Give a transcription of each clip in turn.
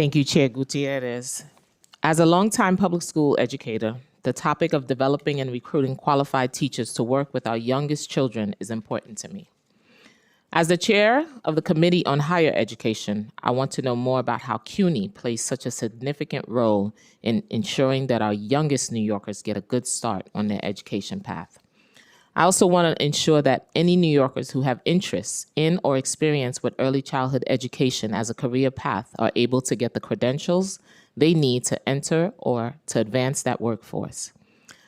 Thank you, Chair Gutierrez. As a longtime public school educator, the topic of developing and recruiting qualified teachers to work with our youngest children is important to me. As the chair of the Committee on Higher Education, I want to know more about how CUNY plays such a significant role in ensuring that our youngest New Yorkers get a good start on their education path. I also want to ensure that any New Yorkers who have interests in or experience with early childhood education as a career path are able to get the credentials they need to enter or to advance that workforce.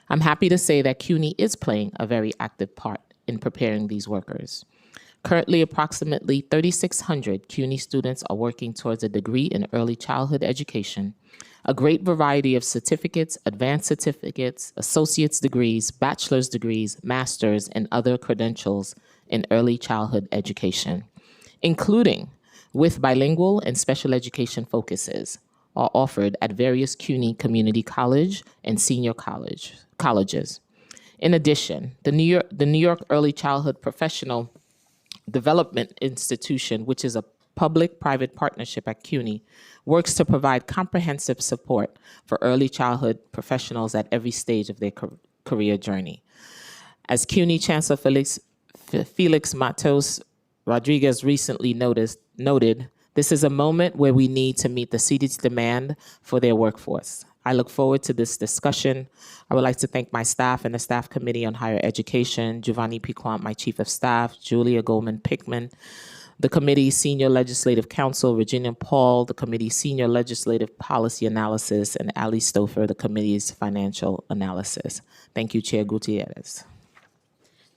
I'm happy to say that CUNY is playing a very active part in preparing these workers. Currently, approximately 3,600 CUNY students are working towards a degree in early childhood education. A great variety of certificates, advanced certificates, associate's degrees, bachelor's degrees, master's, and other credentials in early childhood education, including with bilingual and special education focuses, are offered at various CUNY Community College and senior colleges. In addition, the New York Early Childhood Professional Development Institution, which is a public-private partnership at CUNY, works to provide comprehensive support for early childhood professionals at every stage of their career journey. As CUNY Chancellor Felix Matos Rodriguez recently noted, this is a moment where we need to meet the city's demand for their workforce. I look forward to this discussion. I would like to thank my staff and the Staff Committee on Higher Education, Giovanni Piquant, my Chief of Staff, Julia Goldman-Pickman, the Committee's Senior Legislative Counsel, Virginia Paul, the Committee's Senior Legislative Policy Analysis, and Ali Stouffer, the Committee's Financial Analysis. Thank you, Chair Gutierrez.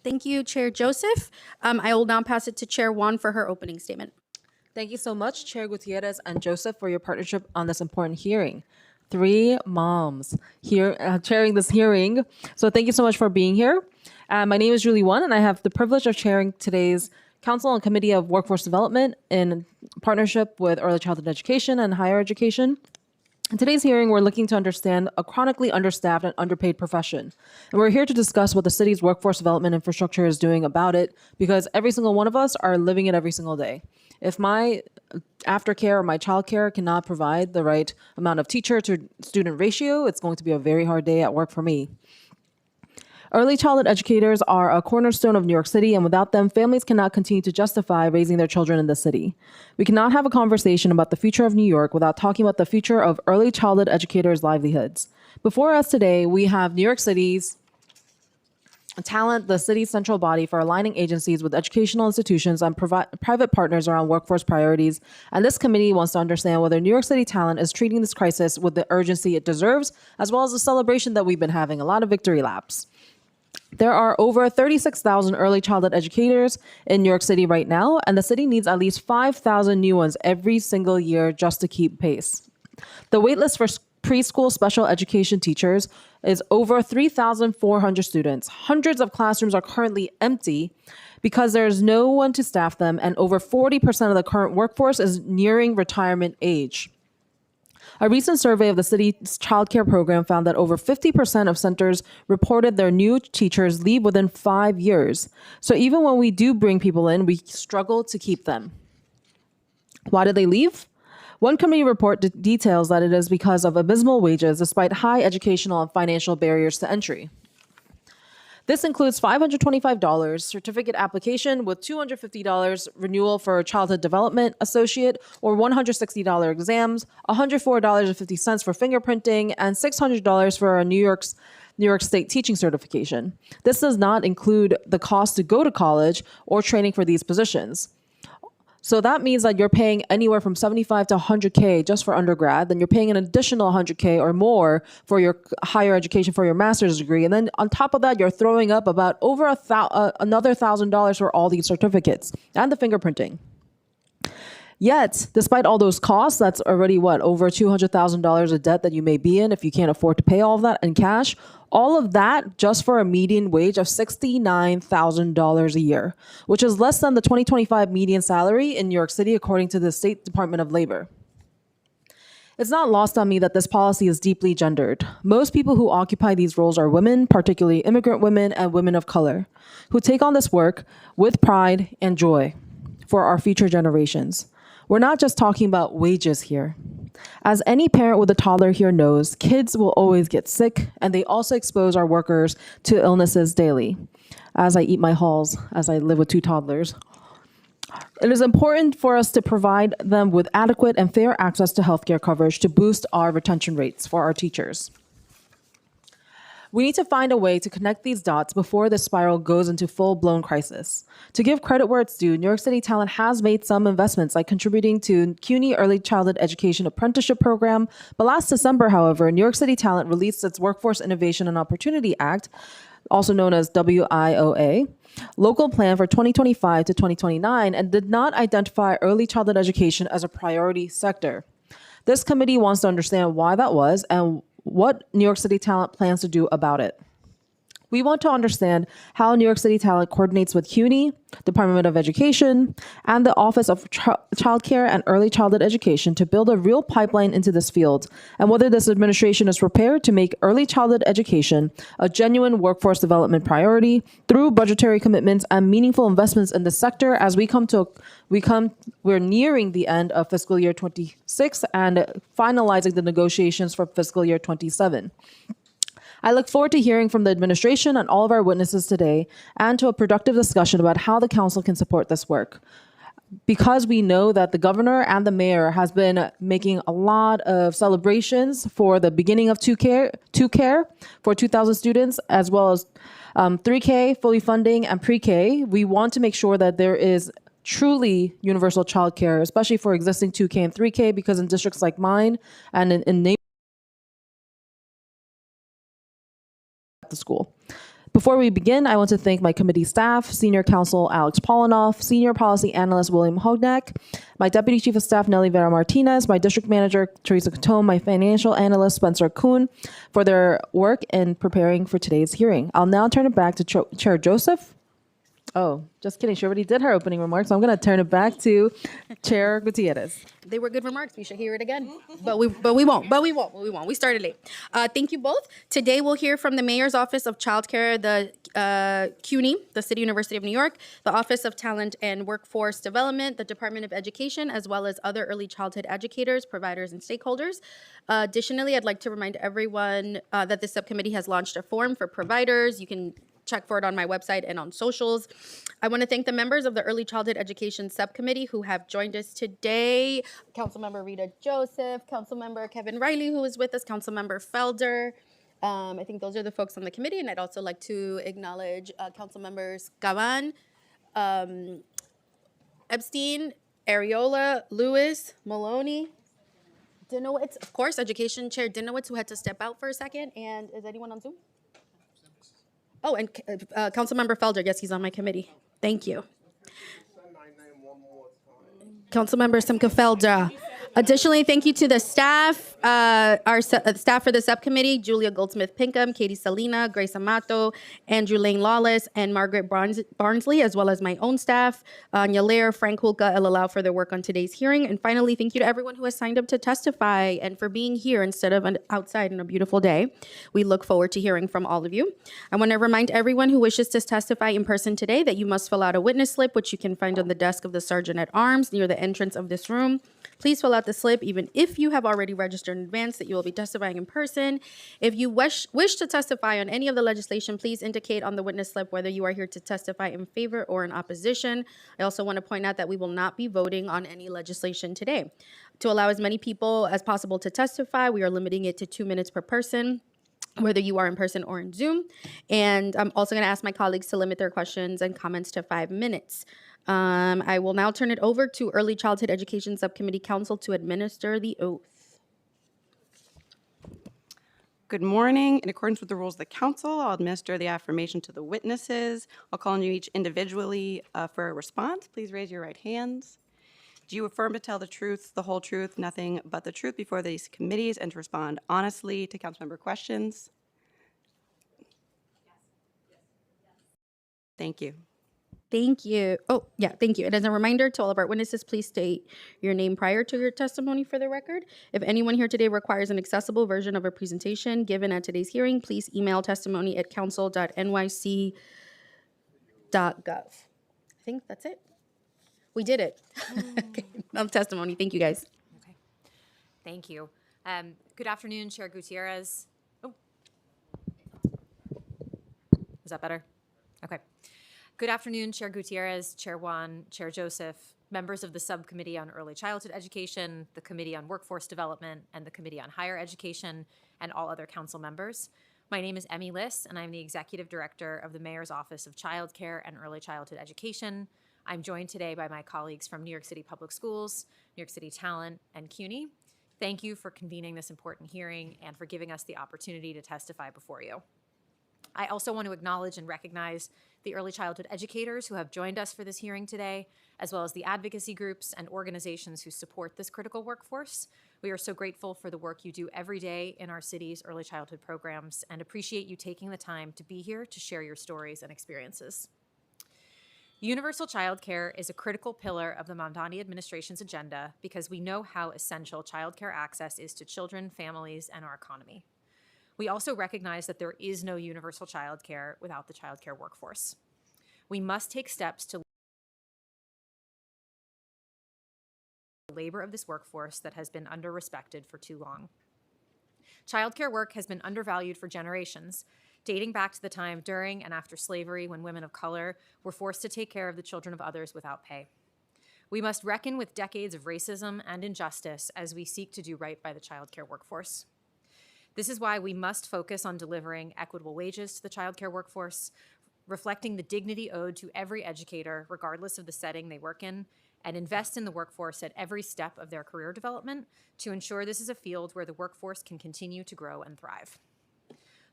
Thank you, Chair Joseph. I will now pass it to Chair Juan for her opening statement. Thank you so much, Chair Gutierrez and Joseph, for your partnership on this important hearing. 3 moms here chairing this hearing. So thank you so much for being here. My name is Julie Won, and I have the privilege of chairing today's Council and Committee of Workforce Development in partnership with Early Childhood Education and Higher Education. In today's hearing, we're looking to understand a chronically understaffed and underpaid profession. And we're here to discuss what the city's workforce development infrastructure is doing about it, because every single one of us are living it every single day. If my aftercare or my childcare cannot provide the right amount of teacher to student ratio, it's going to be a very hard day at work for me. Early childhood educators are a cornerstone of New York City, and without them, families cannot continue to justify raising their children in the city. We cannot have a conversation about the future of New York without talking about the future of early childhood educators' livelihoods. Before us today, we have New York City's talent, the city's central body for aligning agencies with educational institutions and private partners around workforce priorities. And this committee wants to understand whether New York City talent is treating this crisis with the urgency it deserves, as well as the celebration that we've been having, a lot of victory laps. There are over 36,000 early childhood educators in New York City right now, and the city needs at least 5,000 new ones every single year just to keep pace. The waitlist for preschool special education teachers is over 3,400 students. Hundreds of classrooms are currently empty because there's no one to staff them, and over 40% of the current workforce is nearing retirement age. A recent survey of the city's childcare program found that over 50% of centers reported their new teachers leave within 5 years. So even when we do bring people in, we struggle to keep them. Why did they leave? One committee report details that it is because of abysmal wages despite high educational and financial barriers to entry. This includes $525 certificate application with $250 renewal for childhood development associate, or $160 exams, $104.50 for fingerprinting, and $600 for a New York State teaching certification. This does not include the cost to go to college or training for these positions. So that means that you're paying anywhere from $75 to $100K just for undergrad. Then you're paying an additional $100K or more for your higher education for your master's degree. And then on top of that, you're throwing up about over another $1,000 for all these certificates and the fingerprinting. Yet, despite all those costs, that's already over $200,000 of debt that you may be in if you can't afford to pay all of that in cash. All of that just for a median wage of $69,000 a year, which is less than the 2025 median salary in New York City, according to the State Department of Labor. It's not lost on me that this policy is deeply gendered. Most people who occupy these roles are women, particularly immigrant women and women of color, who take on this work with pride and joy for our future generations. We're not just talking about wages here. As any parent with a toddler here knows, kids will always get sick, and they also expose our workers to illnesses daily. As I eat my halls, as I live with 2 toddlers, it is important for us to provide them with adequate and fair access to healthcare coverage to boost our retention rates for our teachers. We need to find a way to connect these dots before the spiral goes into full-blown crisis. To give credit where it's due, New York City Talent has made some investments, like contributing to CUNY Early Childhood Education Apprenticeship Program. But last December, however, New York City Talent released its Workforce Innovation and Opportunity Act, also known as WIOA, local plan for 2025 to 2029, and did not identify early childhood education as a priority sector. This committee wants to understand why that was and what New York City Talent plans to do about it. We want to understand how New York City Talent coordinates with CUNY, Department of Education, and the Office of Child Care and Early Childhood Education to build a real pipeline into this field, and whether this administration is prepared to make early childhood education a genuine workforce development priority through budgetary commitments and meaningful investments in the sector as we're nearing the end of fiscal year 26 and finalizing the negotiations for fiscal year 27. I look forward to hearing from the administration and all of our witnesses today and to a productive discussion about how the council can support this work. Because we know that the governor and the mayor has been making a lot of celebrations for the beginning of 2Care for 2,000 students, as well as 3K fully funding and pre-K, we want to make sure that there is truly universal childcare, especially for existing 2K and 3K, because in districts like mine and in the school. Before we begin, I want to thank my committee staff, Senior Counsel Alex Polinoff, Senior Policy Analyst William Hognack, my Deputy Chief of Staff Nelly Vera Martinez, my District Manager Teresa Catone, my Financial Analyst Spencer Kuhn for their work in preparing for today's hearing. I'll now turn it back to Chair Joseph. Oh, just kidding. She already did her opening remarks. So I'm going to turn it back to Chair Gutierrez. They were good remarks. We should hear it again. But we won't. We started late. Thank you both. Today we'll hear from the Mayor's Office of Childcare, the CUNY, the City University of New York, the Office of Talent and Workforce Development, the Department of Education, as well as other early childhood educators, providers, and stakeholders. Additionally, I'd like to remind everyone that the subcommittee has launched a form for providers. You can check for it on my website and on socials. I want to thank the members of the Early Childhood Education Subcommittee who have joined us today. Councilmember Rita Joseph, Councilmember Kevin Riley, who is with us, Councilmember Felder. I think those are the folks on the committee, and I'd also like to acknowledge Council Members Gavan, Epstein, Areola, Lewis, Maloney, Dinowitz, of course, Education Chair Dinowitz, who had to step out for a second, and is anyone on Zoom? Oh, and Councilmember Felder, yes, he's on my committee. Thank you. Councilmember Simca Felder. Additionally, thank you to the staff, our staff for the subcommittee, Julia Goldsmith-Pinkham, Katie Salina, Grace Amato, Andrew Lane Lawless, and Margaret Barnsley, as well as my own staff, Anya Lair, Frank Hulka, Elalau for their work on today's hearing. And finally, thank you to everyone who has signed up to testify and for being here instead of outside on a beautiful day. We look forward to hearing from all of you. I want to remind everyone who wishes to testify in person today that you must fill out a witness slip, which you can find on the desk of the Sergeant at Arms near the entrance of this room. Please fill out the slip, even if you have already registered in advance that you will be testifying in person. If you wish to testify on any of the legislation, please indicate on the witness slip whether you are here to testify in favor or in opposition. I also want to point out that we will not be voting on any legislation today. To allow as many people as possible to testify, we are limiting it to 2 minutes per person, whether you are in person or in Zoom. And I'm also going to ask my colleagues to limit their questions and comments to 5 minutes. I will now turn it over to Early Childhood Education Subcommittee Counsel to administer the oath. Good morning. In accordance with the rules of the council, I'll administer the affirmation to the witnesses. I'll call on you each individually for a response. Please raise your right hands. Do you affirm to tell the truth, the whole truth, nothing but the truth before these committees, and to respond honestly to council member questions? Thank you. Thank you. Oh, yeah, thank you. And as a reminder to all of our witnesses, please state your name prior to your testimony for the record. If anyone here today requires an accessible version of a presentation given at today's hearing, please email testimony@council.nyc.gov. I think that's it. We did it. Okay, testimony. Thank you, guys. Okay. Thank you. Good afternoon, Chair Gutierrez. Oh, is that better? Okay. Good afternoon, Chair Gutierrez, Chair Juan, Chair Joseph, members of the Subcommittee on Early Childhood Education, the Committee on Workforce Development, and the Committee on Higher Education, and all other council members. My name is Emmy Liss, and I'm the Executive Director of the Mayor's Office of Child Care and Early Childhood Education. I'm joined today by my colleagues from New York City Public Schools, New York City Talent, and CUNY. Thank you for convening this important hearing and for giving us the opportunity to testify before you. I also want to acknowledge and recognize the early childhood educators who have joined us for this hearing today, as well as the advocacy groups and organizations who support this critical workforce. We are so grateful for the work you do every day in our city's early childhood programs and appreciate you taking the time to be here to share your stories and experiences. Universal child care is a critical pillar of the Mamdani administration's agenda because we know how essential child care access is to children, families, and our economy. We also recognize that there is no universal child care without the child care workforce. We must take steps to the labor of this workforce that has been under-respected for too long. Child care work has been undervalued for generations, dating back to the time during and after slavery when women of color were forced to take care of the children of others without pay. We must reckon with decades of racism and injustice as we seek to do right by the child care workforce. This is why we must focus on delivering equitable wages to the child care workforce, reflecting the dignity owed to every educator, regardless of the setting they work in, and invest in the workforce at every step of their career development to ensure this is a field where the workforce can continue to grow and thrive.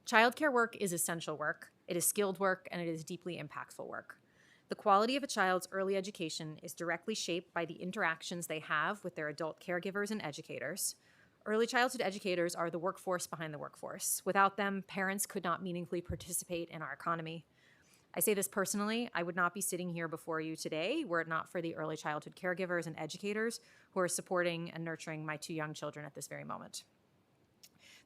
Childcare work is essential work, it is skilled work, and it is deeply impactful work. The quality of a child's early education is directly shaped by the interactions they have with their adult caregivers and educators. Early childhood educators are the workforce behind the workforce. Without them, parents could not meaningfully participate in our economy. I say this personally, I would not be sitting here before you today were it not for the early childhood caregivers and educators who are supporting and nurturing my two young children at this very moment.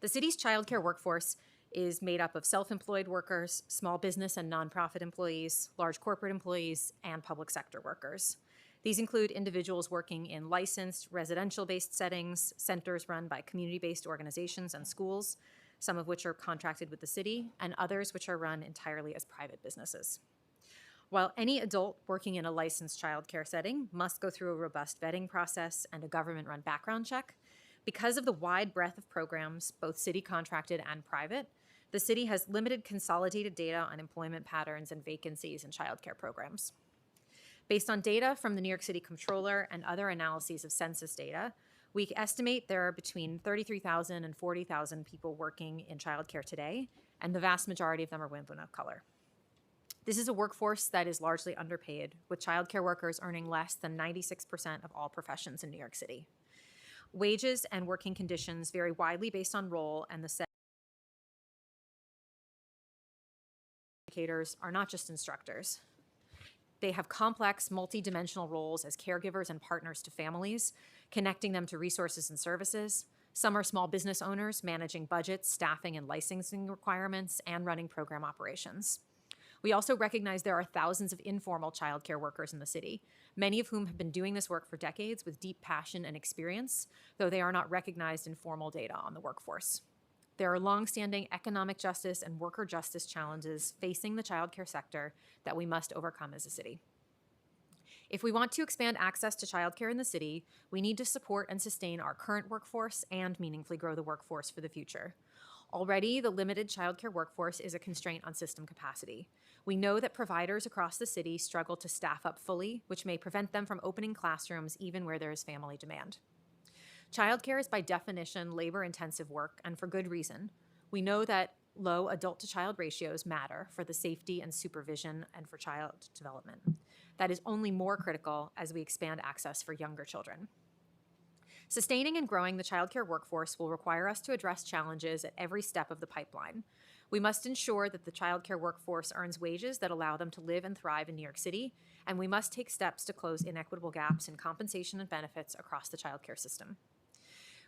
The city's childcare workforce is made up of self-employed workers, small business and nonprofit employees, large corporate employees, and public sector workers. These include individuals working in licensed residential-based settings, centers run by community-based organizations and schools, some of which are contracted with the city, and others which are run entirely as private businesses. While any adult working in a licensed childcare setting must go through a robust vetting process and a government-run background check, because of the wide breadth of programs, both city contracted and private, the city has limited consolidated data on employment patterns and vacancies in childcare programs. Based on data from the New York City Comptroller and other analyses of census data, we estimate there are between 33,000 and 40,000 people working in childcare today, and the vast majority of them are women of color. This is a workforce that is largely underpaid, with childcare workers earning less than 96% of all professions in New York City. Wages and working conditions vary widely based on role, and the educators are not just instructors. They have complex, multi-dimensional roles as caregivers and partners to families, connecting them to resources and services. Some are small business owners managing budgets, staffing, and licensing requirements, and running program operations. We also recognize there are thousands of informal childcare workers in the city, many of whom have been doing this work for decades with deep passion and experience, though they are not recognized in formal data on the workforce. There are longstanding economic justice and worker justice challenges facing the childcare sector that we must overcome as a city. If we want to expand access to childcare in the city, we need to support and sustain our current workforce and meaningfully grow the workforce for the future. Already, the limited childcare workforce is a constraint on system capacity. We know that providers across the city struggle to staff up fully, which may prevent them from opening classrooms even where there is family demand. Childcare is by definition labor-intensive work, and for good reason. We know that low adult-to-child ratios matter for the safety and supervision and for child development. That is only more critical as we expand access for younger children. Sustaining and growing the childcare workforce will require us to address challenges at every step of the pipeline. We must ensure that the childcare workforce earns wages that allow them to live and thrive in New York City, and we must take steps to close inequitable gaps in compensation and benefits across the childcare system.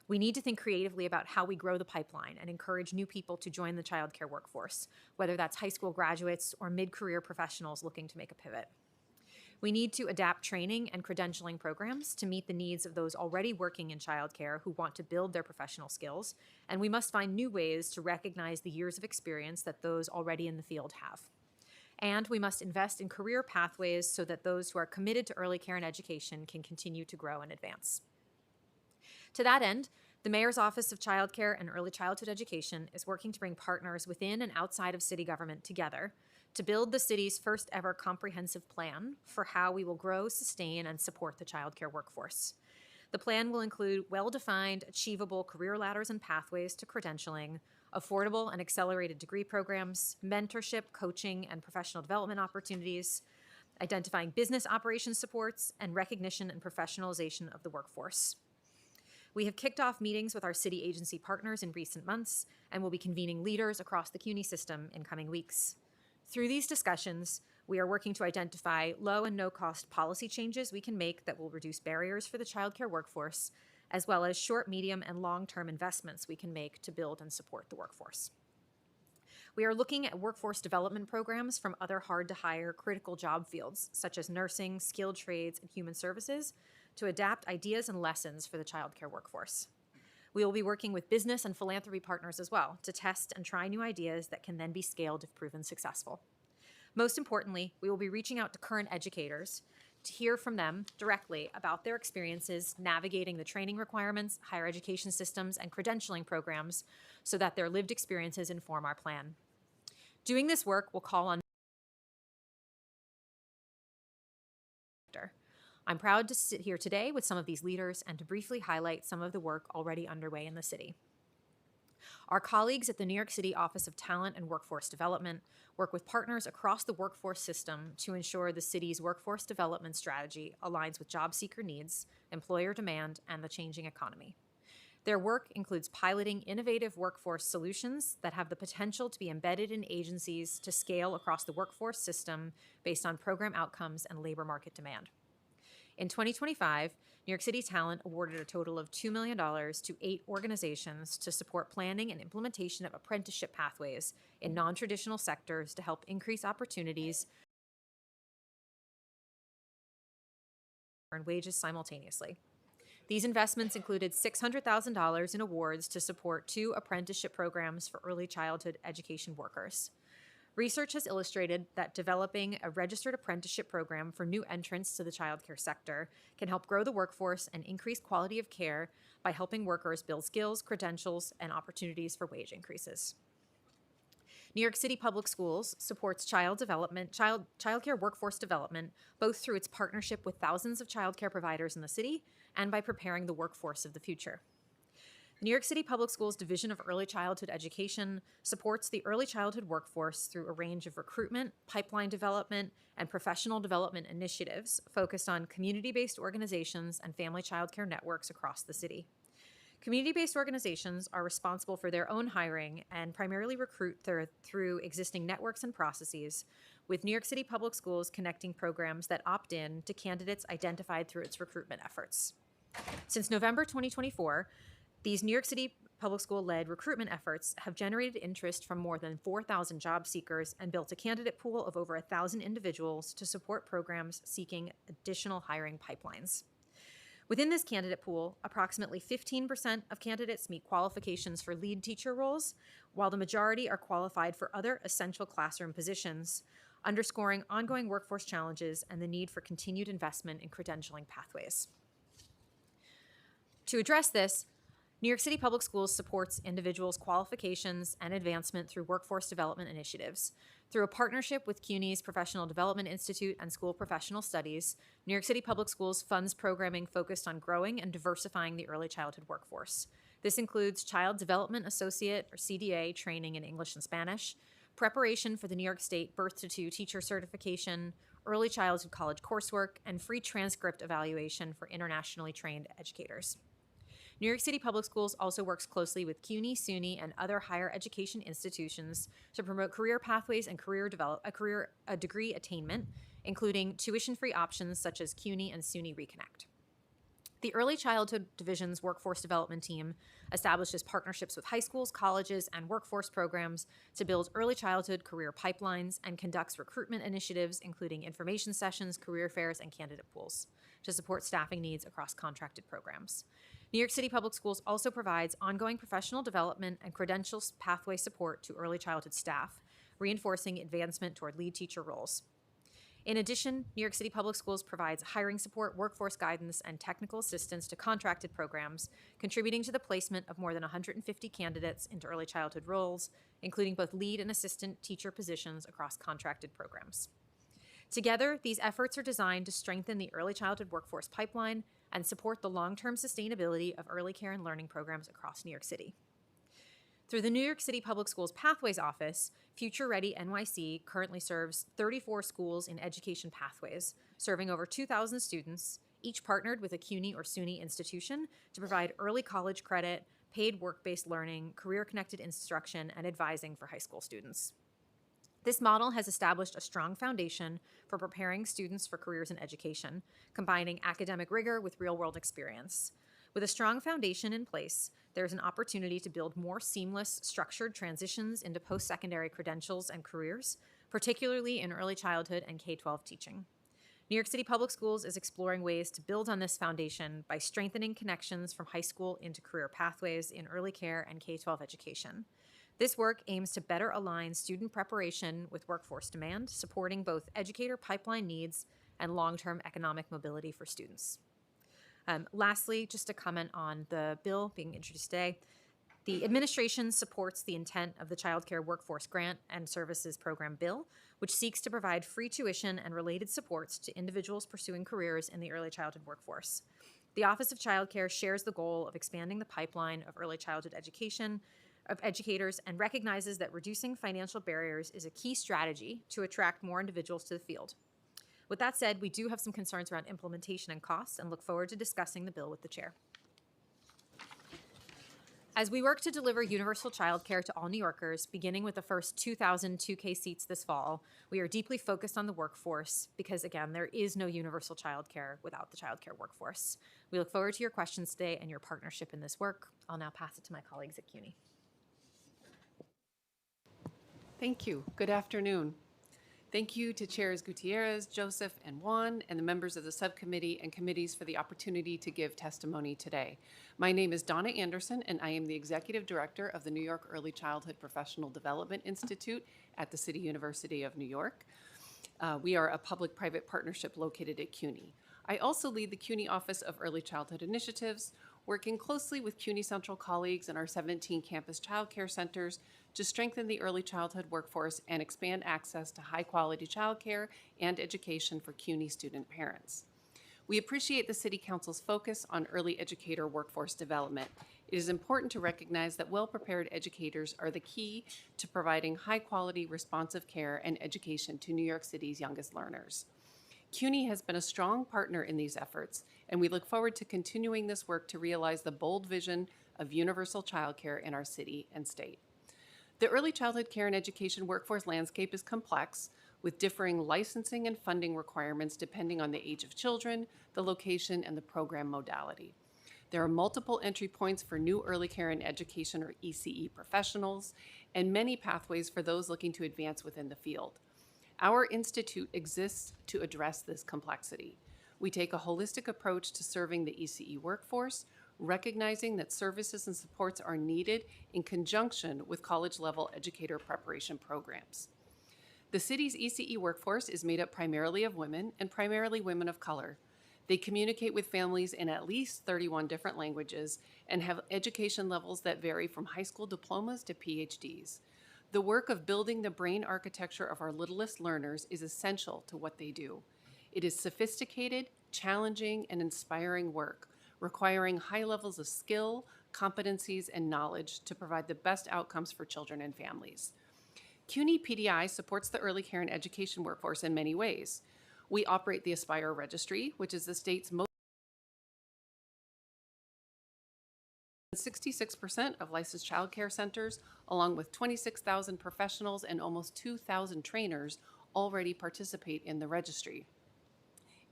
We need to think creatively about how we grow the pipeline and encourage new people to join the childcare workforce, whether that's high school graduates or mid-career professionals looking to make a pivot. We need to adapt training and credentialing programs to meet the needs of those already working in childcare who want to build their professional skills, and we must find new ways to recognize the years of experience that those already in the field have. And we must invest in career pathways so that those who are committed to early care and education can continue to grow and advance. To that end, the Mayor's Office of Child Care and Early Childhood Education is working to bring partners within and outside of city government together to build the city's first ever comprehensive plan for how we will grow, sustain, and support the childcare workforce. The plan will include well-defined, achievable career ladders and pathways to credentialing, affordable and accelerated degree programs, mentorship, coaching, and professional development opportunities, identifying business operations supports, and recognition and professionalization of the workforce. We have kicked off meetings with our city agency partners in recent months and will be convening leaders across the CUNY system in coming weeks. Through these discussions, we are working to identify low and no-cost policy changes we can make that will reduce barriers for the childcare workforce, as well as short, medium, and long-term investments we can make to build and support the workforce. We are looking at workforce development programs from other hard-to-hire critical job fields, such as nursing, skilled trades, and human services, to adapt ideas and lessons for the childcare workforce. We will be working with business and philanthropy partners as well to test and try new ideas that can then be scaled if proven successful. Most importantly, we will be reaching out to current educators to hear from them directly about their experiences navigating the training requirements, higher education systems, and credentialing programs so that their lived experiences inform our plan. Doing this work will call on I'm proud to sit here today with some of these leaders and to briefly highlight some of the work already underway in the city. Our colleagues at the New York City Office of Talent and Workforce Development work with partners across the workforce system to ensure the city's workforce development strategy aligns with job seeker needs, employer demand, and the changing economy. Their work includes piloting innovative workforce solutions that have the potential to be embedded in agencies to scale across the workforce system based on program outcomes and labor market demand. In 2025, New York City Talent awarded a total of $2 million to 8 organizations to support planning and implementation of apprenticeship pathways in non-traditional sectors to help increase opportunities and earn wages simultaneously. These investments included $600,000 in awards to support 2 apprenticeship programs for early childhood education workers. Research has illustrated that developing a registered apprenticeship program for new entrants to the childcare sector can help grow the workforce and increase quality of care by helping workers build skills, credentials, and opportunities for wage increases. New York City Public Schools supports childcare workforce development, both through its partnership with thousands of childcare providers in the city and by preparing the workforce of the future. New York City Public Schools Division of Early Childhood Education supports the early childhood workforce through a range of recruitment, pipeline development, and professional development initiatives focused on community-based organizations and family childcare networks across the city. Community-based organizations are responsible for their own hiring and primarily recruit through existing networks and processes, with New York City Public Schools connecting programs that opt in to candidates identified through its recruitment efforts. Since November 2024, these New York City Public School-led recruitment efforts have generated interest from more than 4,000 job seekers and built a candidate pool of over 1,000 individuals to support programs seeking additional hiring pipelines. Within this candidate pool, approximately 15% of candidates meet qualifications for lead teacher roles, while the majority are qualified for other essential classroom positions, underscoring ongoing workforce challenges and the need for continued investment in credentialing pathways. To address this, New York City Public Schools supports individuals' qualifications and advancement through workforce development initiatives. Through a partnership with CUNY's Professional Development Institute and School Professional Studies, New York City Public Schools funds programming focused on growing and diversifying the early childhood workforce. This includes Child Development Associate, or CDA, training in English and Spanish, preparation for the New York State Birth-to-Two teacher certification, early childhood college coursework, and free transcript evaluation for internationally trained educators. New York City Public Schools also works closely with CUNY, SUNY, and other higher education institutions to promote career pathways and degree attainment, including tuition-free options such as CUNY and SUNY Reconnect. The Early Childhood Division's Workforce Development Team establishes partnerships with high schools, colleges, and workforce programs to build early childhood career pipelines and conducts recruitment initiatives, including information sessions, career fairs, and candidate pools to support staffing needs across contracted programs. New York City Public Schools also provides ongoing professional development and credentials pathway support to early childhood staff, reinforcing advancement toward lead teacher roles. In addition, New York City Public Schools provides hiring support, workforce guidance, and technical assistance to contracted programs, contributing to the placement of more than 150 candidates into early childhood roles, including both lead and assistant teacher positions across contracted programs. Together, these efforts are designed to strengthen the early childhood workforce pipeline and support the long-term sustainability of early care and learning programs across New York City. Through the New York City Public Schools Pathways Office, Future Ready NYC currently serves 34 schools in education pathways, serving over 2,000 students, each partnered with a CUNY or SUNY institution to provide early college credit, paid work-based learning, career-connected instruction, and advising for high school students. This model has established a strong foundation for preparing students for careers in education, combining academic rigor with real-world experience. With a strong foundation in place, there is an opportunity to build more seamless, structured transitions into post-secondary credentials and careers, particularly in early childhood and K-12 teaching. New York City Public Schools is exploring ways to build on this foundation by strengthening connections from high school into career pathways in early care and K-12 education. This work aims to better align student preparation with workforce demand, supporting both educator pipeline needs and long-term economic mobility for students. Lastly, just a comment on the bill being introduced today. The administration supports the intent of the Child Care Workforce Grant and Services Program bill, which seeks to provide free tuition and related supports to individuals pursuing careers in the early childhood workforce. The Office of Child Care shares the goal of expanding the pipeline of early childhood education of educators and recognizes that reducing financial barriers is a key strategy to attract more individuals to the field. With that said, we do have some concerns around implementation and costs and look forward to discussing the bill with the chair. As we work to deliver universal childcare to all New Yorkers, beginning with the first 2,000 2K seats this fall, we are deeply focused on the workforce because, again, there is no universal childcare without the childcare workforce. We look forward to your questions today and your partnership in this work. I'll now pass it to my colleagues at CUNY. Thank you. Good afternoon. Thank you to Chairs Gutierrez, Joseph, and Juan, and the members of the subcommittee and committees for the opportunity to give testimony today. My name is Donna Anderson, and I am the Executive Director of the New York Early Childhood Professional Development Institute at the City University of New York. We are a public-private partnership located at CUNY. I also lead the CUNY Office of Early Childhood Initiatives, working closely with CUNY Central colleagues and our 17 campus child care centers to strengthen the early childhood workforce and expand access to high-quality childcare and education for CUNY student parents. We appreciate the City Council's focus on early educator workforce development. It is important to recognize that well-prepared educators are the key to providing high-quality, responsive care and education to New York City's youngest learners. CUNY has been a strong partner in these efforts, and we look forward to continuing this work to realize the bold vision of universal childcare in our city and state. The early childhood care and education workforce landscape is complex, with differing licensing and funding requirements depending on the age of children, the location, and the program modality. There are multiple entry points for new early care and education or ECE professionals, and many pathways for those looking to advance within the field. Our institute exists to address this complexity. We take a holistic approach to serving the ECE workforce, recognizing that services and supports are needed in conjunction with college-level educator preparation programs. The city's ECE workforce is made up primarily of women and primarily women of color. They communicate with families in at least 31 different languages and have education levels that vary from high school diplomas to PhDs. The work of building the brain architecture of our littlest learners is essential to what they do. It is sophisticated, challenging, and inspiring work, requiring high levels of skill, competencies, and knowledge to provide the best outcomes for children and families. CUNY PDI supports the early care and education workforce in many ways. We operate the Aspire Registry, which is the state's most 66% of licensed child care centers, along with 26,000 professionals and almost 2,000 trainers, already participate in the registry.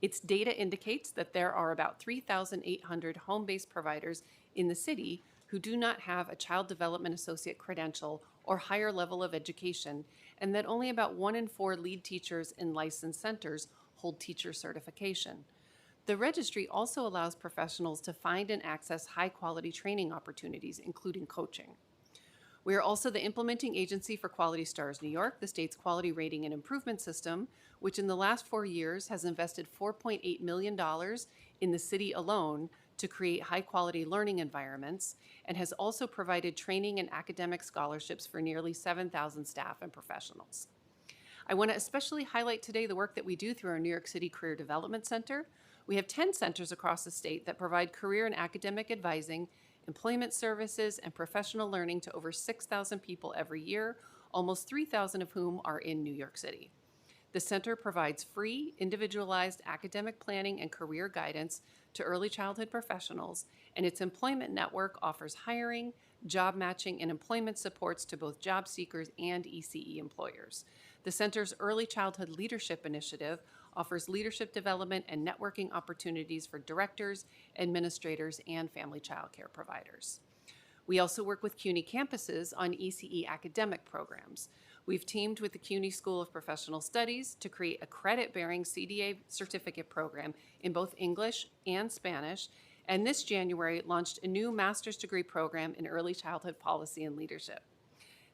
Its data indicates that there are about 3,800 home-based providers in the city who do not have a child development associate credential or higher level of education, and that only about 1 in 4 lead teachers in licensed centers hold teacher certification. The registry also allows professionals to find and access high-quality training opportunities, including coaching. We are also the implementing agency for Quality Stars New York, the state's quality rating and improvement system, which in the last 4 years has invested $4.8 million in the city alone to create high-quality learning environments, and has also provided training and academic scholarships for nearly 7,000 staff and professionals. I want to especially highlight today the work that we do through our New York City Career Development Center. We have 10 centers across the state that provide career and academic advising, employment services, and professional learning to over 6,000 people every year, almost 3,000 of whom are in New York City. The center provides free, individualized academic planning and career guidance to early childhood professionals, and its employment network offers hiring, job matching, and employment supports to both job seekers and ECE employers. The center's Early Childhood Leadership Initiative offers leadership development and networking opportunities for directors, administrators, and family child care providers. We also work with CUNY campuses on ECE academic programs. We've teamed with the CUNY School of Professional Studies to create a credit-bearing CDA certificate program in both English and Spanish, and this January launched a new master's degree program in early childhood policy and leadership.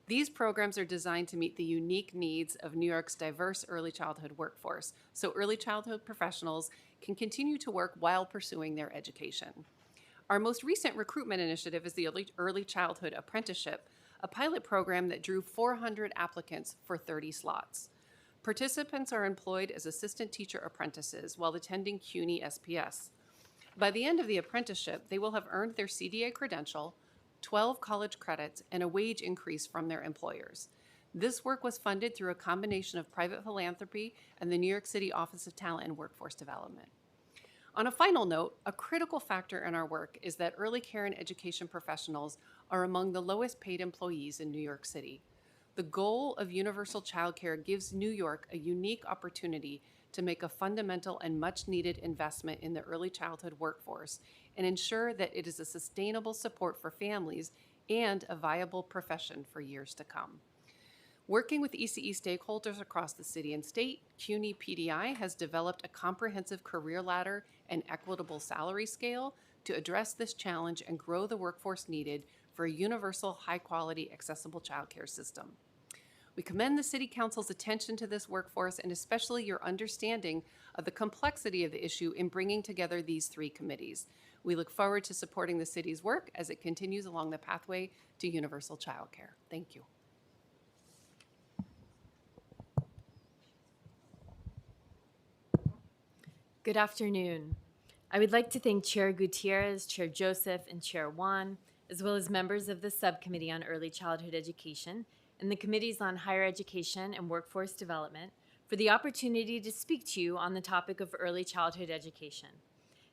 These programs are designed to meet the unique needs of New York's diverse early childhood workforce, so early childhood professionals can continue to work while pursuing their education. Our most recent recruitment initiative is the Early Childhood Apprenticeship, a pilot program that drew 400 applicants for 30 slots. Participants are employed as assistant teacher apprentices while attending CUNY SPS. By the end of the apprenticeship, they will have earned their CDA credential, 12 college credits, and a wage increase from their employers. This work was funded through a combination of private philanthropy and the New York City Office of Talent and Workforce Development. On a final note, a critical factor in our work is that early care and education professionals are among the lowest paid employees in New York City. The goal of universal childcare gives New York a unique opportunity to make a fundamental and much needed investment in the early childhood workforce and ensure that it is a sustainable support for families and a viable profession for years to come. Working with ECE stakeholders across the city and state, CUNY PDI has developed a comprehensive career ladder and equitable salary scale to address this challenge and grow the workforce needed for a universal, high-quality, accessible childcare system. We commend the City Council's attention to this workforce and especially your understanding of the complexity of the issue in bringing together these 3 committees. We look forward to supporting the city's work as it continues along the pathway to universal childcare. Thank you. Good afternoon. I would like to thank Chair Gutierrez, Chair Joseph, and Chair Juan, as well as members of the Subcommittee on Early Childhood Education and the Committees on Higher Education and Workforce Development for the opportunity to speak to you on the topic of early childhood education.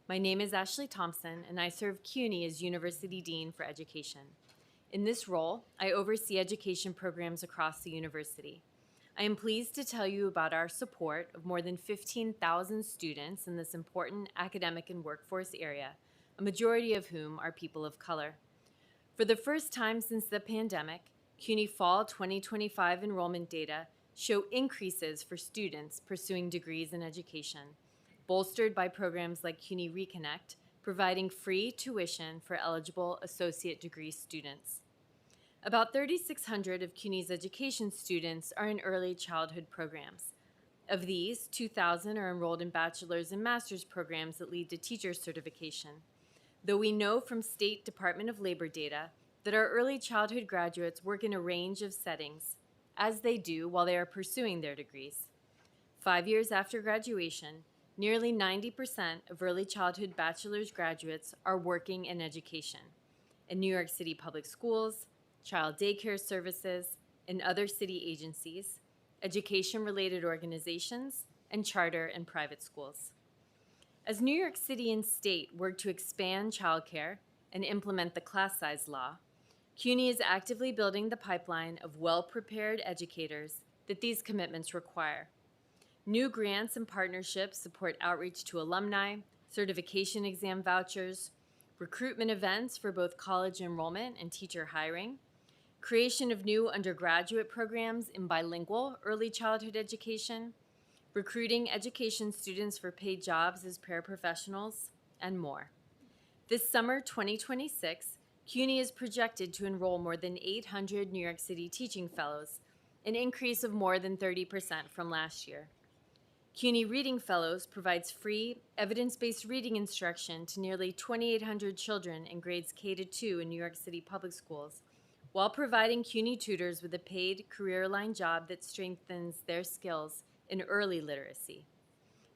My name is Ashley Thompson, and I serve CUNY as University Dean for Education. In this role, I oversee education programs across the university. I am pleased to tell you about our support of more than 15,000 students in this important academic and workforce area, a majority of whom are people of color. For the first time since the pandemic, CUNY Fall 2025 enrollment data show increases for students pursuing degrees in education, bolstered by programs like CUNY Reconnect, providing free tuition for eligible associate degree students. About 3,600 of CUNY's education students are in early childhood programs. Of these, 2,000 are enrolled in bachelor's and master's programs that lead to teacher certification, though we know from State Department of Labor data that our early childhood graduates work in a range of settings, as they do while they are pursuing their degrees. 5 years after graduation, nearly 90% of early childhood bachelor's graduates are working in education, in New York City public schools, child daycare services, and other city agencies, education-related organizations, and charter and private schools. As New York City and state work to expand childcare and implement the class size law, CUNY is actively building the pipeline of well-prepared educators that these commitments require. New grants and partnerships support outreach to alumni, certification exam vouchers, recruitment events for both college enrollment and teacher hiring, creation of new undergraduate programs in bilingual early childhood education, recruiting education students for paid jobs as paraprofessionals, and more. This summer, 2026, CUNY is projected to enroll more than 800 New York City teaching fellows, an increase of more than 30% from last year. CUNY Reading Fellows provides free, evidence-based reading instruction to nearly 2,800 children in grades K to 2 in New York City public schools, while providing CUNY tutors with a paid, career-aligned job that strengthens their skills in early literacy.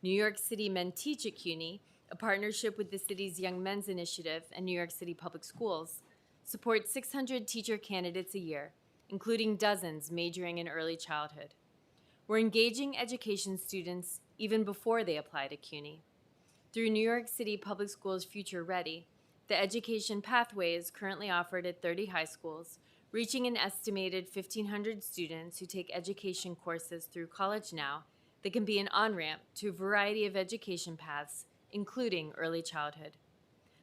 New York City Men Teach at CUNY, a partnership with the city's Young Men's Initiative and New York City Public Schools, supports 600 teacher candidates a year, including dozens majoring in early childhood. We're engaging education students even before they apply to CUNY. Through New York City Public Schools Future Ready, the education pathway is currently offered at 30 high schools, reaching an estimated 1,500 students who take education courses through College Now that can be an on-ramp to a variety of education paths, including early childhood.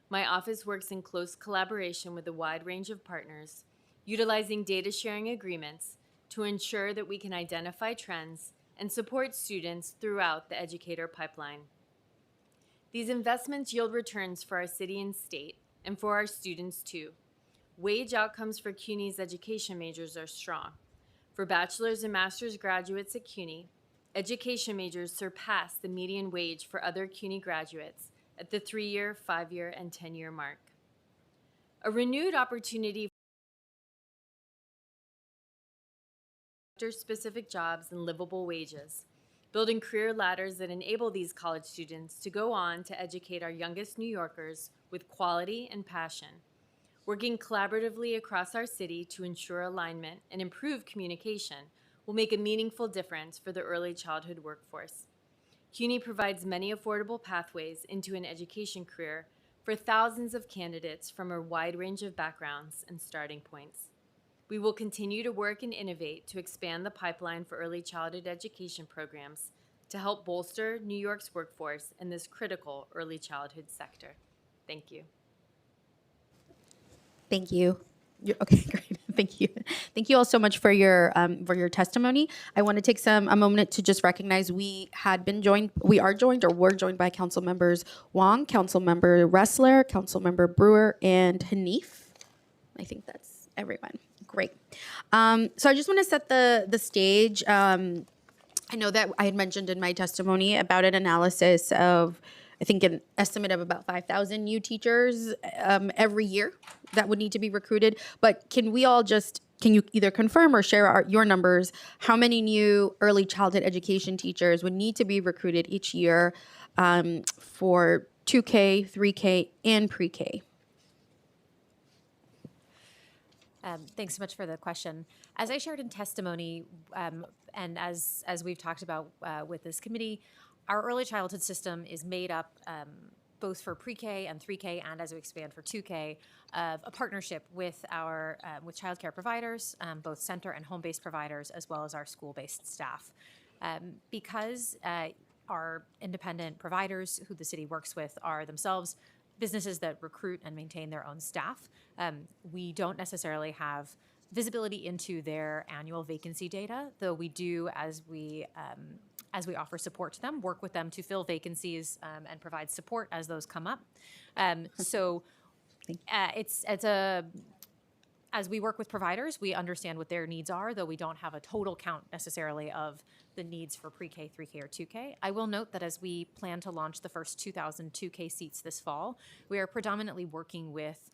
My office works in close collaboration with a wide range of partners, utilizing data sharing agreements to ensure that we can identify trends and support students throughout the Educator pipeline. These investments yield returns for our city and state, and for our students too. Wage outcomes for CUNY's education majors are strong. For bachelor's and master's graduates at CUNY, education majors surpass the median wage for other CUNY graduates at the 3-year, 5-year, and 10-year mark. A renewed opportunity for sector-specific jobs and livable wages, building career ladders that enable these college students to go on to educate our youngest New Yorkers with quality and passion, working collaboratively across our city to ensure alignment and improve communication will make a meaningful difference for the early childhood workforce. CUNY provides many affordable pathways into an education career for thousands of candidates from a wide range of backgrounds and starting points. We will continue to work and innovate to expand the pipeline for early childhood education programs to help bolster New York's workforce in this critical early childhood sector. Thank you. Thank you. Okay, great. Thank you. Thank you all so much for your testimony. I want to take a moment to just recognize we are joined by Council Members Wong, Council Member Ressler, Council Member Brewer, and Hanif. I think that's everyone. Great. So I just want to set the stage. I know that I had mentioned in my testimony about an analysis of, I think, an estimate of about 5,000 new teachers every year that would need to be recruited. But can you either confirm or share your numbers? How many new early childhood education teachers would need to be recruited each year for 2K, 3K, and pre-K? Thanks so much for the question. As I shared in testimony, and as we've talked about with this committee, our early childhood system is made up both for pre-K and 3K, and as we expand for 2K, of a partnership with our with childcare providers, both center and home-based providers, as well as our school-based staff. Because our independent providers, who the city works with, are themselves businesses that recruit and maintain their own staff, we don't necessarily have visibility into their annual vacancy data, though we do, as we offer support to them, work with them to fill vacancies and provide support as those come up. As we work with providers, we understand what their needs are, though we don't have a total count necessarily of the needs for pre-K, 3K, or 2K. I will note that as we plan to launch the first 2,000 2K seats this fall, we are predominantly working with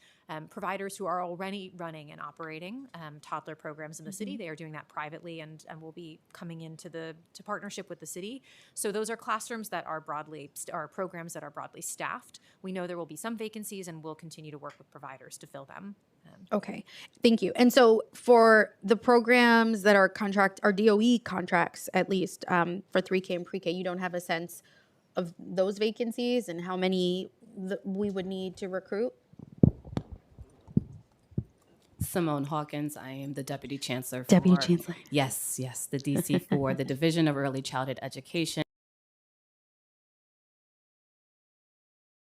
providers who are already running and operating toddler programs in the city. They are doing that privately and will be coming into to partnership with the city. So those are classrooms that are programs that are broadly staffed. We know there will be some vacancies, and we'll continue to work with providers to fill them. Okay, thank you. And so for the programs that are DOE contracts, at least for 3K and pre-K, you don't have a sense of those vacancies and how many we would need to recruit? Simone Hawkins. I am the Deputy Chancellor. Deputy Chancellor. Yes, the DC for the Division of Early Childhood Education.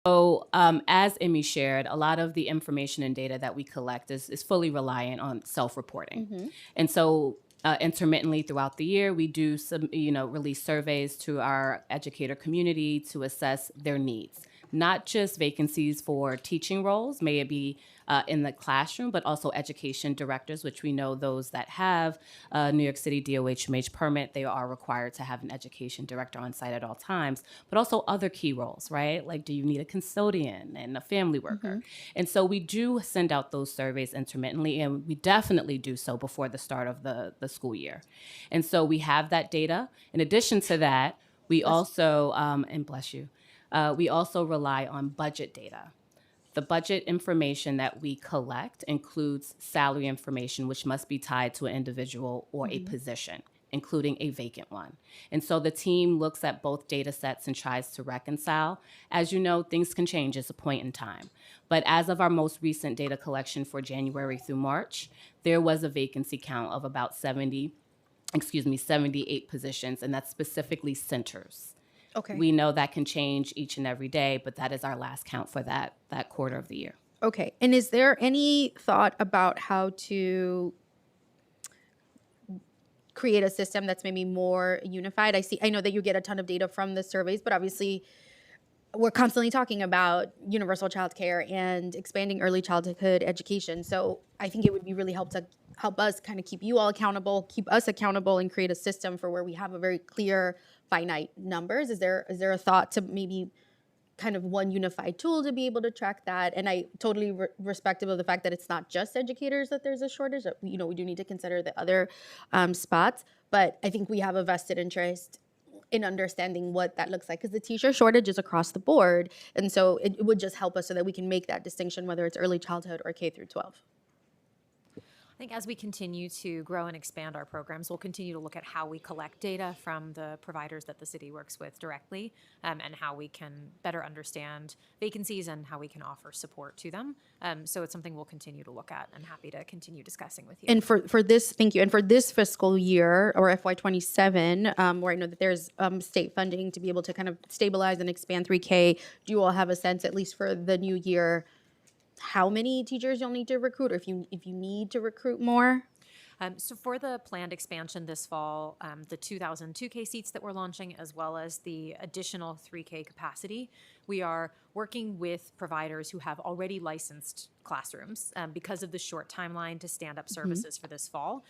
So as Emmy shared, a lot of the information and data that we collect is fully reliant on self-reporting. And so intermittently throughout the year, we do some, release surveys to our educator community to assess their needs. Not just vacancies for teaching roles, may it be in the classroom, but also education directors, which we know those that have a New York City DOHMH permit, they are required to have an education director on site at all times, but also other key roles, right? Like, do you need a custodian and a family worker? And so we do send out those surveys intermittently, and we definitely do so before the start of the school year. And so we have that data. In addition to that, we also, and bless you, we also rely on budget data. The budget information that we collect includes salary information, which must be tied to an individual or a position, including a vacant one. And so the team looks at both data sets and tries to reconcile. As you know, things can change at a point in time. But as of our most recent data collection for January through March, there was a vacancy count of about 78 positions, and that's specifically centers. Okay. We know that can change each and every day, but that is our last count for that quarter of the year. Okay. And is there any thought about how to create a system that's maybe more unified? I know that you get a ton of data from the surveys, but obviously we're constantly talking about universal childcare and expanding early childhood education. So I think it would be really help us kind of keep you all accountable, keep us accountable, and create a system for where we have a very clear, finite numbers. Is there a thought to maybe kind of one unified tool to be able to track that? And I totally respective of the fact that it's not just educators that there's a shortage. We do need to consider the other spots, but I think we have a vested interest in understanding what that looks like, because the teacher shortage is across the board, and so it would just help us so that we can make that distinction, whether it's early childhood or K through 12. I think as we continue to grow and expand our programs, we'll continue to look at how we collect data from the providers that the city works with directly, and how we can better understand vacancies and how we can offer support to them. So it's something we'll continue to look at, and happy to continue discussing with you. And for this, thank you. And for this fiscal year, or FY27, where I know that there's state funding to be able to kind of stabilize and expand 3K, do you all have a sense, at least for the new year, how many teachers you'll need to recruit, or if you need to recruit more? So for the planned expansion this fall, the 2,000 2K seats that we're launching, as well as the additional 3K capacity, we are working with providers who have already licensed classrooms because of the short timeline to stand up services for this fall.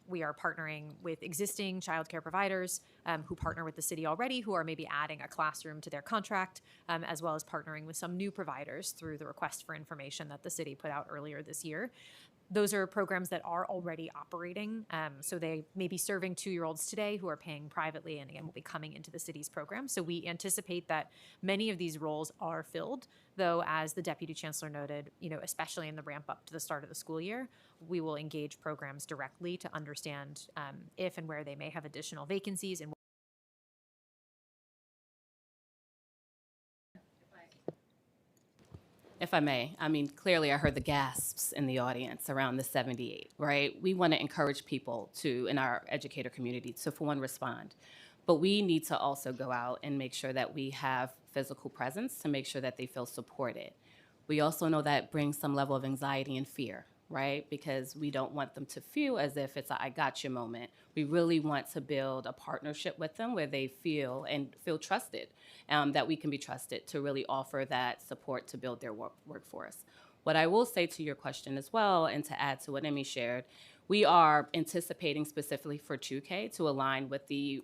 We are partnering with existing childcare providers who partner with the city already, who are maybe adding a classroom to their contract, as well as partnering with some new providers through the request for information that the city put out earlier this year. Those are programs that are already operating. So they may be serving 2-year-olds today who are paying privately, and again, will be coming into the city's program. So we anticipate that many of these roles are filled, though, as the Deputy Chancellor noted, especially in the ramp up to the start of the school year, we will engage programs directly to understand if and where they may have additional vacancies. And If I may, clearly I heard the gasps in the audience around the 78, right? We want to encourage people in our educator community to, for one, respond. But we need to also go out and make sure that we have physical presence to make sure that they feel supported. We also know that brings some level of anxiety and fear, right? Because we don't want them to feel as if it's a I got you moment. We really want to build a partnership with them where they feel trusted, that we can be trusted to really offer that support to build their workforce. What I will say to your question as well, and to add to what Emmy shared, we are anticipating specifically for 2K to align with the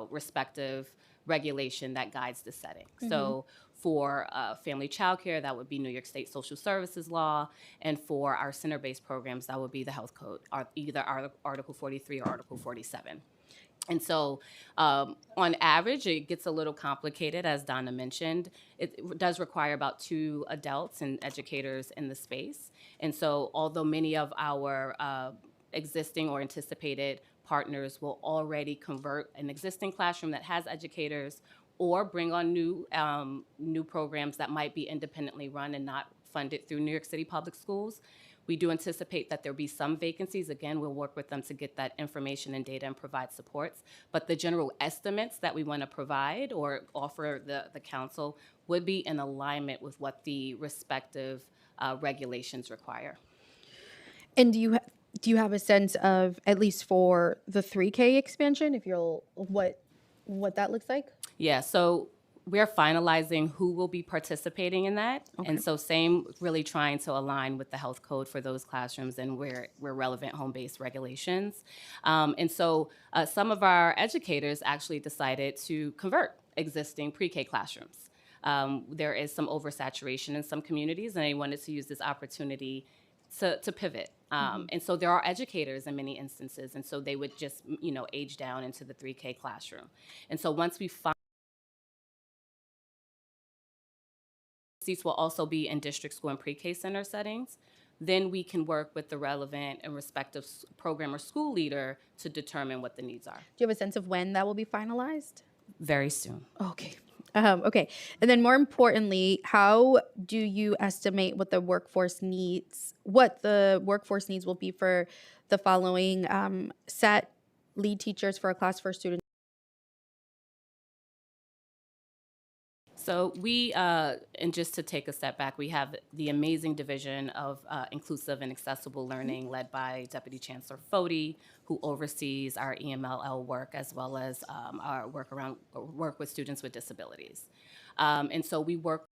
respective regulation that guides the setting. So for family childcare, that would be New York State Social Services law, and for our center-based programs, that would be the health code, either Article 43 or Article 47. And so on average, it gets a little complicated, as Donna mentioned. It does require about 2 adults and educators in the space. And so although many of our existing or anticipated partners will already convert an existing classroom that has educators or bring on new programs that might be independently run and not funded through New York City Public Schools, We do anticipate that there'll be some vacancies. Again, we'll work with them to get that information and data and provide supports. But the general estimates that we want to provide or offer the council would be in alignment with what the respective regulations require. And do you have a sense of, at least for the 3K expansion, if you'll what that looks like? Yeah, so we're finalizing who will be participating in that. And so same, really trying to align with the health code for those classrooms and where relevant home-based regulations. And so some of our educators actually decided to convert existing pre-K classrooms. There is some oversaturation in some communities, and they wanted to use this opportunity to pivot. And so there are educators in many instances, and so they would just, age down into the 3K classroom. And so once we find seats will also be in district school and pre-K center settings, then we can work with the relevant and respective program or school leader to determine what the needs are. Do you have a sense of when that will be finalized? Very soon. Okay. Okay. And then more importantly, how do you estimate what the workforce needs will be for the following set lead teachers for a class for students? So we, and just to take a step back, we have the amazing division of inclusive and accessible learning led by Deputy Chancellor Foti, who oversees our EMLL work as well as our work with students with disabilities. And so we work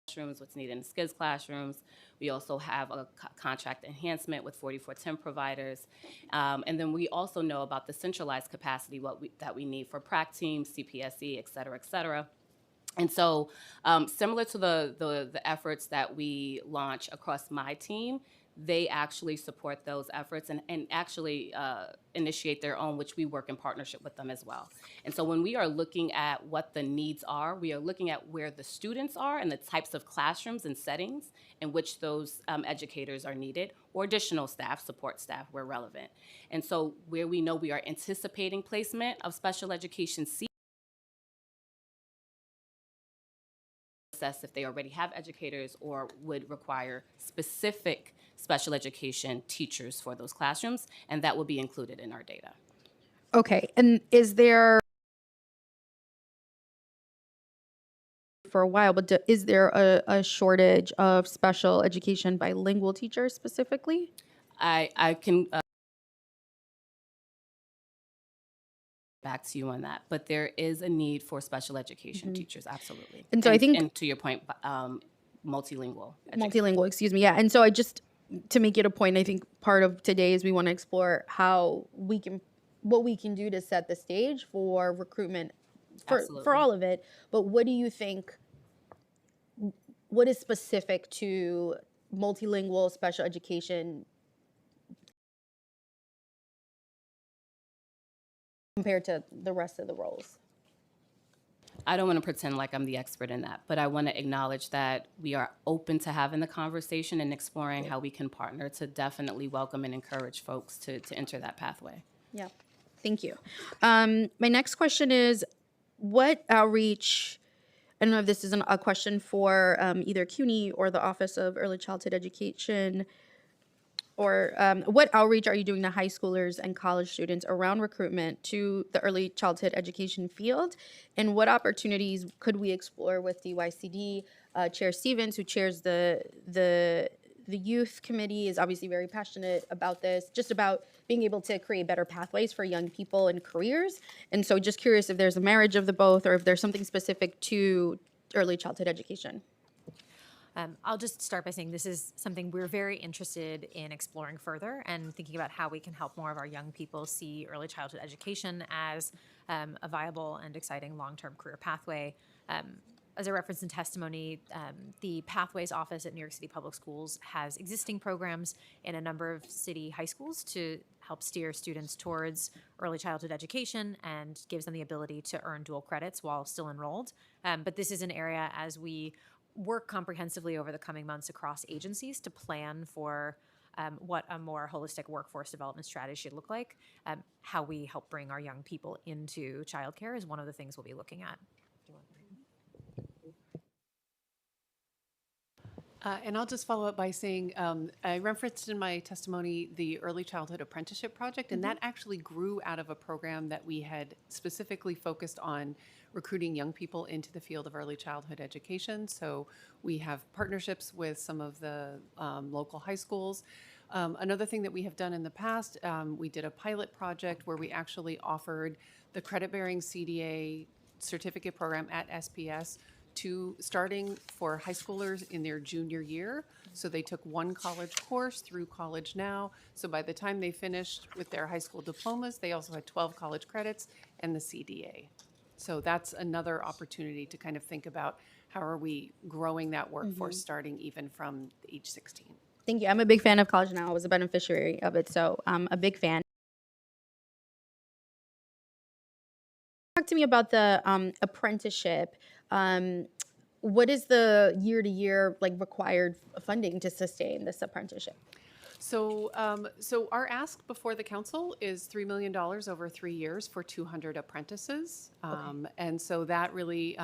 classrooms, what's needed in SCIS classrooms. We also have a contract enhancement with 4410 providers. And then we also know about the centralized capacity that we need for PRAC teams, CPSE, et cetera, et cetera. And so similar to the efforts that we launch across my team, they actually support those efforts and actually initiate their own, which we work in partnership with them as well. And so when we are looking at what the needs are, we are looking at where the students are and the types of classrooms and settings in which those educators are needed, or additional staff, support staff where relevant. And so where we know we are anticipating placement of special education seats, assess if they already have educators or would require specific special education teachers for those classrooms, and that will be included in our data. Okay. And is there, for a while, but is there a shortage of special education bilingual teachers specifically? I can back to you on that, but there is a need for special education teachers, absolutely. And so I think, and to your point, multilingual. multilingual, excuse me. Yeah. And so to make it a point, I think part of today is we want to explore what we can do to set the stage for recruitment for all of it. But what do you think, what is specific to multilingual special education compared to the rest of the roles? I don't want to pretend like I'm the expert in that, but I want to acknowledge that we are open to having the conversation and exploring how we can partner to definitely welcome and encourage folks to enter that pathway. Yeah, thank you. My next question is, what outreach, I don't know if this is a question for either CUNY or the Office of Early Childhood Education, or what outreach are you doing to high schoolers and college students around recruitment to the early childhood education field? And what opportunities could we explore with DYCD? Chair Stevens, who chairs the youth committee, is obviously very passionate about this, just about being able to create better pathways for young people and careers. And so just curious if there's a marriage of the both, or if there's something specific to early childhood education. I'll just start by saying this is something we're very interested in exploring further and thinking about how we can help more of our young people see early childhood education as a viable and exciting long-term career pathway. As I referenced in testimony, the Pathways Office at New York City Public Schools has existing programs in a number of city high schools to help steer students towards early childhood education and gives them the ability to earn dual credits while still enrolled. But this is an area, as we work comprehensively over the coming months across agencies to plan for what a more holistic workforce development strategy should look like. How we help bring our young people into childcare is one of the things we'll be looking at. And I'll just follow up by saying, I referenced in my testimony the Early Childhood Apprenticeship Project, and that actually grew out of a program that we had specifically focused on recruiting young people into the field of early childhood education. So we have partnerships with some of the local high schools. Another thing that we have done in the past, we did a pilot project where we actually offered the credit-bearing CDA certificate program at SPS to starting for high schoolers in their junior year. So they took one college course through College Now. So by the time they finished with their high school diplomas, they also had 12 college credits and the CDA. So that's another opportunity to kind of think about how are we growing that workforce starting even from age 16. Thank you. I'm a big fan of College Now. I was a beneficiary of it, so I'm a big fan. Talk to me about the apprenticeship. What is the year-to-year required funding to sustain this apprenticeship? So, our ask before the council is $3 million over 3 years for 200 apprentices. And so that really,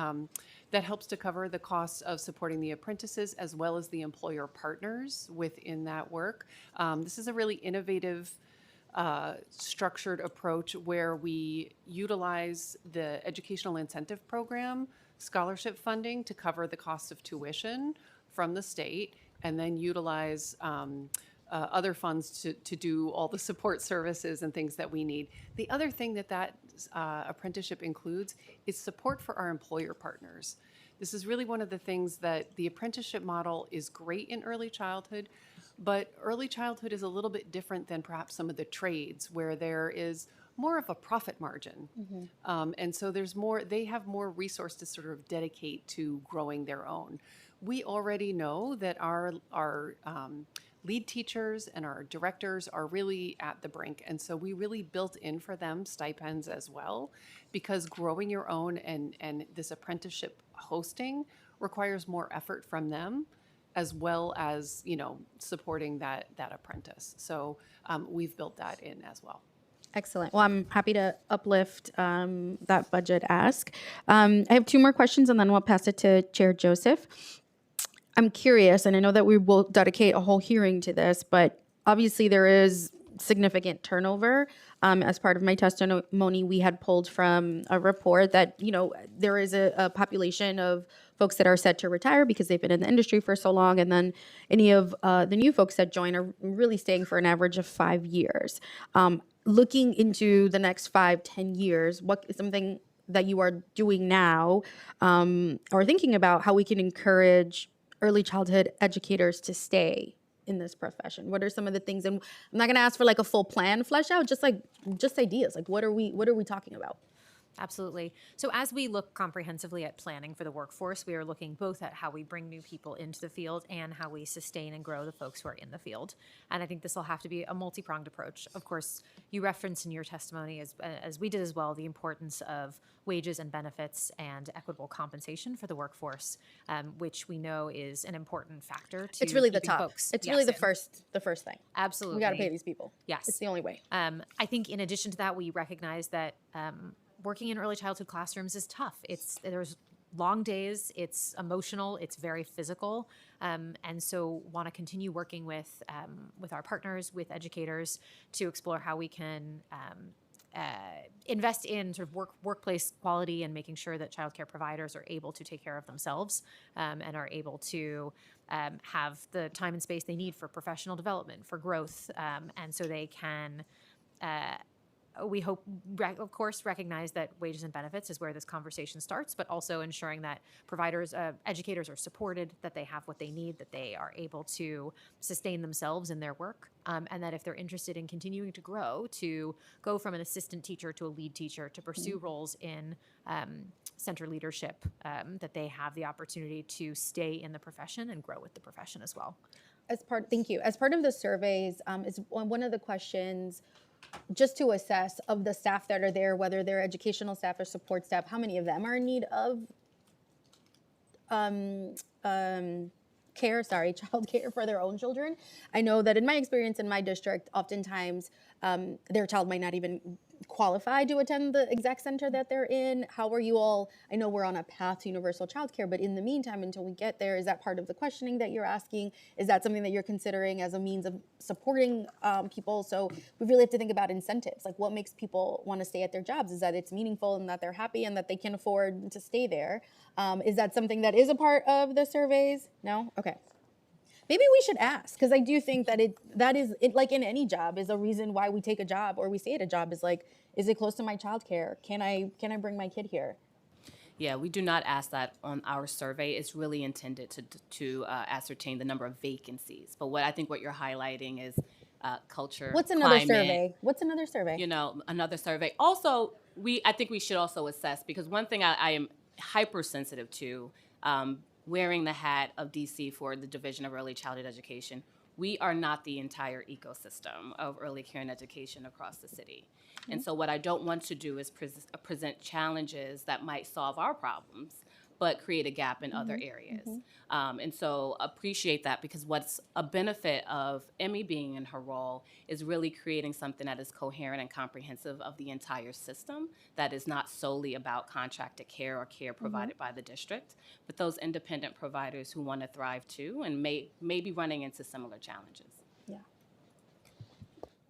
that helps to cover the costs of supporting the apprentices as well as the employer partners within that work. This is a really innovative structured approach where we utilize the Educational Incentive Program scholarship funding to cover the cost of tuition from the state, and then utilize other funds to do all the support services and things that we need. The other thing that apprenticeship includes is support for our employer partners. This is really one of the things that the apprenticeship model is great in early childhood, but early childhood is a little bit different than perhaps some of the trades where there is more of a profit margin. And so they have more resource to sort of dedicate to growing their own. We already know that our lead teachers and our directors are really at the brink. And so we really built in for them stipends as well, because growing your own and this apprenticeship hosting requires more effort from them, as well as, supporting that apprentice. So we've built that in as well. Excellent. Well, I'm happy to uplift that budget ask. I have 2 more questions, and then we'll pass it to Chair Joseph. I'm curious, and I know that we will dedicate a whole hearing to this, but obviously there is significant turnover. As part of my testimony, we had pulled from a report that, there is a population of folks that are set to retire because they've been in the industry for so long, and then any of the new folks that join are really staying for an average of 5 years. Looking into the next 5-10 years, what is something that you are doing now or thinking about how we can encourage early childhood educators to stay in this profession? What are some of the things? And I'm not going to ask for a full plan flesh out, just ideas. What are we talking about? Absolutely. So as we look comprehensively at planning for the workforce, we are looking both at how we bring new people into the field and how we sustain and grow the folks who are in the field. And I think this will have to be a multi-pronged approach. Of course, you referenced in your testimony, as we did as well, the importance of wages and benefits and equitable compensation for the workforce, which we know is an important factor to It's really the keeping top. folks. It's Yes, really the and- first thing. Absolutely. We got to pay these people. Yes. It's the only way. I think in addition to that, we recognize that working in early childhood classrooms is tough. There's long days, it's emotional, it's very physical, and so want to continue working with our partners, with educators, to explore how we can invest in sort of workplace quality and making sure that childcare providers are able to take care of themselves and are able to have the time and space they need for professional development, for growth, and so they can we hope, of course, recognize that wages and benefits is where this conversation starts, but also ensuring that providers, educators are supported, that they have what they need, that they are able to sustain themselves in their work, and that if they're interested in continuing to grow, to go from an assistant teacher to a lead teacher, to pursue roles in center leadership, that they have the opportunity to stay in the profession and grow with the profession as well. Thank you. As part of the surveys, is one of the questions just to assess of the staff that are there, whether they're educational staff or support staff, how many of them are in need of child care for their own children. I know that in my experience in my district, oftentimes their child might not even qualify to attend the exec center that they're in? How are you all, I know we're on a path to universal childcare, but in the meantime, until we get there, is that part of the questioning that you're asking? Is that something that you're considering as a means of supporting people? So we really have to think about incentives. Like, what makes people want to stay at their jobs? Is that it's meaningful and that they're happy and that they can afford to stay there? Is that something that is a part of the surveys? No? Okay. Maybe we should ask, because I do think that that is like in any job is a reason why we take a job or we stay at a job is like, is it close to my childcare? Can I bring my kid here? Yeah, we do not ask that on our survey. It's really intended to ascertain the number of vacancies. But what I think what you're highlighting is culture. What's another climate, survey? What's another survey? You know, another survey. Also, I think we should also assess, because one thing I am hypersensitive to, wearing the hat of DC for the Division of Early Childhood Education, we are not the entire ecosystem of early care and education across the city. And so what I don't want to do is present challenges that might solve our problems, but create a gap in other areas. And so appreciate that, because what's a benefit of Emmy being in her role is really creating something that is coherent and comprehensive of the entire system, that is not solely about contracted care or care provided by the district, but those independent providers who want to thrive too and may be running into similar challenges.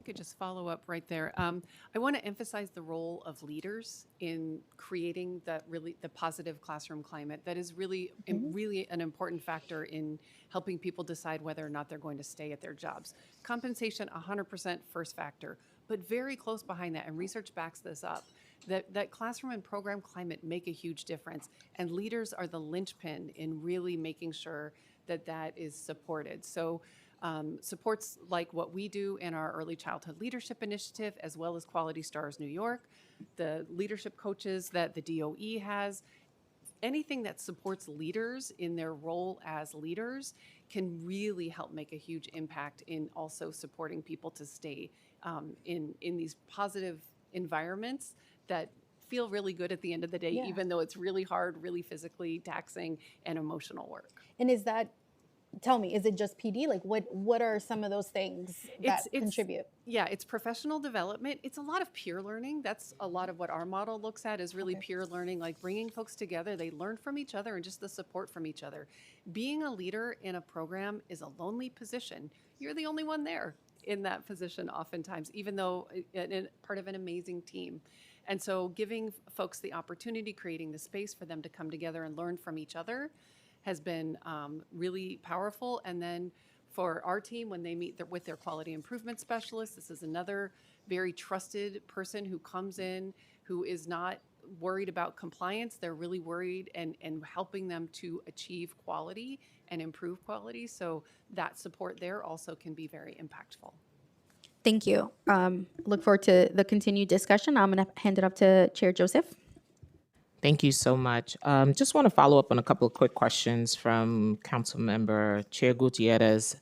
Could just follow up right there. I want to emphasize the role of leaders in creating the positive classroom climate that is really an important factor in helping people decide whether or not they're going to stay at their jobs. Compensation, 100% first factor, but very close behind that, and research backs this up, that classroom and program climate make a huge difference, and leaders are the linchpin in really making sure that that is supported. So supports like what we do in our Early Childhood Leadership Initiative, as well as Quality Stars New York, the leadership coaches that the DOE has, anything that supports leaders in their role as leaders can really help make a huge impact in also supporting people to stay in these positive environments that feel really good at the end of the day, even though it's really hard, really physically taxing and emotional work. And is that, tell me, is it just PD? Like, what are some of those things that contribute? Yeah, it's professional development. It's a lot of peer learning. That's a lot of what our model looks at, is really peer learning, like bringing folks together. They learn from each other and just the support from each other. Being a leader in a program is a lonely position. You're the only one there in that position oftentimes, even though part of an amazing team. And so giving folks the opportunity, creating the space for them to come together and learn from each other has been really powerful. And then for our team, when they meet with their quality improvement specialist, this is another very trusted person who comes in, who is not worried about compliance. They're really worried and helping them to achieve quality and improve quality. So that support there also can be very impactful. Thank you. Look forward to the continued discussion. I'm going to hand it up to Chair Joseph. Thank you so much. Just want to follow up on a couple of quick questions from Council Member Chair Gutierrez.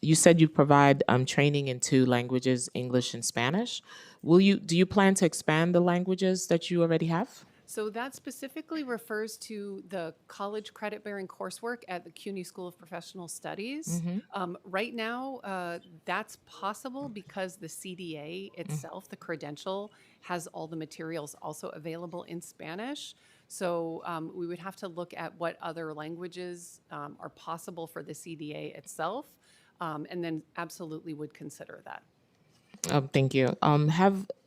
You said you provide training in 2 languages, English and Spanish. Do you plan to expand the languages that you already have? So that specifically refers to the college credit-bearing coursework at the CUNY School of Professional Studies. Right now, that's possible because the CDA itself, the credential, has all the materials also available in Spanish. So we would have to look at what other languages are possible for the CDA itself, and then absolutely would consider that. Thank you.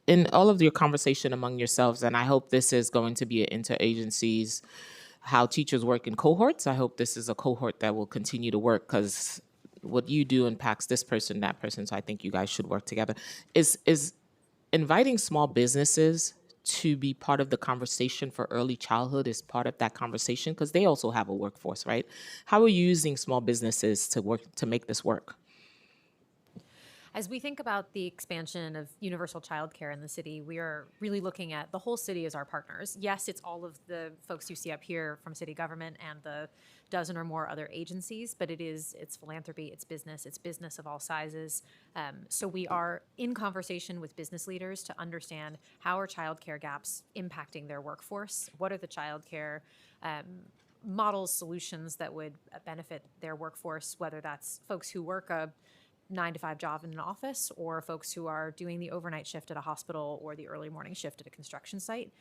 In all of your conversation among yourselves, and I hope this is going to be an interagencies, how teachers work in cohorts. I hope this is a cohort that will continue to work, because what you do impacts this person, that person. So I think you guys should work together. Is inviting small businesses to be part of the conversation for early childhood is part of that conversation, because they also have a workforce, right? How are you using small businesses to make this work? As we think about the expansion of universal childcare in the city, we are really looking at the whole city as our partners. Yes, it's all of the folks you see up here from city government and the dozen or more other agencies, but it's philanthropy, it's business of all sizes. So we are in conversation with business leaders to understand how are childcare gaps impacting their workforce? What are the childcare models, solutions that would benefit their workforce, whether that's folks who work a 9 to 5 job in an office, or folks who are doing the overnight shift at a hospital or the early morning shift at a construction site.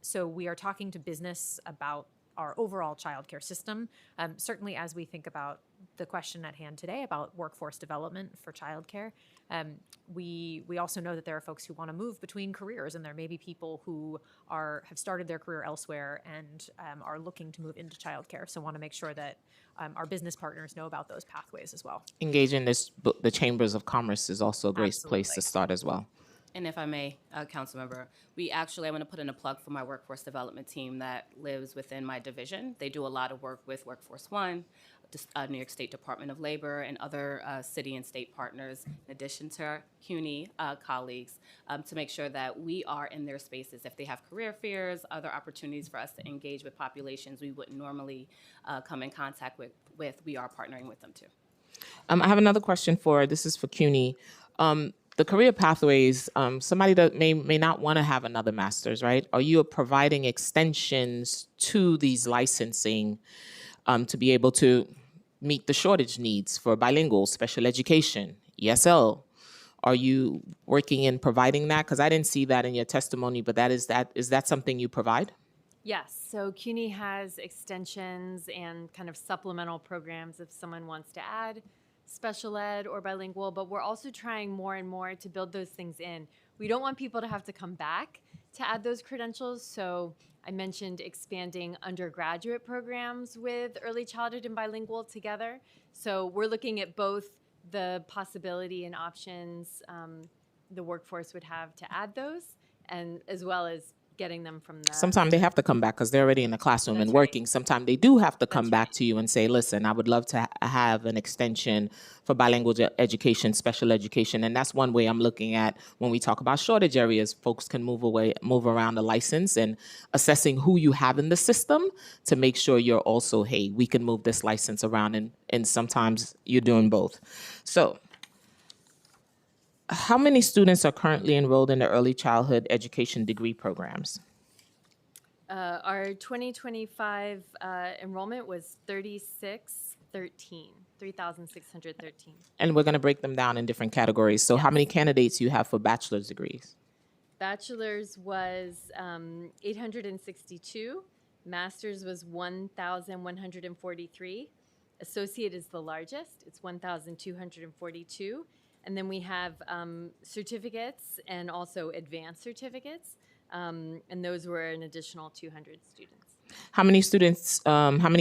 So we are talking to business about our overall childcare system. Certainly, as we think about the question at hand today about workforce development for childcare, we also know that there are folks who want to move between careers, and there may be people who have started their career elsewhere and are looking to move into childcare. So want to make sure that our business partners know about those pathways as well. Engaging the chambers of commerce is also a great place to start as well. And if I may, council member, I want to put in a plug for my workforce development team that lives within my division. They do a lot of work with Workforce One, New York State Department of Labor, and other city and state partners, in addition to our CUNY colleagues, to make sure that we are in their spaces. If they have career fairs, other opportunities for us to engage with populations we wouldn't normally come in contact with, we are partnering with them too. I have another question this is for CUNY. The career pathways, somebody that may not want to have another master's, right? Are you providing extensions to these licensing to be able to meet the shortage needs for bilingual, special education, ESL? Are you working in providing that? Because I didn't see that in your testimony, but is that something you provide? Yes, so CUNY has extensions and kind of supplemental programs if someone wants to add special ed or bilingual, but we're also trying more and more to build those things in. We don't want people to have to come back to add those credentials, so I mentioned expanding undergraduate programs with early childhood and bilingual together. So we're looking at both the possibility and options the workforce would have to add those, and as well as getting them from the... Sometimes they have to come back because they're already in the classroom and working. Sometimes they do have to come back to you and say, listen, I would love to have an extension for bilingual education, special education. And that's one way I'm looking at when we talk about shortage areas. Folks can move around the license and assessing who you have in the system to make sure you're also, hey, we can move this license around. And sometimes you're doing both. So how many students are currently enrolled in the early childhood education degree programs? Our 2025 enrollment was 3,613. And we're going to break them down in different categories. So how many candidates you have for bachelor's degrees? Bachelor's was 862. Master's was 1,143. Associate is the largest. It's 1,242. And then we have certificates and also advanced certificates. And those were an additional 200 students. How many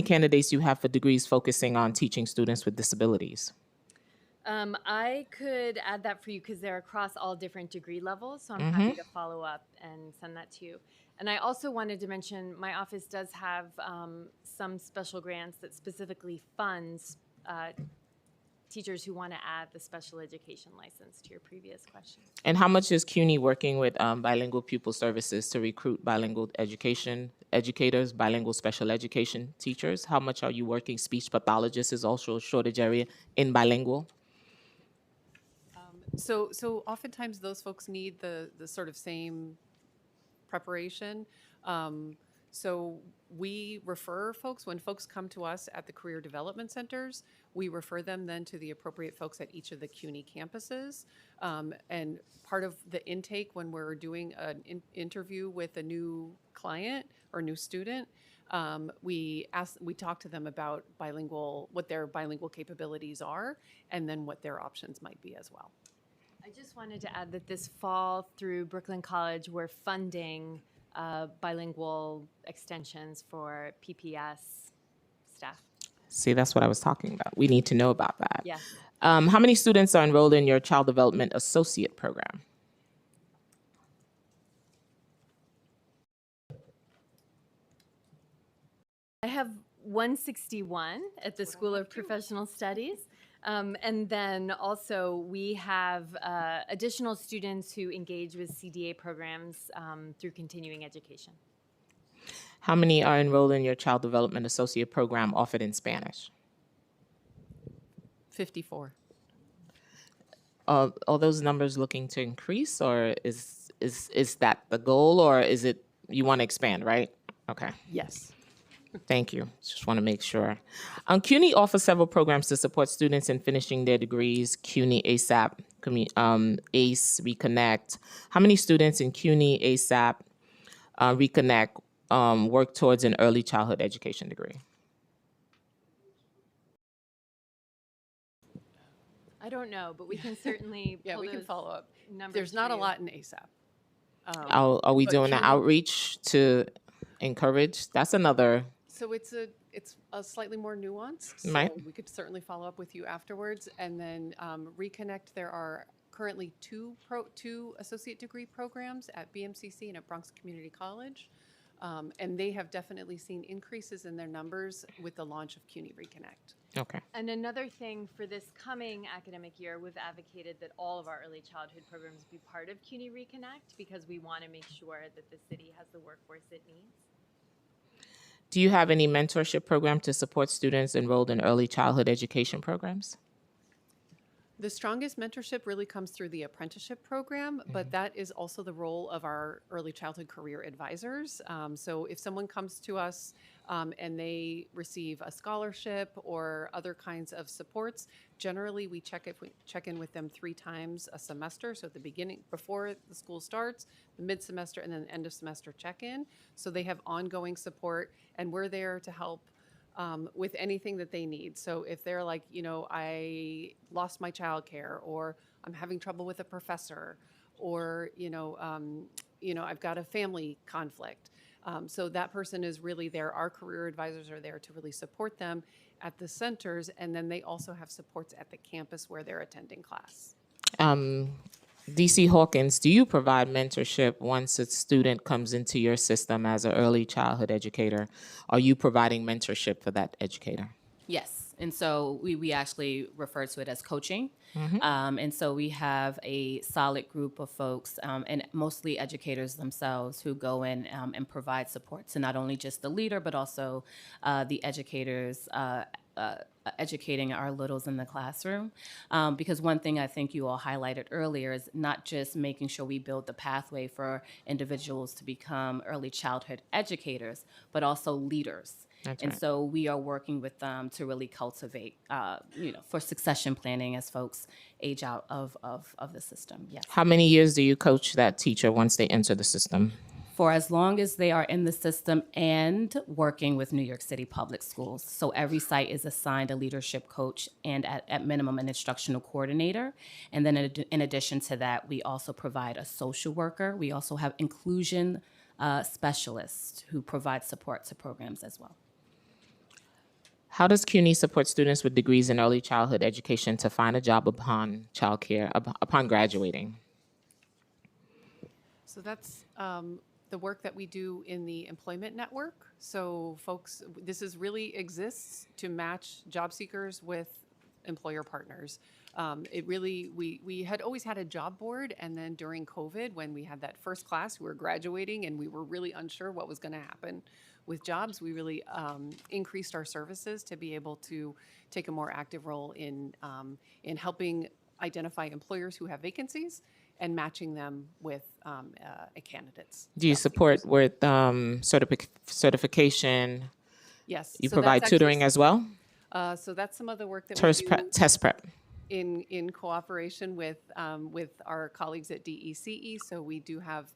candidates you have for degrees focusing on teaching students with disabilities? I could add that for you because they're across all different degree levels. So I'm happy to follow up and send that to you. And I also wanted to mention my office does have some special grants that specifically funds teachers who want to add the special education license to your previous question. And how much is CUNY working with bilingual pupil services to recruit bilingual educators, bilingual special education teachers? How much are you working? Speech pathologists is also a shortage area in bilingual. So oftentimes those folks need the sort of same preparation. So we refer folks, when folks come to us at the career development centers, we refer them then to the appropriate folks at each of the CUNY campuses. And part of the intake when we're doing an interview with a new client or new student, we talk to them about what their bilingual capabilities are, and then what their options might be as well. I just wanted to add that this fall through Brooklyn College, we're funding bilingual extensions for PPS staff. See, that's what I was talking about. We need to know about that. Yeah. How many students are enrolled in your Child Development Associate Program? I have 161 at the School of Professional Studies. And then also we have additional students who engage with CDA programs through continuing education. How many are enrolled in your Child Development Associate Program offered in Spanish? 54. Are those numbers looking to increase, or is that the goal, or is it you want to expand, right? Okay. Yes. Thank you. Just want to make sure. CUNY offers several programs to support students in finishing their degrees. CUNY ASAP, ACE, Reconnect. How many students in CUNY ASAP, Reconnect work towards an early childhood education degree? I don't know, but we can certainly Yeah, pull we can those follow up. numbers There's for not a you. lot in ASAP. Are we but doing an CUNY outreach to encourage? That's another, So it's a slightly more nuanced. So Right. we could certainly follow up with you afterwards, and then Reconnect. There are currently two associate degree programs at BMCC and at Bronx Community College, and they have definitely seen increases in their numbers with the launch of CUNY Reconnect. okay. And another thing for this coming academic year, we've advocated that all of our early childhood programs be part of CUNY Reconnect because we want to make sure that the city has the workforce it needs. Do you have any mentorship program to support students enrolled in early childhood education programs? The strongest mentorship really comes through the apprenticeship program, but that is also the role of our early childhood career advisors. So if someone comes to us and they receive a scholarship or other kinds of supports, generally we check in with them 3 times a semester. So at the beginning, before the school starts, the mid-semester, and then the end of semester check-in. So they have ongoing support, and we're there to help with anything that they need. So if they're like, I lost my childcare, or I'm having trouble with a professor, or I've got a family conflict. So that person is really there. Our career advisors are there to really support them at the centers, and then they also have supports at the campus where they're attending class. DC Hawkins, do you provide mentorship once a student comes into your system as an early childhood educator? Are you providing mentorship for that educator? Yes, and so we actually refer to it as coaching. And so we have a solid group of folks, and mostly educators themselves, who go in and provide support to not only just the leader, but also the educators educating our littles in the classroom. Because one thing I think you all highlighted earlier is not just making sure we build the pathway for individuals to become early childhood educators, but also leaders. That's And right. so we are working with them to really cultivate, for succession planning as folks age out of the system. Yes. How many years do you coach that teacher once they enter the system? For as long as they are in the system and working with New York City Public Schools. So every site is assigned a leadership coach and at minimum an instructional coordinator. And then in addition to that, we also provide a social worker. We also have inclusion specialists who provide support to programs as well. How does CUNY support students with degrees in early childhood education to find a job upon upon graduating? So that's the work that we do in the employment network. So folks, this really exists to match job seekers with employer partners. We had always had a job board, and then during COVID, when we had that first class, we were graduating and we were really unsure what was going to happen with jobs. We really increased our services to be able to take a more active role in helping identify employers who have vacancies and matching them with candidates. Do you job support seekers. with certification? Yes. You so provide that's actually- tutoring as well? So that's some of the work that we Test do prep, test prep. in cooperation with our colleagues at DECE. So we do have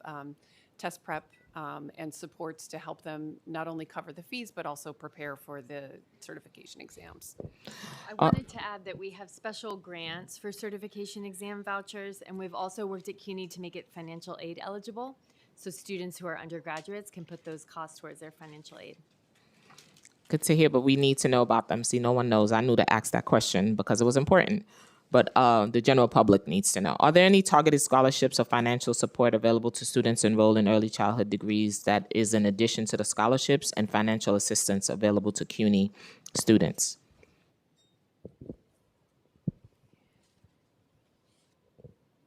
test prep and supports to help them not only cover the fees, but also prepare for the certification exams. I wanted to add that we have special grants for certification exam vouchers, and we've also worked at CUNY to make it financial aid eligible. So students who are undergraduates can put those costs towards their financial aid. Good to hear, but we need to know about them. See, no one knows. I knew to ask that question because it was important, but the general public needs to know. Are there any targeted scholarships or financial support available to students enrolled in early childhood degrees that is in addition to the scholarships and financial assistance available to CUNY students?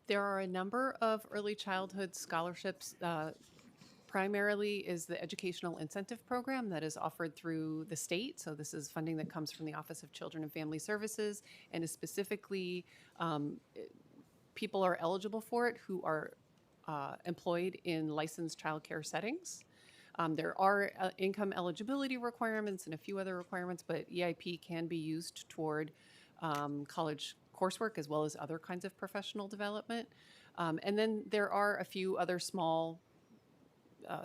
There are a number of early childhood scholarships. Primarily is the Educational Incentive Program that is offered through the state. So this is funding that comes from the Office of Children and Family Services, and is specifically, people are eligible for it who are employed in licensed childcare settings. There are income eligibility requirements and a few other requirements, but EIP can be used toward college coursework as well as other kinds of professional development. And then there are a few other small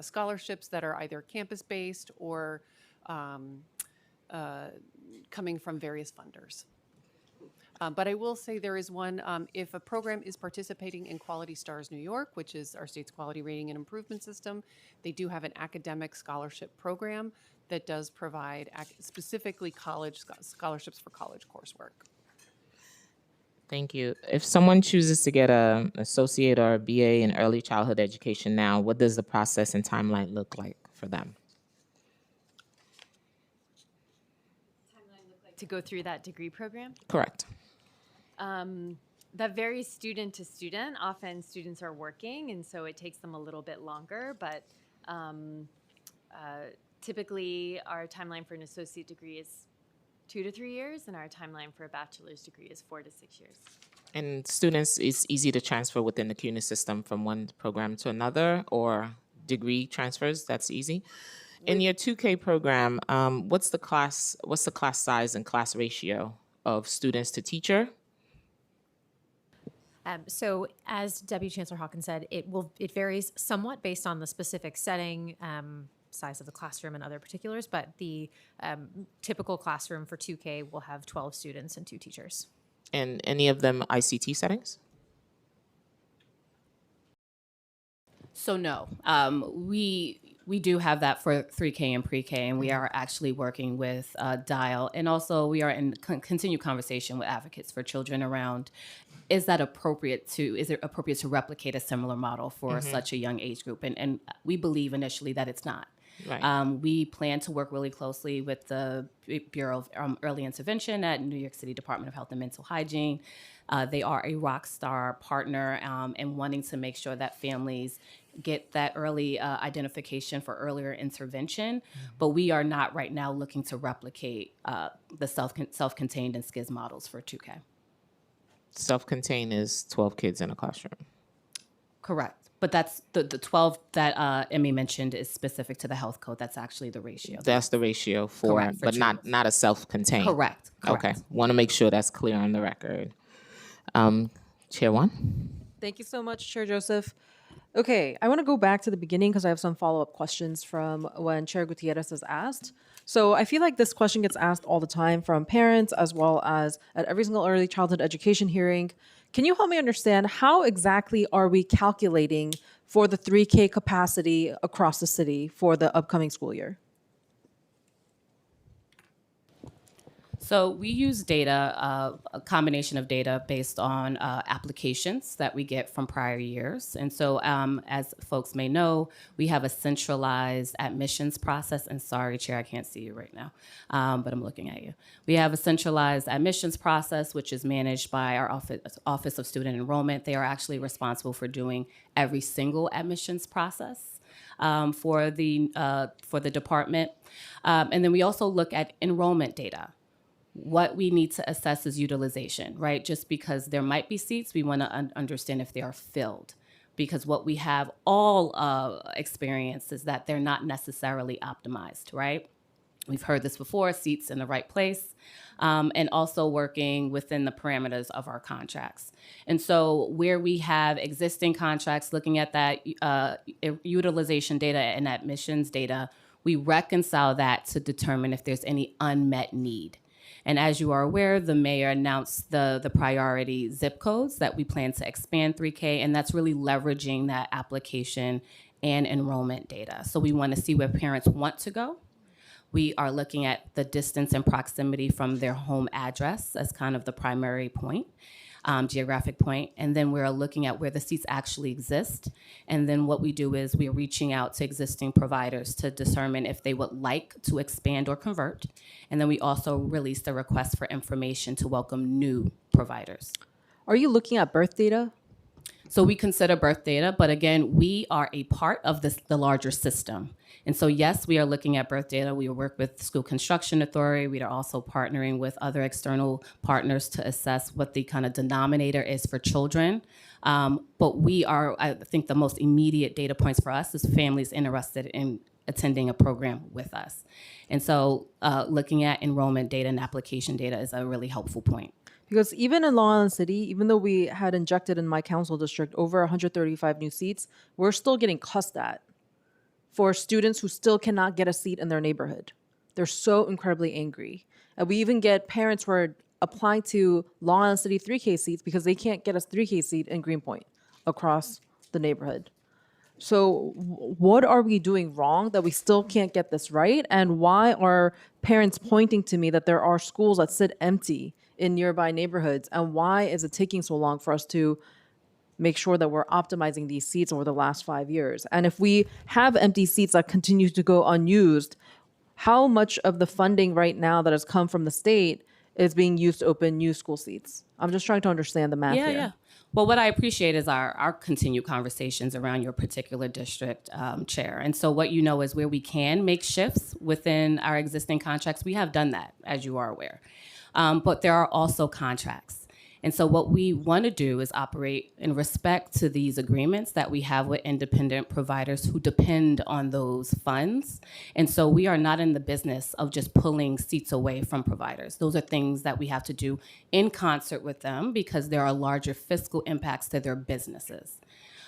scholarships that are either campus-based or coming from various funders. But I will say there is one, if a program is participating in Quality Stars New York, which is our state's quality rating and improvement system, they do have an academic scholarship program that does provide specifically college scholarships for college coursework. Thank you. If someone chooses to get an associate or a BA in early childhood education now, what does the process and timeline look like for them? To go through that degree program? Correct. That varies student to student. Often students are working, and so it takes them a little bit longer, but typically our timeline for an associate degree is 2 to 3 years, and our timeline for a bachelor's degree is 4 to 6 years. And students, it's easy to transfer within the CUNY system from one program to another, or degree transfers, that's easy. In your 2K program, what's the class size and class ratio of students to teacher? So as Deputy Chancellor Hawkins said, it varies somewhat based on the specific setting, size of the classroom and other particulars, but the typical classroom for 2K will have 12 students and 2 teachers. And any of them ICT settings? So no, we do have that for 3K and pre-K, and we are actually working with Dial, and also we are in continued conversation with advocates for children around, is it appropriate to replicate a similar model for such a young age group? And we believe initially that it's not. Right. We plan to work really closely with the Bureau of Early Intervention at New York City Department of Health and Mental Hygiene. They are a rock star partner and wanting to make sure that families get that early identification for earlier intervention. But we are not right now looking to replicate the self-contained and SCIS models for 2K. Self-contained is 12 kids in a classroom. Correct. But that's the 12 that Emmy mentioned is specific to the health code. That's actually the ratio. That's the ratio for, Correct, for but not a self-contained. Correct. Okay, want to make sure that's clear on the record. Chair One. Thank you so much, Chair Joseph. Okay, I want to go back to the beginning because I have some follow-up questions from when Chair Gutierrez has asked. So I feel like this question gets asked all the time from parents as well as at every single early childhood education hearing. Can you help me understand how exactly are we calculating for the 3K capacity across the city for the upcoming school year? So we use data, a combination of data based on applications that we get from prior years. And so as folks may know, we have a centralized admissions process. And sorry, Chair, I can't see you right now, but I'm looking at you. We have a centralized admissions process, which is managed by our Office of Student Enrollment. They are actually responsible for doing every single admissions process for the department. And then we also look at enrollment data. What we need to assess is utilization, right? Just because there might be seats, we want to understand if they are filled. Because what we have all experienced is that they're not necessarily optimized, right? We've heard this before, seats in the right place, and also working within the parameters of our contracts. And so where we have existing contracts, looking at that utilization data and admissions data, we reconcile that to determine if there's any unmet need. And as you are aware, the mayor announced the priority zip codes that we plan to expand 3K, and that's really leveraging that application and enrollment data. So we want to see where parents want to go. We are looking at the distance and proximity from their home address as kind of the primary point, geographic point. And then we're looking at where the seats actually exist. And then what we do is we're reaching out to existing providers to determine if they would like to expand or convert. And then we also release the request for information to welcome new providers. Are you looking at birth data? So we consider birth data, but again, we are a part of the larger system. And so yes, we are looking at birth data. We work with School Construction Authority. We are also partnering with other external partners to assess what the kind of denominator is for children. But we are, I think the most immediate data points for us is families interested in attending a program with us. And so looking at enrollment data and application data is a really helpful point. Because even in Long Island City, even though we had injected in my council district over 135 new seats, we're still getting cussed at for students who still cannot get a seat in their neighborhood. They're so incredibly angry. And we even get parents who are applying to Long Island City 3K seats because they can't get a 3K seat in Greenpoint across the neighborhood. So what are we doing wrong that we still can't get this right? And why are parents pointing to me that there are schools that sit empty in nearby neighborhoods? And why is it taking so long for us to make sure that we're optimizing these seats over the last 5 years? And if we have empty seats that continue to go unused, how much of the funding right now that has come from the state is being used to open new school seats? I'm just trying to understand the math here. Yeah. Well, what I appreciate is our continued conversations around your particular district, Chair. And so what you know is where we can make shifts within our existing contracts, we have done that, as you are aware. But there are also contracts. And so what we want to do is operate in respect to these agreements that we have with independent providers who depend on those funds. And so we are not in the business of just pulling seats away from providers. Those are things that we have to do in concert with them because there are larger fiscal impacts to their businesses.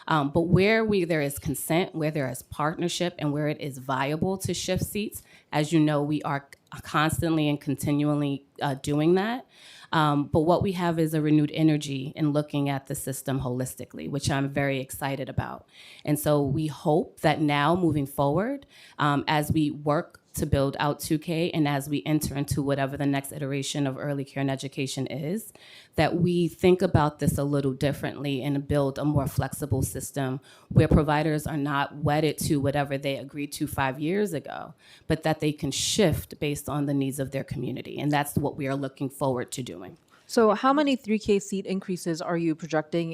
But where there is consent, where there is partnership, and where it is viable to shift seats, as you know, we are constantly and continually doing that. But what we have is a renewed energy in looking at the system holistically, which I'm very excited about. And so we hope that now moving forward, as we work to build out 2K and as we enter into whatever the next iteration of early care and education is, that we think about this a little differently and build a more flexible system where providers are not wedded to whatever they agreed to 5 years ago, but that they can shift based on the needs of their community. And that's what we are looking forward to doing. So how many 3K seat increases are you projecting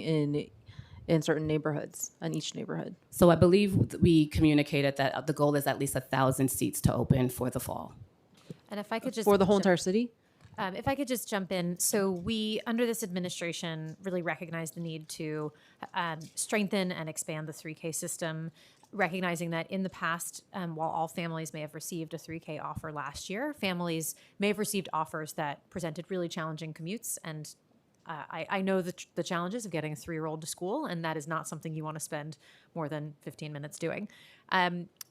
in certain neighborhoods, in each neighborhood? So I believe we communicated that the goal is at least 1,000 seats to open for the fall. And if I could just For the whole entire city? If I could just jump in. So we, under this administration, really recognize the need to strengthen and expand the 3K system, recognizing that in the past, while all families may have received a 3K offer last year, families may have received offers that presented really challenging commutes. And I know the challenges of getting a 3-year-old to school, and that is not something you want to spend more than 15 minutes doing.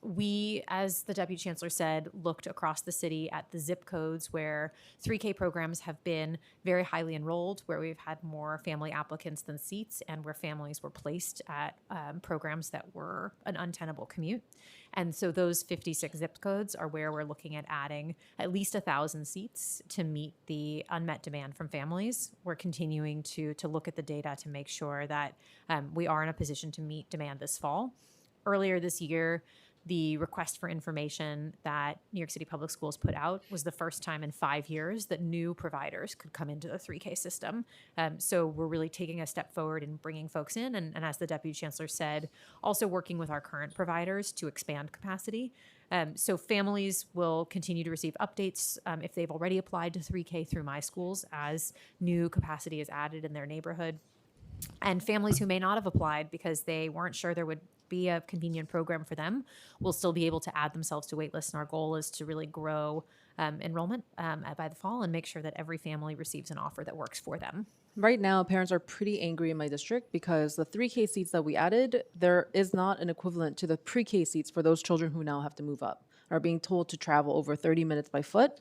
We, as the Deputy Chancellor said, looked across the city at the zip codes where 3K programs have been very highly enrolled, where we've had more family applicants than seats, and where families were placed at programs that were an untenable commute. And so those 56 zip codes are where we're looking at adding at least 1,000 seats to meet the unmet demand from families. We're continuing to look at the data to make sure that we are in a position to meet demand this fall. Earlier this year, the request for information that New York City Public Schools put out was the first time in 5 years that new providers could come into the 3K system. So we're really taking a step forward in bringing folks in, and as the Deputy Chancellor said, also working with our current providers to expand capacity. So families will continue to receive updates if they've already applied to 3K through My Schools as new capacity is added in their neighborhood. And families who may not have applied because they weren't sure there would be a convenient program for them will still be able to add themselves to waitlists. And our goal is to really grow enrollment by the fall and make sure that every family receives an offer that works for them. Right now, parents are pretty angry in my district because the 3K seats that we added, there is not an equivalent to the pre-K seats for those children who now have to move up, are being told to travel over 30 minutes by foot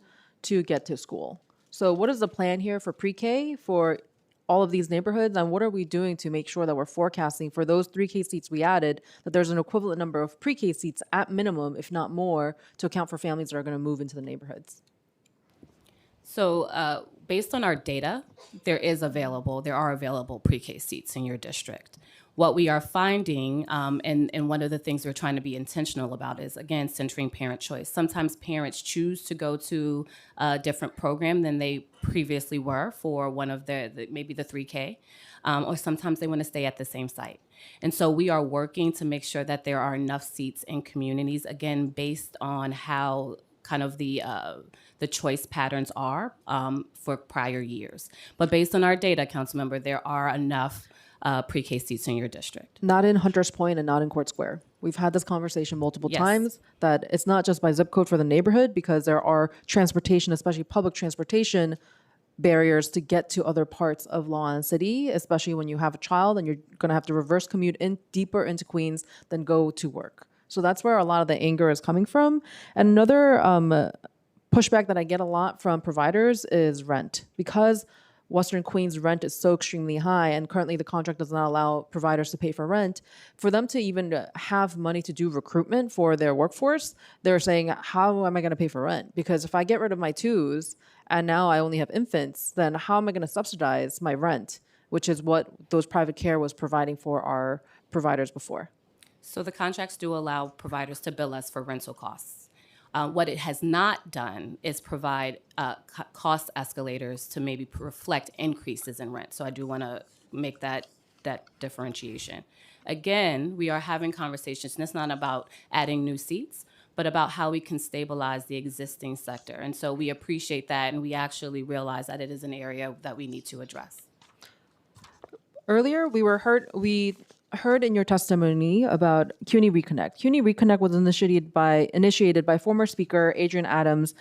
to get to school. So what is the plan here for pre-K for all of these neighborhoods, and what are we doing to make sure that we're forecasting for those 3K seats we added, that there's an equivalent number of pre-K seats at minimum, if not more, to account for families that are going to move into the neighborhoods? So based on our data, there are available pre-K seats in your district. What we are finding, and one of the things we're trying to be intentional about is, again, centering parent choice. Sometimes parents choose to go to a different program than they previously were for one of maybe the 3K, or sometimes they want to stay at the same site. And so we are working to make sure that there are enough seats in communities, again, based on how kind of the choice patterns are for prior years. But based on our data, Councilmember, there are enough pre-K seats in your district. Not in Hunters Point and not in Court Square. We've had this conversation multiple Yes. times that it's not just by zip code for the neighborhood, because there are transportation, especially public transportation barriers to get to other parts of Long Island City, especially when you have a child and you're going to have to reverse commute in deeper into Queens than go to work. So that's where a lot of the anger is coming from. And another pushback that I get a lot from providers is rent. Because Western Queens rent is so extremely high, and currently the contract does not allow providers to pay for rent. For them to even have money to do recruitment for their workforce, they're saying, how am I going to pay for rent? Because if I get rid of my twos and now I only have infants, then how am I going to subsidize my rent, which is what those private care was providing for our providers before. So the contracts do allow providers to bill us for rental costs. What it has not done is provide cost escalators to maybe reflect increases in rent. So I do want to make that differentiation. Again, we are having conversations, and it's not about adding new seats, but about how we can stabilize the existing sector. And so we appreciate that, and we actually realize that it is an area that we need to address. Earlier, we heard in your testimony about CUNY Reconnect. CUNY Reconnect was initiated by former Speaker Adrian Adams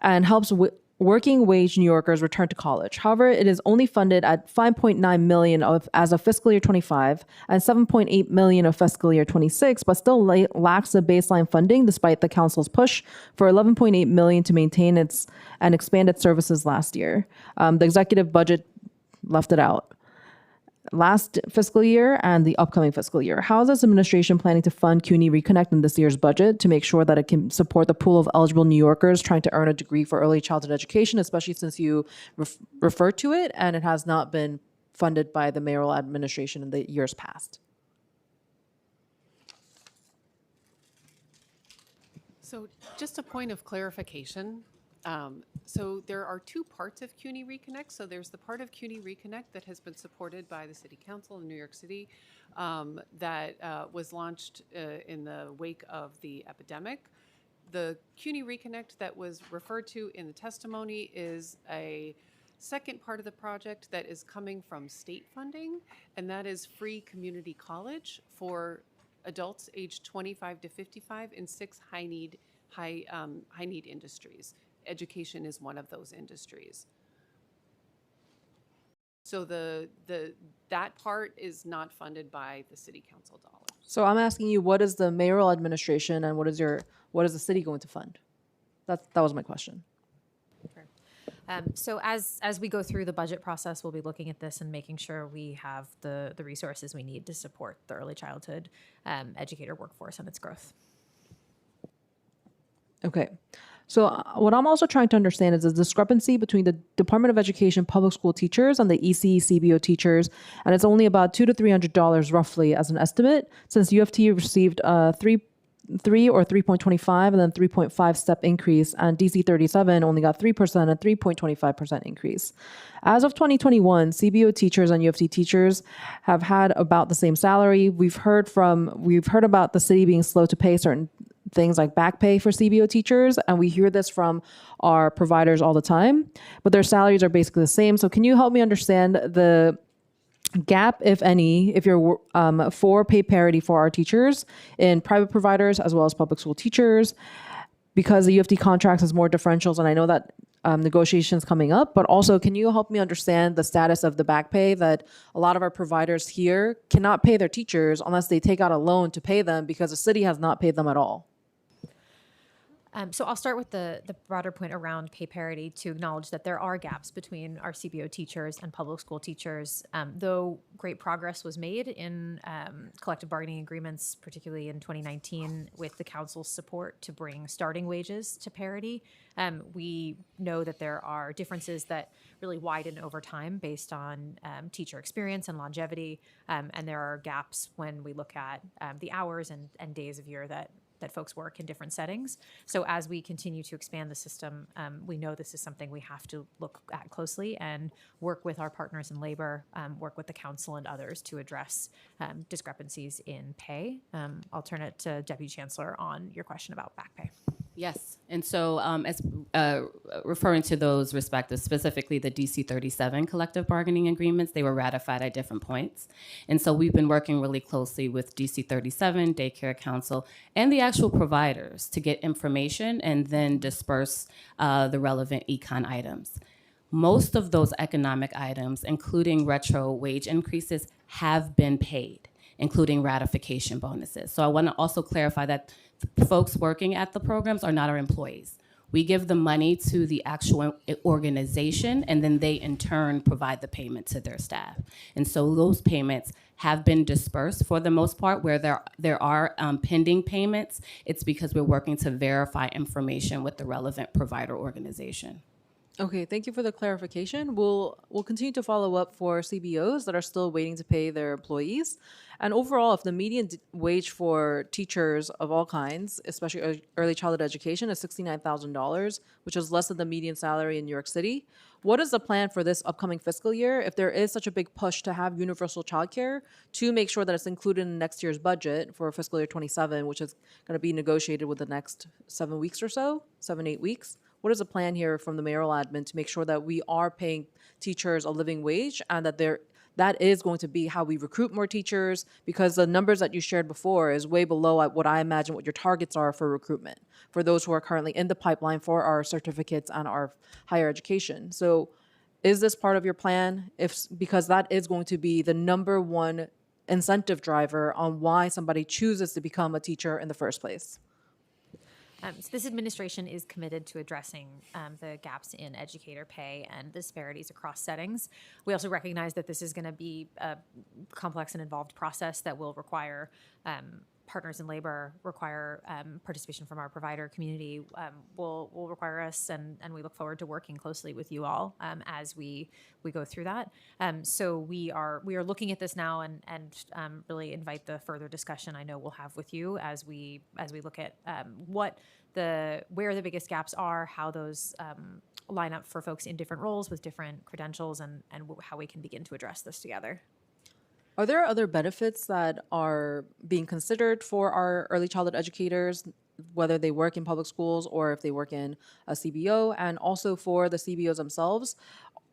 and helps working wage New Yorkers return to college. However, it is only funded at $5.9 million as of fiscal year 25 and $7.8 million of fiscal year 26, but still lacks the baseline funding despite the council's push for $11.8 million to maintain and expand its services last year. The executive budget left it out last fiscal year and the upcoming fiscal year. How is this administration planning to fund CUNY Reconnect in this year's budget to make sure that it can support the pool of eligible New Yorkers trying to earn a degree for early childhood education, especially since you refer to it and it has not been funded by the mayoral administration in the years past? So just a point of clarification. So there are two parts of CUNY Reconnect. So there's the part of CUNY Reconnect that has been supported by the City Council in New York City that was launched in the wake of the epidemic. The CUNY Reconnect that was referred to in the testimony is a second part of the project that is coming from state funding, and that is free community college for adults aged 25 to 55 in 6 high-need industries. Education is one of those industries. So that part is not funded by the city council dollars. So I'm asking you, what is the mayoral administration and what is the city going to fund? That was my question. So as we go through the budget process, we'll be looking at this and making sure we have the resources we need to support the early childhood educator workforce and its growth. Okay. So what I'm also trying to understand is the discrepancy between the Department of Education public school teachers and the EC CBO teachers, and it's only about $200 to $300 roughly as an estimate, since UFT received 3 or 3.25 and then 3.5 step increase, and DC 37 only got 3% and 3.25% increase. As of 2021, CBO teachers and UFT teachers have had about the same salary. We've heard about the city being slow to pay certain things like back pay for CBO teachers, and we hear this from our providers all the time, but their salaries are basically the same. So can you help me understand the gap, if any, if you're for pay parity for our teachers in private providers as well as public school teachers, because the UFT contracts has more differentials, and I know that negotiations coming up, but also can you help me understand the status of the back pay that a lot of our providers here cannot pay their teachers unless they take out a loan to pay them because the city has not paid them at all? So I'll start with the broader point around pay parity to acknowledge that there are gaps between our CBO teachers and public school teachers. Though great progress was made in collective bargaining agreements, particularly in 2019, with the council's support to bring starting wages to parity, we know that there are differences that really widen over time based on teacher experience and longevity, and there are gaps when we look at the hours and days of year that folks work in different settings. So as we continue to expand the system, we know this is something we have to look at closely and work with our partners in labor, work with the council and others to address discrepancies in pay. I'll turn it to Deputy Chancellor on your question about back pay. Yes, and so as referring to those respective, specifically the DC 37 collective bargaining agreements, they were ratified at different points. And so we've been working really closely with DC 37, Daycare Council, and the actual providers to get information and then disperse the relevant econ items. Most of those economic items, including retro wage increases, have been paid, including ratification bonuses. So I want to also clarify that folks working at the programs are not our employees. We give the money to the actual organization, and then they in turn provide the payment to their staff. And so those payments have been dispersed for the most part. Where there are pending payments, it's because we're working to verify information with the relevant provider organization. Okay, thank you for the clarification. We'll continue to follow up for CBOs that are still waiting to pay their employees. And overall, if the median wage for teachers of all kinds, especially early childhood education, is $69,000, which is less than the median salary in New York City, what is the plan for this upcoming fiscal year if there is such a big push to have universal childcare to make sure that it's included in next year's budget for fiscal year 27, which is going to be negotiated with the next 7 weeks or so, 7-8 weeks? What is the plan here from the mayoral admin to make sure that we are paying teachers a living wage and that that is going to be how we recruit more teachers? Because the numbers that you shared before is way below what I imagine what your targets are for recruitment for those who are currently in the pipeline for our certificates and our higher education. So is this part of your plan? Because that is going to be the number one incentive driver on why somebody chooses to become a teacher in the first place. So this administration is committed to addressing the gaps in educator pay and disparities across settings. We also recognize that this is going to be a complex and involved process that will require partners in labor, require participation from our provider community, will require us, and we look forward to working closely with you all as we go through that. So we are looking at this now and really invite the further discussion I know we'll have with you as we look at where the biggest gaps are, how those line up for folks in different roles with different credentials, and how we can begin to address this together. Are there other benefits that are being considered for our early childhood educators, whether they work in public schools or if they work in a CBO, and also for the CBOs themselves?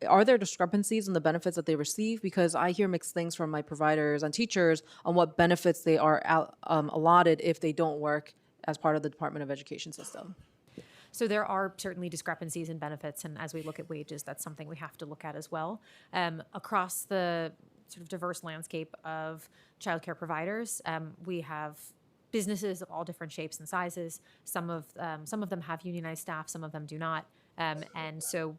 Are there discrepancies in the benefits that they receive? Because I hear mixed things from my providers and teachers on what benefits they are allotted if they don't work as part of the Department of Education system. So there are certainly discrepancies in benefits, and as we look at wages, that's something we have to look at as well. Across the sort of diverse landscape of childcare providers, we have businesses of all different shapes and sizes. Some of them have unionized staff, some of them do not. And so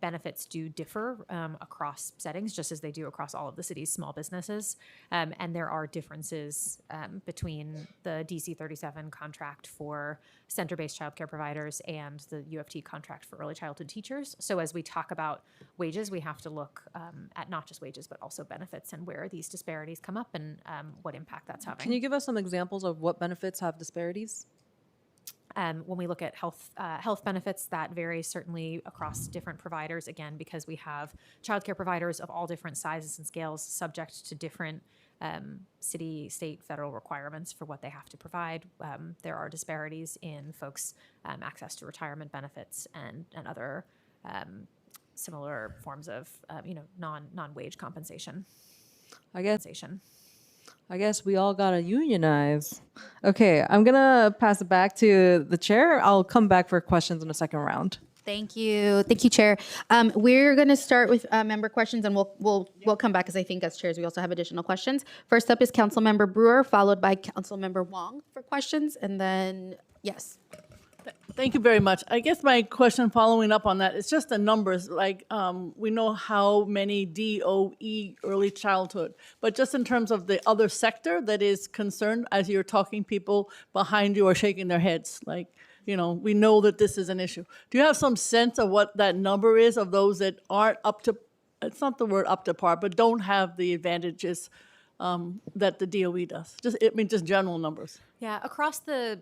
benefits do differ across settings, just as they do across all of the city's small businesses. And there are differences between the DC 37 contract for center-based childcare providers and the UFT contract for early childhood teachers. So as we talk about wages, we have to look at not just wages, but also benefits and where these disparities come up and what impact that's having. Can you give us some examples of what benefits have disparities? When we look at health benefits, that varies certainly across different providers, again, because we have childcare providers of all different sizes and scales subject to different city, state, federal requirements for what they have to provide. There are disparities in folks' access to retirement benefits and other similar forms of non-wage compensation. I guess we all gotta unionize. Okay, I'm gonna pass it back to the chair. I'll come back for questions in the second round. Thank you, Chair. We're going to start with member questions, and we'll come back because I think as chairs we also have additional questions. First up is Councilmember Brewer, followed by Councilmember Wong for questions, and then yes. Thank you very much. I guess my question following up on that is just the numbers. Like we know how many DOE early childhood, but just in terms of the other sector that is concerned, as you're talking, people behind you are shaking their heads. Like, we know that this is an issue. Do you have some sense of what that number is of those that aren't up to, it's not the word up to par, but don't have the advantages that the DOE does? Just general numbers. Yeah, across the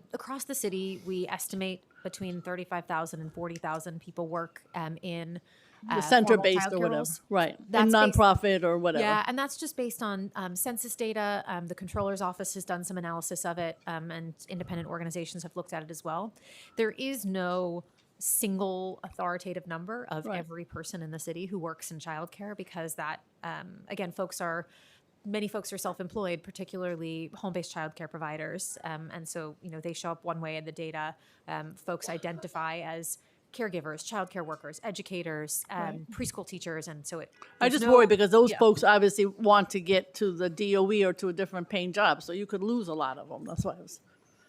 city, we estimate between 35,000 and 40,000 people work in The center-based childcare or whatever, roles. right? That's And based- nonprofit or whatever. Yeah, and that's just based on census data. The Controller's Office has done some analysis of it, and independent organizations have looked at it as well. There is no single authoritative number of Right. every person in the city who works in childcare, because that, again, many folks are self-employed, particularly home-based childcare providers, and so they show up one way in the data. Folks identify as caregivers, childcare workers, educators, preschool teachers, and so I just worry because those folks obviously want to get to the DOE or to a different paying job, so you could lose a lot of them. That's why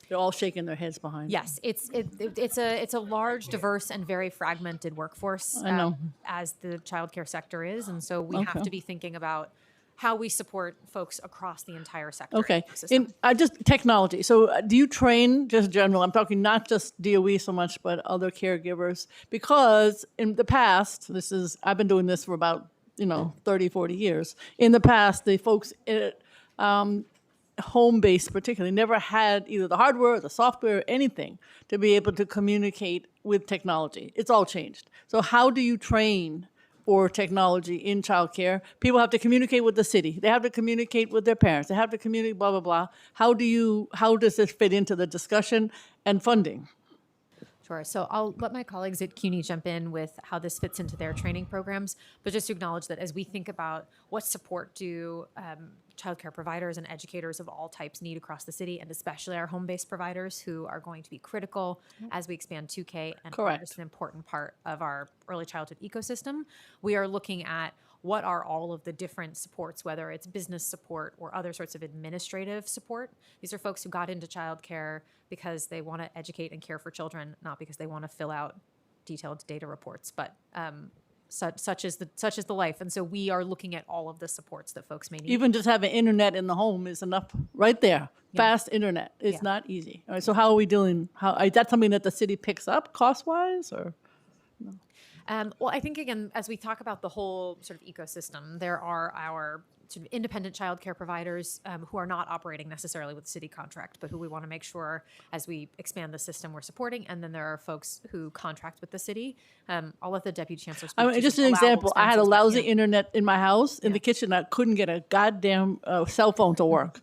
they're all shaking their heads behind. Yes, it's a large, diverse, and very fragmented workforce. I know. As the childcare sector is, and so we have to be thinking about how we support folks across the entire sector. Okay. Ecosystem. Just technology. So do you train just general? I'm talking not just DOE so much, but other caregivers. Because in the past, I've been doing this for about 30, 40 years. In the past, the folks home-based particularly never had either the hardware, the software, anything to be able to communicate with technology. It's all changed. So how do you train for technology in childcare? People have to communicate with the city. They have to communicate with their parents. They have to communicate blah, blah, blah. How does this fit into the discussion and funding? Sure. So I'll let my colleagues at CUNY jump in with how this fits into their training programs, but just to acknowledge that as we think about what support do childcare providers and educators of all types need across the city, and especially our home-based providers who are going to be critical as we expand 2K and are just an important part of our early childhood ecosystem, we are looking at what are all of the different supports, whether it's business support or other sorts of administrative support. These are folks who got into childcare because they want to educate and care for children, not because they want to fill out detailed data reports. But such is the life, and so we are looking at all of the supports that folks may need. Even just having internet in the home is enough right there. Fast internet. It's not easy. All right, so how are we doing? Is that something that the city picks up cost-wise, or? Well, I think, again, as we talk about the whole sort of ecosystem, there are our sort of independent childcare providers who are not operating necessarily with city contract, but who we want to make sure as we expand the system we're supporting. And then there are folks who contract with the city. I'll let the Deputy Chancellor speak. Just an example. I had a lousy internet in my house, in the kitchen. I couldn't get a goddamn cell phone to work.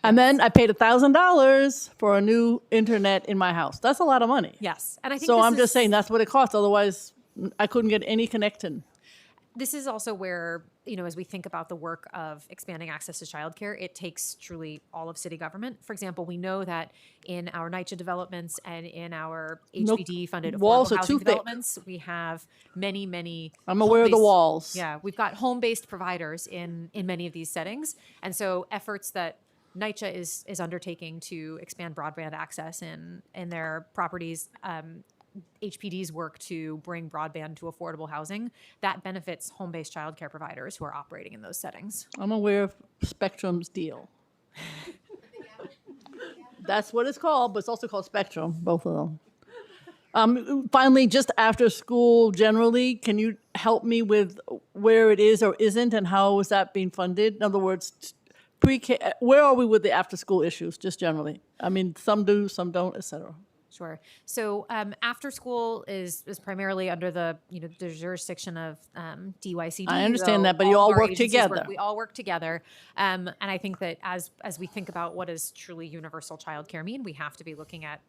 And then I paid $1,000 for a new internet in my house. That's a lot of money. Yes. And I think so I'm just saying that's what it costs. Otherwise, I couldn't get any connection. This is also where, as we think about the work of expanding access to childcare, it takes truly all of city government. For example, we know that in our NYCHA developments and in our HPD-funded affordable housing developments, we have many I'm aware of the walls. Yeah, we've got home-based providers in many of these settings. And so efforts that NYCHA is undertaking to expand broadband access in their properties, HPD's work to bring broadband to affordable housing, that benefits home-based childcare providers who are operating in those settings. I'm aware of Spectrum's deal. That's what it's called, but it's also called Spectrum, both of them. Finally, just after school generally, can you help me with where it is or isn't and how is that being funded? In other words, pre-K, where are we with the after-school issues, just generally? I mean, some do, some don't, et cetera. Sure. So after school is primarily under the the jurisdiction of DYCD. I understand that, but you all work together. We all work together, and I think that as we think about what does truly universal childcare mean, we have to be looking at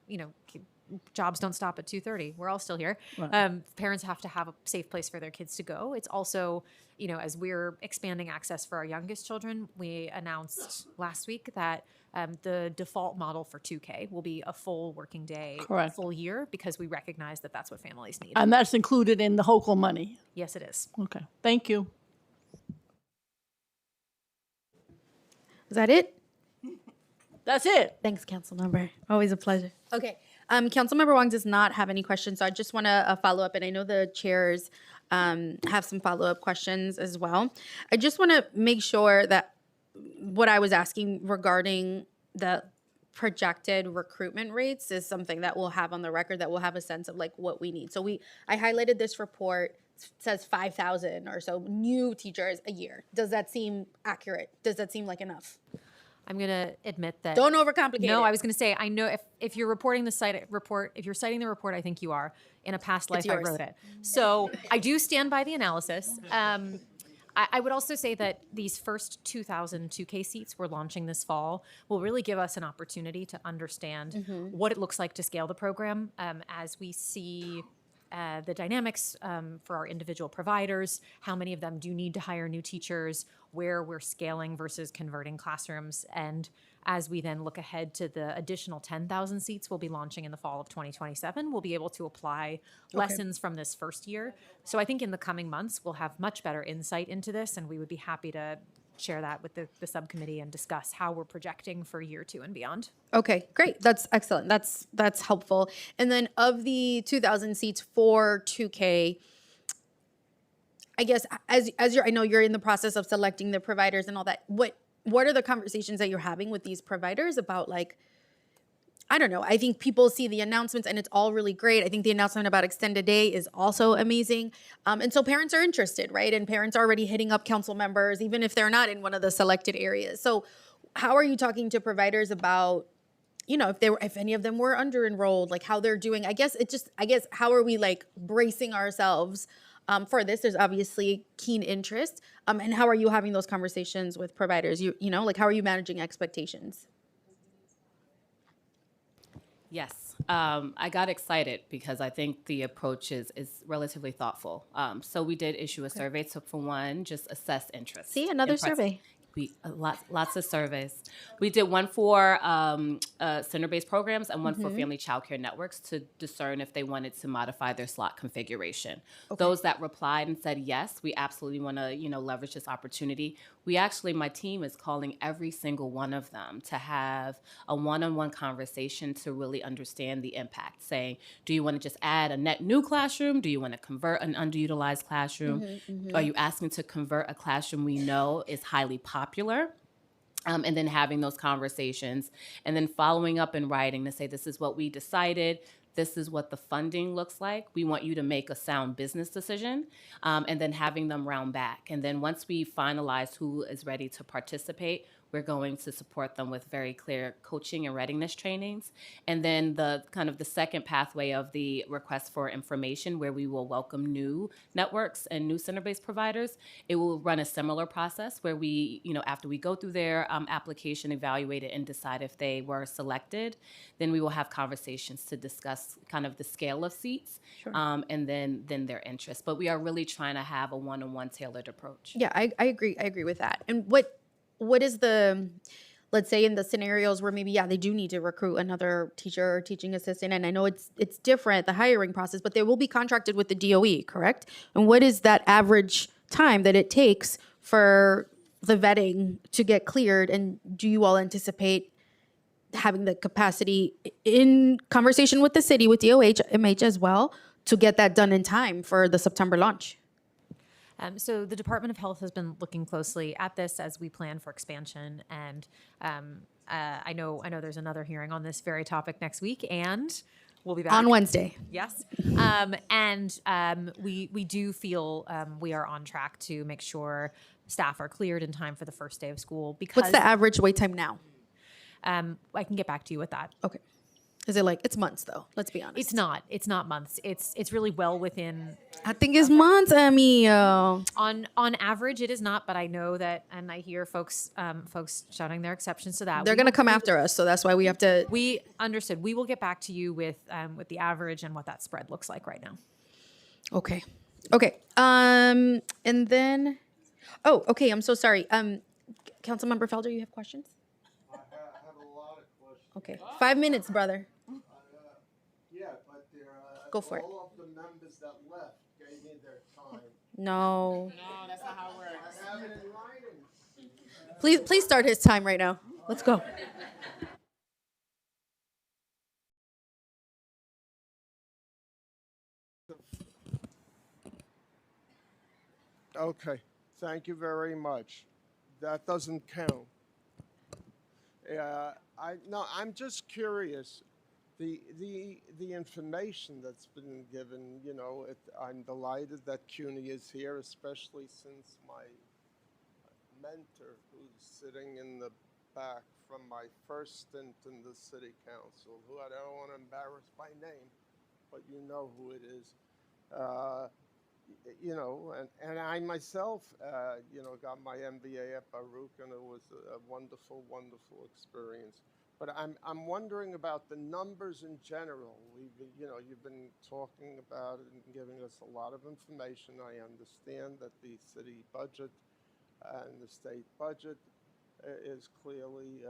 jobs don't stop at 2:30. We're all still here. Right. Parents have to have a safe place for their kids to go. It's also as we're expanding access for our youngest children, we announced last week that the default model for 2K will be a full working day, full year, because we recognize that that's what families need. And that's included in the HOCO money? Yes, it is. Okay. Thank you. Is that it? That's it. Thanks, Councilmember. Always a pleasure. Okay. Councilmember Wong does not have any questions, so I just want to follow up, and I know the chairs have some follow-up questions as well. I just want to make sure that what I was asking regarding the projected recruitment rates is something that we'll have on the record, that we'll have a sense of like what we need. So I highlighted this report, says 5,000 or so new teachers a year. Does that seem accurate? Does that seem like enough? I'm going to admit that. Don't overcomplicate No, it. I was going to say, I know if you're reporting the site report, if you're citing the report, I think you are. In a past life, I yours. wrote it. So I do stand by the analysis. I would also say that these first 2,000 2K seats we're launching this fall will really give us an opportunity to understand what it looks like to scale the program as we see the dynamics for our individual providers, how many of them do need to hire new teachers, where we're scaling versus converting classrooms. And as we then look ahead to the additional 10,000 seats we'll be launching in the fall of 2027, we'll be able to apply lessons from this first year. So I think in the coming months, we'll have much better insight into this, and we would be happy to share that with the subcommittee and discuss how we're projecting for year 2 and beyond. Okay, great. That's excellent. That's helpful. And then of the 2,000 seats for 2K, I guess as I know you're in the process of selecting the providers and all that. What are the conversations that you're having with these providers about, like, I don't know. I think people see the announcements and it's all really great. I think the announcement about extended day is also amazing. And so parents are interested, right? And parents are already hitting up council members, even if they're not in one of the selected areas. So how are you talking to providers about, if any of them were under enrolled, like how they're doing? I guess how are we like bracing ourselves for this? There's obviously keen interest. And how are you having those conversations with providers? Like how are you managing expectations? Yes, I got excited because I think the approach is relatively thoughtful. So we did issue a survey to, for one, just assess interest. See, another survey. We lots of surveys. We did one for center-based programs and one for family child care networks to discern if they wanted to modify their slot configuration. Those that replied and said yes, we absolutely want to leverage this opportunity. We actually, my team is calling every single one of them to have a one-on-one conversation to really understand the impact. Saying, do you want to just add a net new classroom? Do you want to convert an underutilized classroom? Are you asking to convert a classroom we know is highly popular? And then having those conversations and then following up in writing to say, this is what we decided. This is what the funding looks like. We want you to make a sound business decision, and then having them round back. And then once we finalize who is ready to participate, we're going to support them with very clear coaching and readiness trainings. And then the kind of the second pathway of the request for information, where we will welcome new networks and new center-based providers. It will run a similar process where we, after we go through their application, evaluate it, and decide if they were selected, then we will have conversations to discuss kind of the scale of seats, and then their interest. But we are really trying to have a one-on-one tailored approach. Yeah, I agree. I agree with that. And what is let's say in the scenarios where maybe, they do need to recruit another teacher or teaching assistant, and I know it's different, the hiring process, but they will be contracted with the DOE, correct? And what is that average time that it takes for the vetting to get cleared? And do you all anticipate having the capacity in conversation with the city, with DOH, MH as well, to get that done in time for the September launch? So the Department of Health has been looking closely at this as we plan for expansion, and I know there's another hearing on this very topic next week, and we'll be back On Wednesday. Yes, we do feel we are on track to make sure staff are cleared in time for the first day of school. Because What's the average wait time now? I can get back to you with that. Okay. Is it it's months though? Let's be honest. It's not months. It's really well within. I think it's months, Amy. On average, it is not, but I know that, and I hear folks shouting their exceptions to that. They're going to come after us, so that's why we have to. We understood. We will get back to you with the average and what that spread looks like right now. Okay. And then, okay. I'm so sorry. Councilmember Felder, you have questions? I have a lot of questions. Okay. 5 minutes, brother. Yeah, but Go for it. all of the members that left gave me their time. No. No, that's not how it works. I have it in writing. Please start his time right now. Let's go. Okay, thank you very much. That doesn't count. I'm just curious. The information that's been given, I'm delighted that CUNY is here, especially since my mentor, who's sitting in the back from my first stint in the city council, who I don't want to embarrass by name, but you know who it is. You know, and I myself, you know, got my MBA at Baruch, and it was a wonderful, wonderful experience. But I'm wondering about the numbers in general. You know, you've been talking about it and giving us a lot of information. I understand that the city budget and the state budget is clearly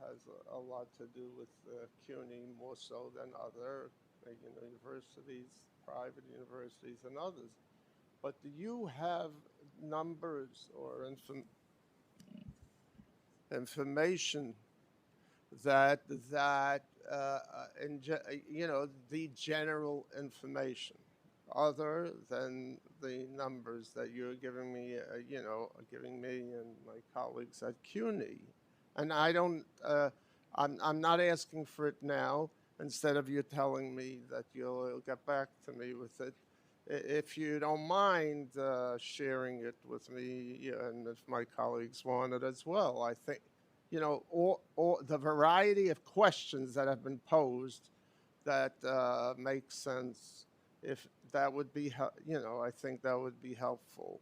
has a lot to do with CUNY more so than other universities, private universities, and others. But do you have numbers or information that you know, the general information, other than the numbers that you're giving me, you know, giving me and my colleagues at CUNY? And I don't, I'm not asking for it now. Instead of you telling me that you'll get back to me with it, if you don't mind sharing it with me, and if my colleagues want it as well. I think, you know, all the variety of questions that have been posed that make sense. If that would be, you know, I think that would be helpful.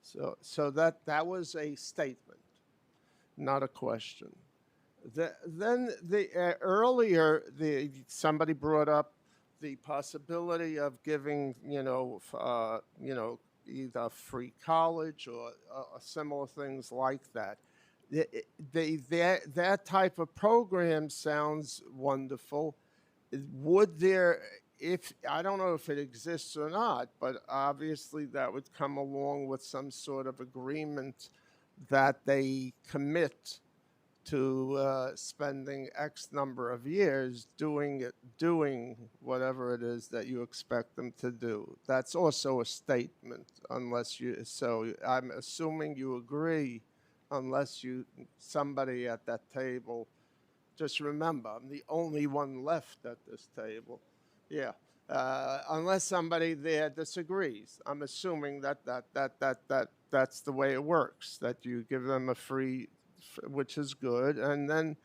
So that was a statement, not a question. Then earlier, somebody brought up the possibility of giving, you know, either free college or similar things like that. That type of program sounds wonderful. Would there, if I don't know if it exists or not, but obviously that would come along with some sort of agreement that they commit to spending X number of years doing whatever it is that you expect them to do. That's also a statement, unless you. So I'm assuming you agree, unless somebody at that table. Just remember, I'm the only one left at this table. Yeah. Unless somebody there disagrees, I'm assuming that's the way it works. That you give them a free, which is good, and then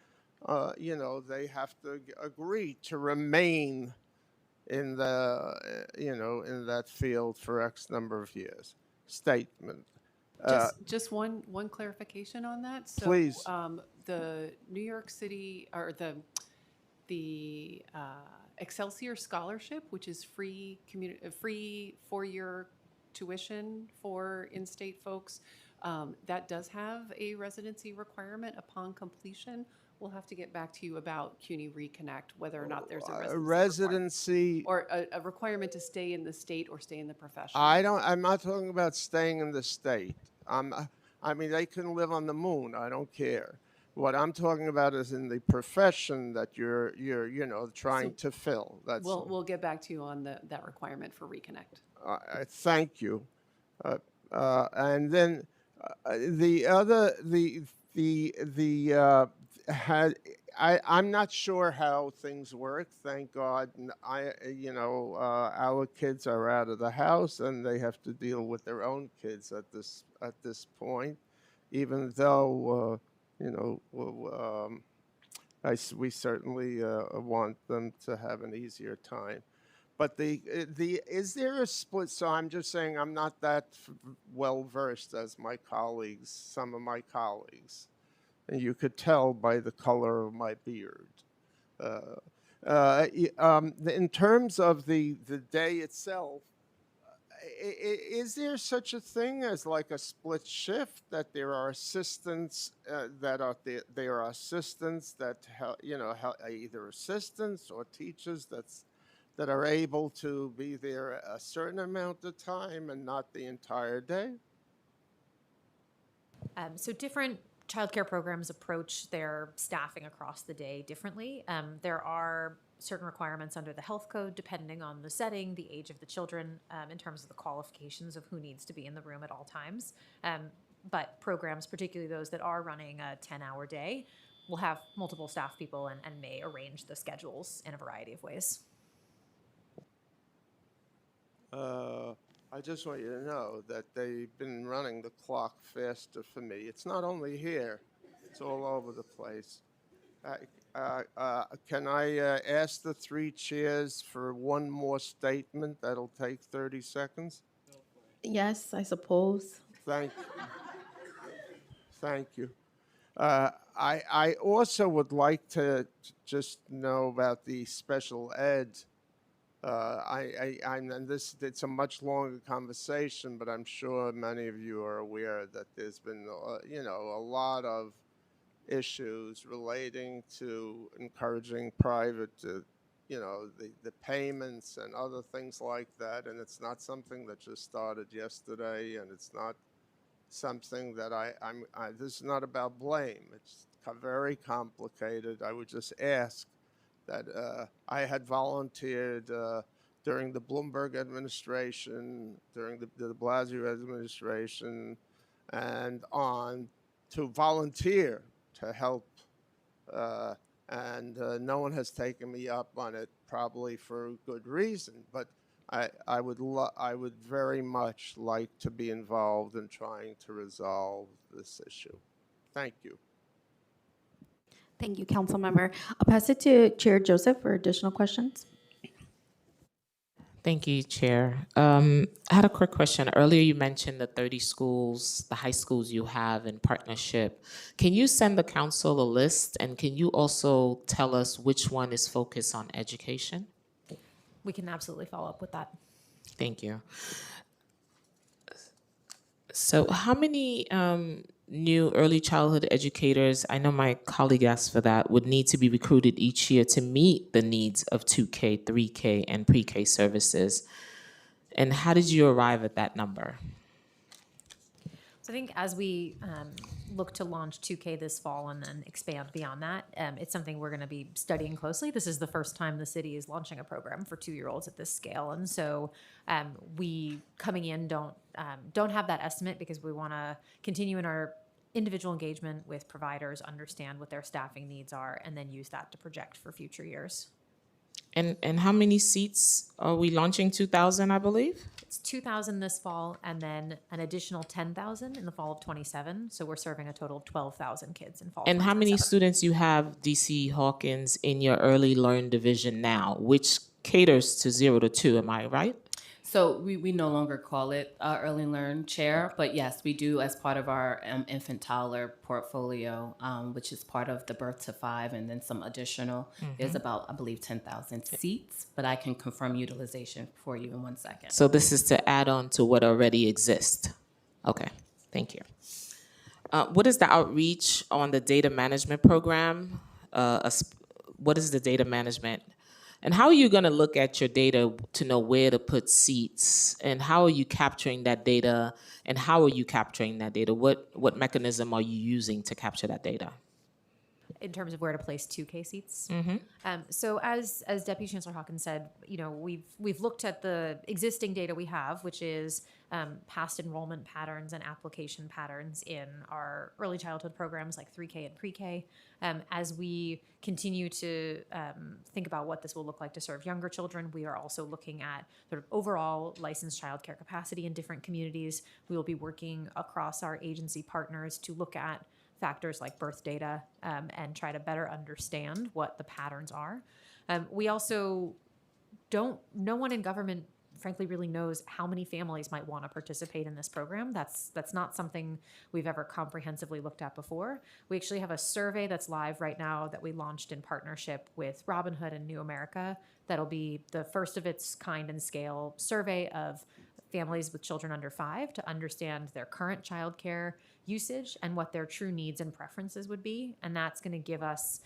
you know, they have to agree to remain in the you know, in that field for X number of years. Statement. Just one clarification on that. So, Please. the New York City, or the Excelsior Scholarship, which is free 4-year tuition for in-state folks, that does have a residency requirement upon completion. We'll have to get back to you about CUNY Reconnect, whether or not there's a residency or a requirement to stay in the state or stay in the profession. I'm not talking about staying in the state. I mean, they can live on the moon. I don't care. What I'm talking about is in the profession that you're you know, trying to fill. That's we'll get back to you on that requirement for Reconnect. thank you. And then the other I'm not sure how things work. Thank God, you know, our kids are out of the house and they have to deal with their own kids at this point, even though you know, we certainly want them to have an easier time. But is there a split? So I'm just saying I'm not that well versed as my colleagues, some of my colleagues. And you could tell by the color of my beard. In terms of the day itself, is there such a thing as like a split shift, that there are assistants there are assistants that you know, either assistants or teachers that are able to be there a certain amount of time and not the entire day? So different childcare programs approach their staffing across the day differently. There are certain requirements under the health code, depending on the setting, the age of the children, in terms of the qualifications of who needs to be in the room at all times. But programs, particularly those that are running a 10-hour day, will have multiple staff people and may arrange the schedules in a variety of ways. I just want you to know that they've been running the clock faster for me. It's not only here. It's all over the place. Can I ask the three chairs for one more statement? That'll take 30 seconds. Yes, I suppose. Thank you. I also would like to just know about the special ed. And this, it's a much longer conversation, but I'm sure many of you are aware that there's been, a lot of issues relating to encouraging private, the payments and other things like that. And it's not something that just started yesterday, and it's not something that this is not about blame. It's very complicated. I would just ask that I had volunteered during the Bloomberg administration, during the de Blasio administration, and on to volunteer to help. And no one has taken me up on it, probably for good reason. But I would very much like to be involved in trying to resolve this issue. Thank you. Thank you, council member. I'll pass it to Chair Joseph for additional questions. Thank you, Chair. I had a quick question. Earlier, you mentioned the 30 schools, the high schools you have in partnership. Can you send the council a list, and can you also tell us which one is focused on education? We can absolutely follow up with that. Thank you. So how many new early childhood educators, I know my colleague asked for that, would need to be recruited each year to meet the needs of 2K, 3K, and pre-K services? And how did you arrive at that number? So I think as we look to launch 2K this fall and then expand beyond that, it's something we're going to be studying closely. This is the first time the city is launching a program for 2-year-olds at this scale, and so we coming in don't have that estimate because we want to continue in our individual engagement with providers, understand what their staffing needs are, and then use that to project for future years. And how many seats are we launching? 2,000, I believe? It's 2,000 this fall, and then an additional 10,000 in the fall of 27. So we're serving a total of 12,000 kids in fall. And how many 2027. students you have, DC Hawkins, in your early learn division now, which caters to 0 to 2, am I right? So we no longer call it Early Learn Chair, but yes, we do as part of our infant toddler portfolio, which is part of the birth to 5 and then some additional. There's about, I believe, 10,000 seats, but I can confirm utilization for you in 1 second. So this is to add on to what already exists. Okay, thank you. What is the outreach on the data management program? What is the data management? And how are you going to look at your data to know where to put seats? And how are you capturing that data? And how are you capturing that data? What mechanism are you using to capture that data? In terms of where to place 2K seats. So as Deputy Chancellor Hawkins said, we've looked at the existing data we have, which is past enrollment patterns and application patterns in our early childhood programs like 3K and pre-K. As we continue to think about what this will look like to serve younger children, we are also looking at sort of overall licensed childcare capacity in different communities. We will be working across our agency partners to look at factors like birth data and try to better understand what the patterns are. We also no one in government frankly really knows how many families might want to participate in this program. That's not something we've ever comprehensively looked at before. We actually have a survey that's live right now that we launched in partnership with Robin Hood and New America. That'll be the first of its kind and scale survey of families with children under 5 to understand their current childcare usage and what their true needs and preferences would be. And that's going to give us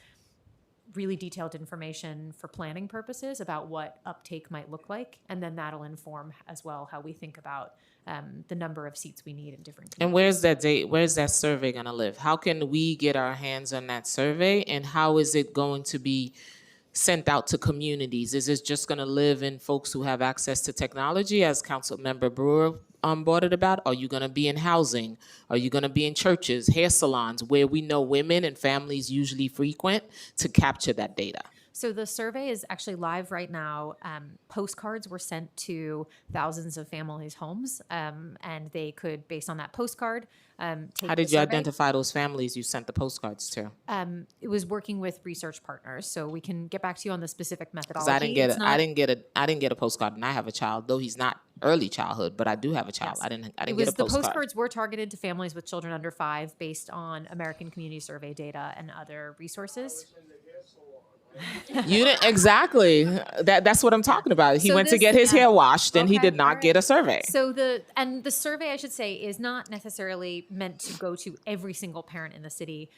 really detailed information for planning purposes about what uptake might look like. And then that'll inform as well how we think about the number of seats we need in different communities. And where's that survey going to live? How can we get our hands on that survey? And how is it going to be sent out to communities? Is it just going to live in folks who have access to technology, as Councilmember Brewer boarded about? Are you going to be in housing? Are you going to be in churches, hair salons, where we know women and families usually frequent, to capture that data? So the survey is actually live right now. Postcards were sent to thousands of families' homes, and they could, based on that postcard, take How the did you survey. identify those families you sent the postcards to? It was working with research partners, so we can get back to you on the specific Because methodology. I didn't get It's it. not- I didn't get a postcard, and I have a child, though he's not early childhood, but I do have a child. Yes. I didn't It get was a postcard. The postcards were targeted to families with children under 5 based on American Community Survey data and other resources. You didn't exactly. That's what I'm talking about. He So went to this- get his yeah. hair washed, and he Okay, did not all right. get a survey. So the survey, I should say, is not necessarily meant to go to every single parent in the city.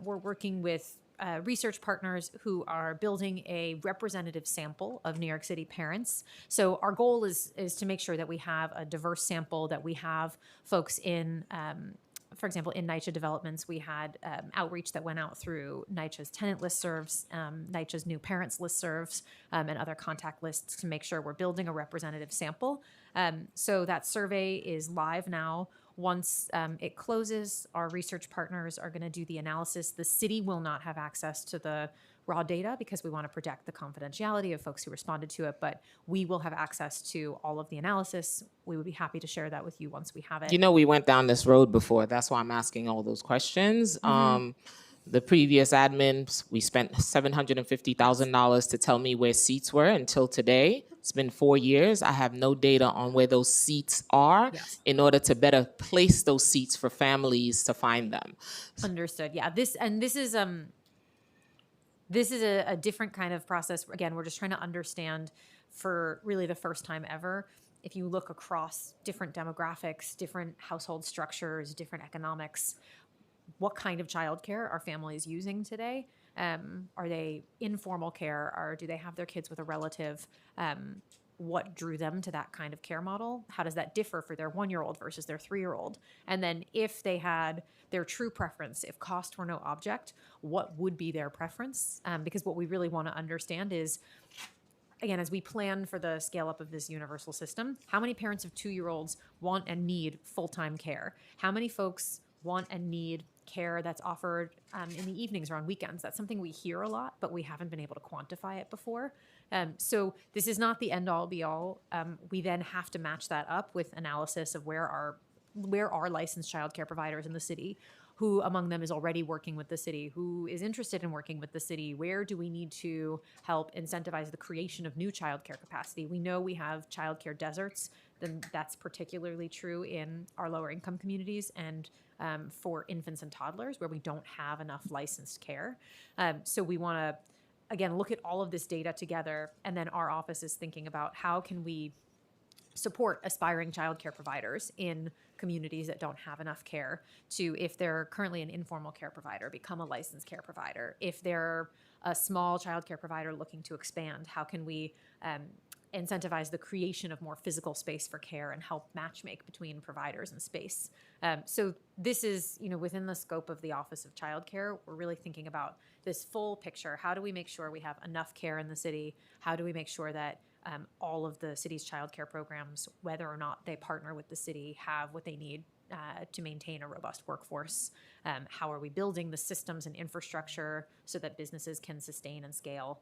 We're working with research partners who are building a representative sample of New York City parents. So our goal is to make sure that we have a diverse sample, that we have folks in. For example, in NYCHA developments, we had outreach that went out through NYCHA's tenant listservs, NYCHA's new parents listservs, and other contact lists to make sure we're building a representative sample. So that survey is live now. Once it closes, our research partners are going to do the analysis. The city will not have access to the raw data because we want to protect the confidentiality of folks who responded to it, but we will have access to all of the analysis. We would be happy to share that with you once we have it. You know, we went down this road before. That's why I'm asking all those questions. The previous admins, we spent $750,000 to tell me where seats were until today. It's been 4 years. I have no data on where those seats are in order to better place those seats for families to find them. Understood. Yeah. This is a different kind of process. Again, we're just trying to understand for really the first time ever, if you look across different demographics, different household structures, different economics, what kind of childcare are families using today? Are they informal care, or do they have their kids with a relative? What drew them to that kind of care model? How does that differ for their 1-year-old versus their 3-year-old? And then if they had their true preference, if cost were no object, what would be their preference? Because what we really want to understand is, again, as we plan for the scale up of this universal system, how many parents of 2-year-olds want and need full-time care? How many folks want and need care that's offered in the evenings or on weekends? That's something we hear a lot, but we haven't been able to quantify it before. So this is not the end all be all. We then have to match that up with analysis of where are licensed childcare providers in the city, who among them is already working with the city, who is interested in working with the city, where do we need to help incentivize the creation of new childcare capacity. We know we have childcare deserts, then that's particularly true in our lower income communities and for infants and toddlers where we don't have enough licensed care. So we want to, again, look at all of this data together, and then our office is thinking about how can we support aspiring childcare providers in communities that don't have enough care to, if they're currently an informal care provider, become a licensed care provider. If they're a small childcare provider looking to expand, how can we incentivize the creation of more physical space for care and help matchmake between providers and space? So this is, within the scope of the Office of Childcare, we're really thinking about this full picture. How do we make sure we have enough care in the city? How do we make sure that all of the city's childcare programs, whether or not they partner with the city, have what they need to maintain a robust workforce? How are we building the systems and infrastructure so that businesses can sustain and scale?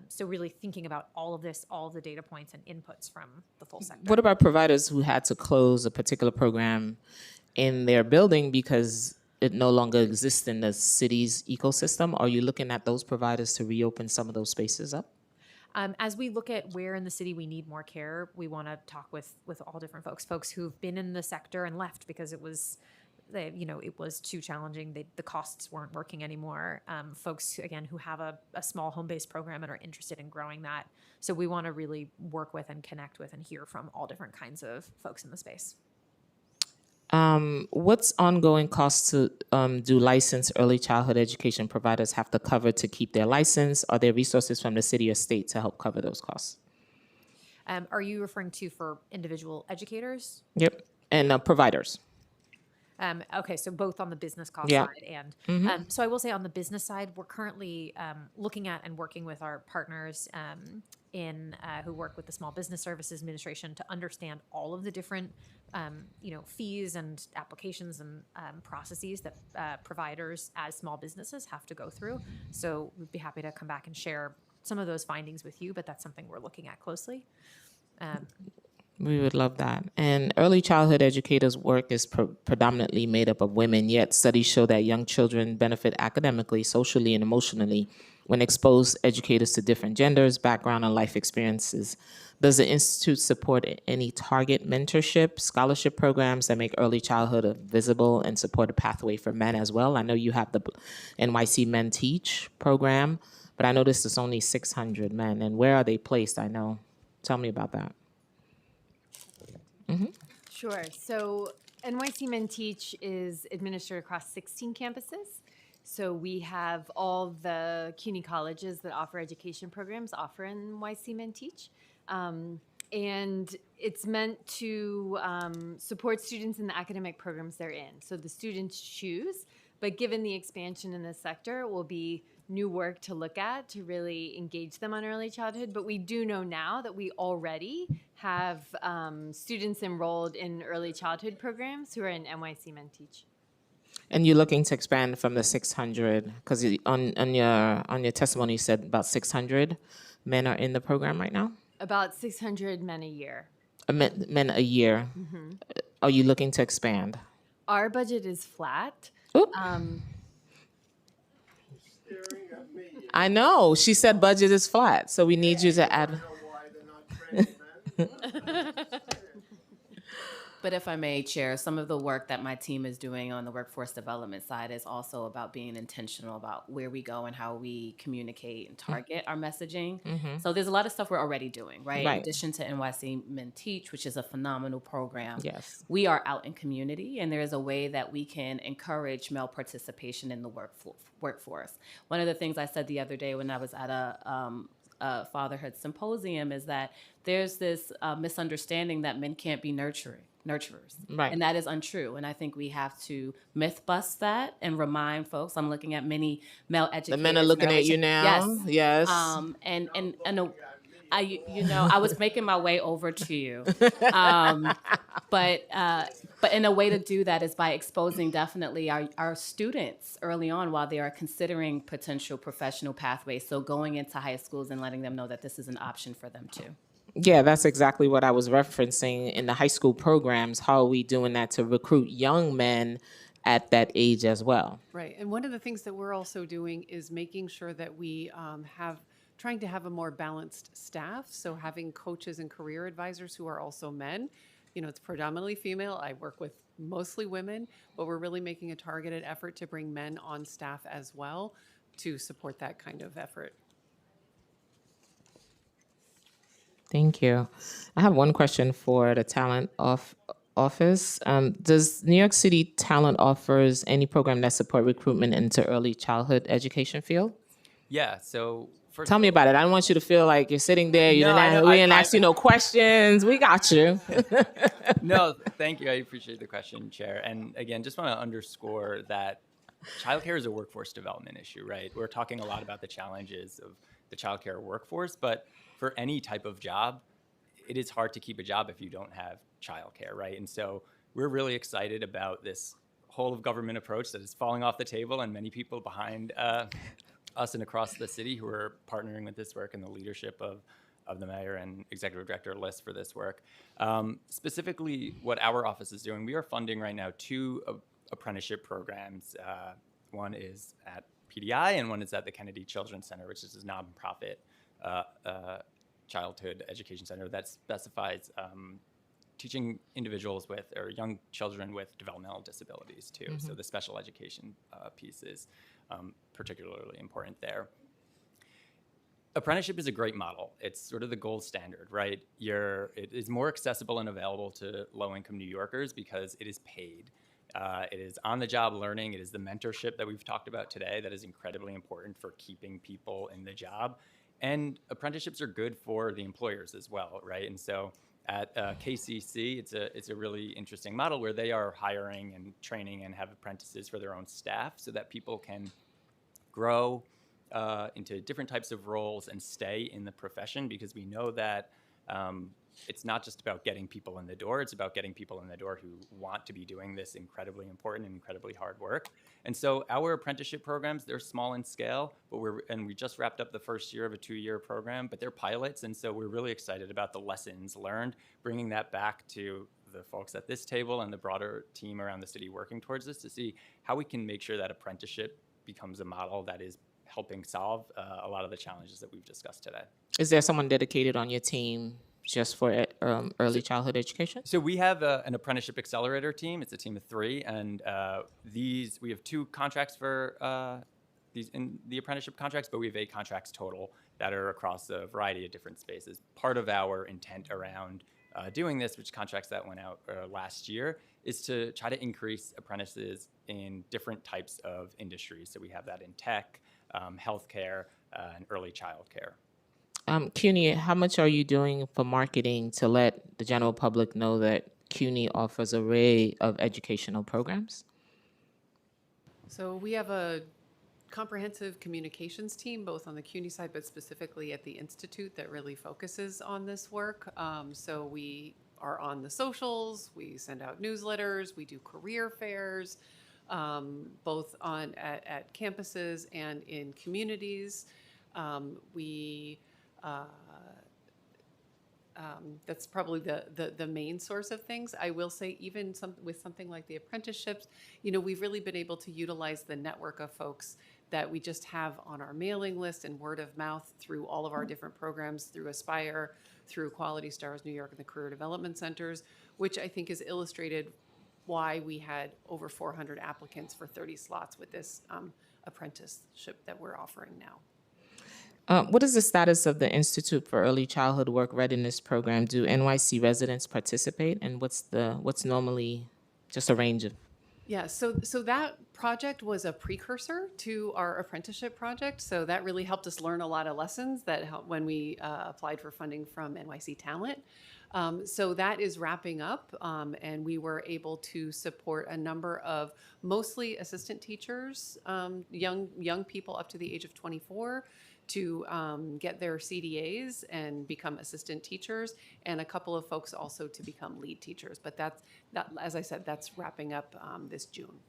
So really thinking about all of this, all of the data points and inputs from the full sector. What about providers who had to close a particular program in their building because it no longer exists in the city's ecosystem? Are you looking at those providers to reopen some of those spaces up? As we look at where in the city we need more care, we want to talk with all different folks who've been in the sector and left because it was too challenging. The costs weren't working anymore. Folks, again, who have a small home-based program and are interested in growing that. So we want to really work with and connect with and hear from all different kinds of folks in the space. What's ongoing costs to do licensed early childhood education providers have to cover to keep their license? Are there resources from the city or state to help cover those costs? Are you referring to for individual educators? Yep, and providers. Okay, so both on the business cost Yeah. side and so I will say on the business side, we're currently looking at and working with our partners who work with the Small Business Services Administration to understand all of the different fees and applications and processes that providers as small businesses have to go through. So we'd be happy to come back and share some of those findings with you, but that's something we're looking at closely. We would love that. And early childhood educators' work is predominantly made up of women, yet studies show that young children benefit academically, socially, and emotionally when exposed educators to different genders, background, and life experiences. Does the Institute support any target mentorship, scholarship programs that make early childhood a visible and supported pathway for men as well? I know you have the NYC Men Teach program, but I noticed it's only 600 men. And where are they placed? I know. Tell me about that. Sure. So NYC Men Teach is administered across 16 campuses. So we have all the CUNY colleges that offer education programs offer NYC Men Teach. And it's meant to support students in the academic programs they're in. So the students choose, but given the expansion in this sector, it will be new work to look at to really engage them on early childhood. But we do know now that we already have students enrolled in early childhood programs who are in NYC Men Teach. And you're looking to expand from the 600, because on your testimony you said about 600 men are in the program right now? About 600 men a year. Men a year. Are you looking to expand? Our budget is flat. Oop. I know. She said budget is flat, so we need you to add. But if I may, Chair, some of the work that my team is doing on the workforce development side is also about being intentional about where we go and how we communicate and target our messaging. So there's a lot of stuff we're already doing, right? In Right. addition to NYC Men Teach, which is a phenomenal program. Yes. We are out in community, and there is a way that we can encourage male participation in the workforce. One of the things I said the other day when I was at a fatherhood symposium is that there's this misunderstanding that men can't be nurturers. Right. And that is untrue. And I think we have to myth bust that and remind folks. I'm looking at many male educators. The men are looking at you now. Yes. I was making my way over to you. But in a way to do that is by exposing definitely our students early on while they are considering potential professional pathways. So going into high schools and letting them know that this is an option for them too. Yeah, that's exactly what I was referencing in the high school programs. How are we doing that to recruit young men at that age as well? Right. And one of the things that we're also doing is making sure that we trying to have a more balanced staff. So having coaches and career advisors who are also men. You know, it's predominantly female. I work with mostly women, but we're really making a targeted effort to bring men on staff as well to support that kind of effort. Thank you. I have one question for the talent office. Does New York City Talent offers any program that support recruitment into early childhood education field? Yeah, so first Tell me about it. I don't want you to feel like you're sitting there. We didn't ask you no questions. We got you. No, thank you. I appreciate the question, Chair. And again, just want to underscore that childcare is a workforce development issue, right? We're talking a lot about the challenges of the childcare workforce, but for any type of job, it is hard to keep a job if you don't have childcare, right? And so we're really excited about this whole of government approach that is falling off the table, and many people behind us and across the city who are partnering with this work and the leadership of the mayor and executive director Liz for this work. Specifically, what our office is doing, we are funding right now 2 apprenticeship programs. One is at PDI and one is at the Kennedy Children's Center, which is a nonprofit childhood education center that specifies teaching individuals with or young children with developmental disabilities too. So the special education piece is particularly important there. Apprenticeship is a great model. It's sort of the gold standard, right? It is more accessible and available to low-income New Yorkers because it is paid. It is on-the-job learning. It is the mentorship that we've talked about today that is incredibly important for keeping people in the job. And apprenticeships are good for the employers as well, right? And so at KCC, it's a really interesting model where they are hiring and training and have apprentices for their own staff so that people can grow into different types of roles and stay in the profession, because we know that it's not just about getting people in the door, it's about getting people in the door who want to be doing this incredibly important and incredibly hard work. And so our apprenticeship programs, they're small in scale, but we just wrapped up the first year of a 2-year program, but they're pilots. And so we're really excited about the lessons learned, bringing that back to the folks at this table and the broader team around the city working towards this to see how we can make sure that apprenticeship becomes a model that is helping solve a lot of the challenges that we've discussed today. Is there someone dedicated on your team just for early childhood education? So we have an apprenticeship accelerator team. It's a team of 3, and we have 2 contracts for these in the apprenticeship contracts, but we have 8 contracts total that are across a variety of different spaces. Part of our intent around doing this, which contracts that went out last year, is to try to increase apprentices in different types of industries. So we have that in tech, healthcare, and early childcare. CUNY, how much are you doing for marketing to let the general public know that CUNY offers an array of educational programs? So we have a comprehensive communications team, both on the CUNY side, but specifically at the Institute, that really focuses on this work. So we are on the socials, we send out newsletters, we do career fairs, both at campuses and in communities. That's probably the main source of things. I will say, even with something like the apprenticeships, we've really been able to utilize the network of folks that we just have on our mailing list and word of mouth through all of our different programs, through Aspire, through Quality Stars New York and the Career Development Centers, which I think has illustrated why we had over 400 applicants for 30 slots with this apprenticeship that we're offering now. What is the status of the Institute for Early Childhood Work Readiness Program? Do NYC residents participate, and what's normally just a range of? Yeah, so that project was a precursor to our apprenticeship project. So that really helped us learn a lot of lessons that helped when we applied for funding from NYC Talent. So that is wrapping up, and we were able to support a number of mostly assistant teachers, young people up to the age of 24, to get their CDAs and become assistant teachers, and a couple of folks also to become lead teachers. But that, as I said, that's wrapping up this June.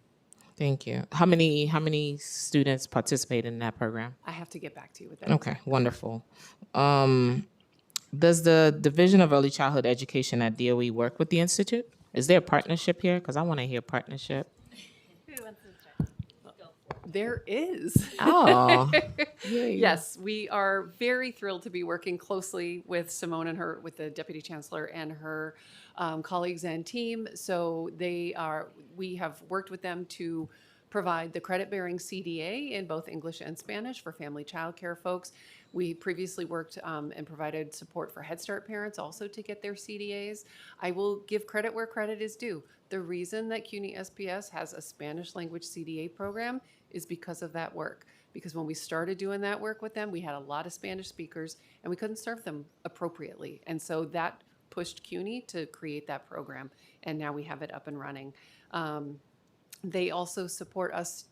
Thank you. How many students participate in that program? I have to get back to you with that. Okay, wonderful. Does the Division of Early Childhood Education at DOE work with the Institute? Is there a partnership here? Because I want to hear partnership. There is. Oh. Yes, we are very thrilled to be working closely with Simone and with the Deputy Chancellor and her colleagues and team. So we have worked with them to provide the credit-bearing CDA in both English and Spanish for family child care folks. We previously worked and provided support for Head Start parents also to get their CDAs. I will give credit where credit is due. The reason that CUNY SPS has a Spanish language CDA program is because of that work. Because when we started doing that work with them, we had a lot of Spanish speakers and we couldn't serve them appropriately. And so that pushed CUNY to create that program. And now we have it up and running. They also support us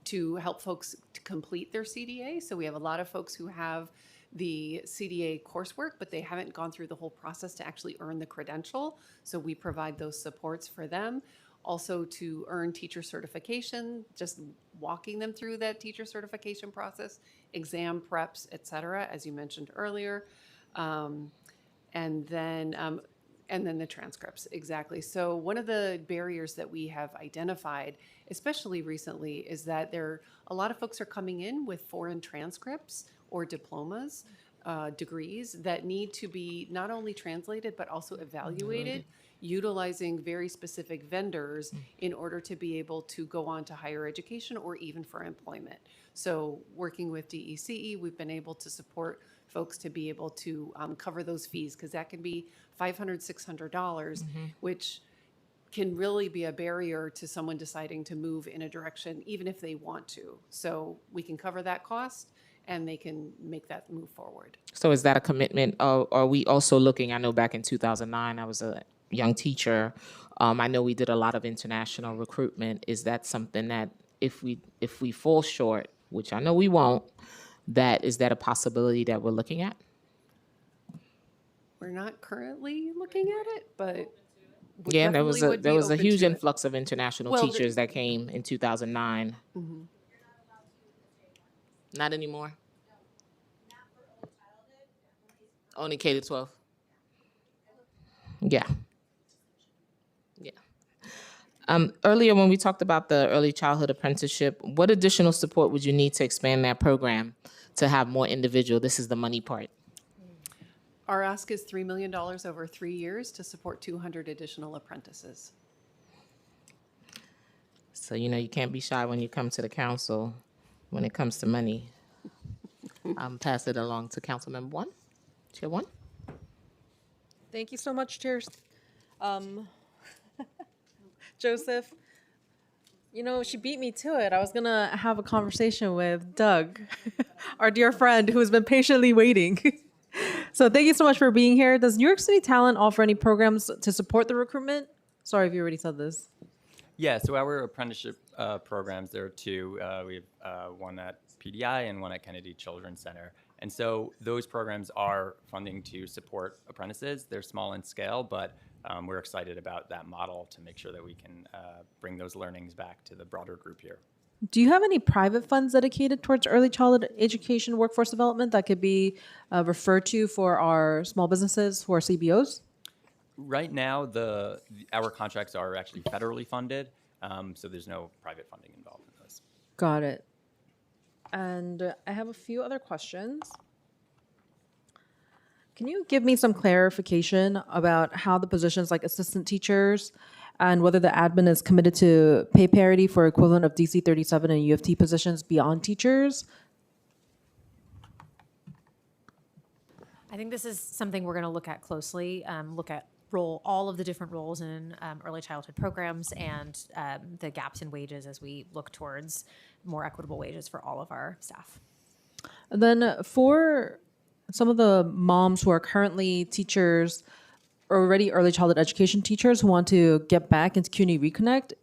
to help folks to complete their CDA. So we have a lot of folks who have the CDA coursework, but they haven't gone through the whole process to actually earn the credential. So we provide those supports for them. Also to earn teacher certification, just walking them through that teacher certification process, exam preps, et cetera, as you mentioned earlier. And then the transcripts, exactly. So one of the barriers that we have identified, especially recently, is that a lot of folks are coming in with foreign transcripts or diplomas, degrees that need to be not only translated, but also evaluated, utilizing very specific vendors in order to be able to go on to higher education or even for employment. So working with DECE, we've been able to support folks to be able to cover those fees, because that can be $500, $600, which can really be a barrier to someone deciding to move in a direction, even if they want to. So we can cover that cost and they can make that move forward. So is that a commitment? Are we also looking, I know back in 2009, I was a young teacher. I know we did a lot of international recruitment. Is that something that if we fall short, which I know we won't, is that a possibility that we're looking at? We're not currently looking at it, but we Yeah, there definitely would there be was a open huge to it. influx of international Well, teachers that came in 2009. Not anymore. Only K to 12. Yeah. Yeah. Earlier, when we talked about the early childhood apprenticeship, what additional support would you need to expand that program to have more individual? This is the money part. Our ask is $3 million over 3 years to support 200 additional apprentices. So, you can't be shy when you come to the council when it comes to money. Pass it along to Councilmember One. Chair One. Thank you so much, Chair. Joseph, she beat me to it. I was going to have a conversation with Doug, our dear friend who has been patiently waiting. So thank you so much for being here. Does New York City Talent offer any programs to support the recruitment? Sorry if you already said this. Yeah, so our apprenticeship programs, there are two. We have one at PDI and one at Kennedy Children's Center. And so those programs are funding to support apprentices. They're small in scale, but we're excited about that model to make sure that we can bring those learnings back to the broader group here. Do you have any private funds dedicated towards early childhood education workforce development that could be referred to for our small businesses who are CBOs? Right now, our contracts are actually federally funded, so there's no private funding involved in those. Got it. And I have a few other questions. Can you give me some clarification about how the positions like assistant teachers and whether the admin is committed to pay parity for equivalent of DC 37 and UFT positions beyond teachers? I think this is something we're going to look at closely, look at all of the different roles in early childhood programs and the gaps in wages as we look towards more equitable wages for all of our staff. And then for some of the moms who are currently teachers, or already early childhood education teachers who want to get back into CUNY Reconnect,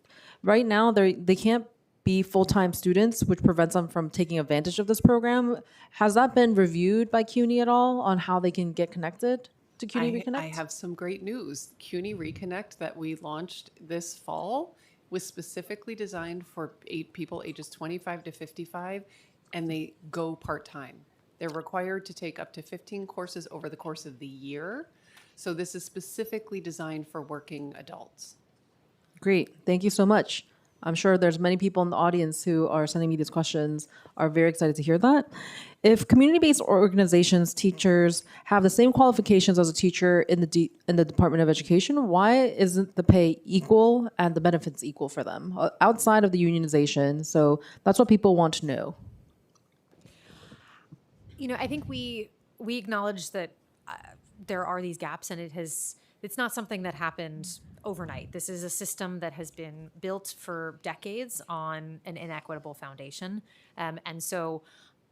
right now they can't be full-time students, which prevents them from taking advantage of this program. Has that been reviewed by CUNY at all on how they can get connected to CUNY Reconnect? I have some great news. CUNY Reconnect that we launched this fall was specifically designed for people ages 25 to 55, and they go part-time. They're required to take up to 15 courses over the course of the year. So this is specifically designed for working adults. Great, thank you so much. I'm sure there's many people in the audience who are sending me these questions, are very excited to hear that. If community-based organizations, teachers have the same qualifications as a teacher in the Department of Education, why isn't the pay equal and the benefits equal for them outside of the unionization? So that's what people want to know. I think we acknowledge that there are these gaps, and it's not something that happened overnight. This is a system that has been built for decades on an inequitable foundation. And so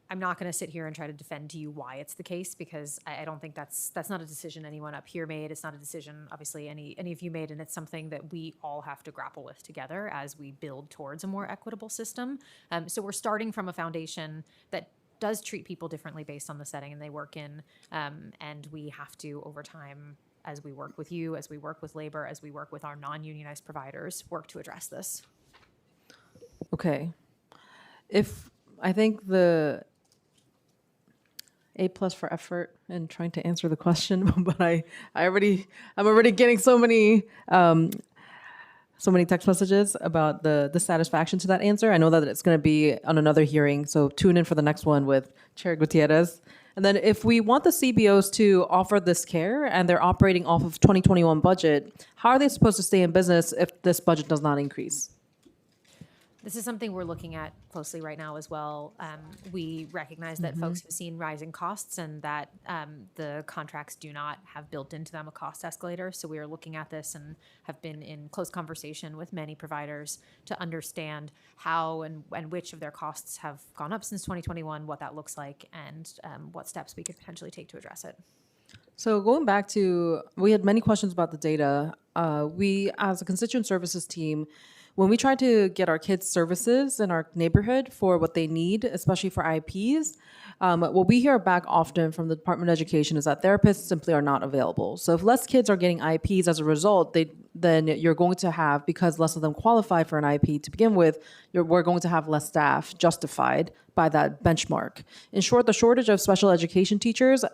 I'm not going to sit here and try to defend to you why it's the case, because I don't think that's not a decision anyone up here made. It's not a decision, obviously, any of you made, and it's something that we all have to grapple with together as we build towards a more equitable system. So we're starting from a foundation that does treat people differently based on the setting and they work in, and we have to, over time, as we work with you, as we work with labor, as we work with our non-unionized providers, work to address this. Okay. I think the A+ for effort in trying to answer the question, but I'm already getting so many text messages about the dissatisfaction to that answer. I know that it's going to be on another hearing, so tune in for the next one with Chair Gutierrez. And then if we want the CBOs to offer this care and they're operating off of 2021 budget, how are they supposed to stay in business if this budget does not increase? This is something we're looking at closely right now as well. We recognize that folks have seen rising costs and that the contracts do not have built into them a cost escalator. So we are looking at this and have been in close conversation with many providers to understand how and which of their costs have gone up since 2021, what that looks like, and what steps we could potentially take to address it. So going back to, we had many questions about the data. We, as a constituent services team, when we try to get our kids services in our neighborhood for what they need, especially for IEPs, What we hear back often from the Department of Education is that therapists simply are not available. So if less kids are getting IEPs as a result, then you're going to have, because less of them qualify for an IEP to begin with, we're going to have less staff justified by that benchmark. In short, the shortage of special education teachers,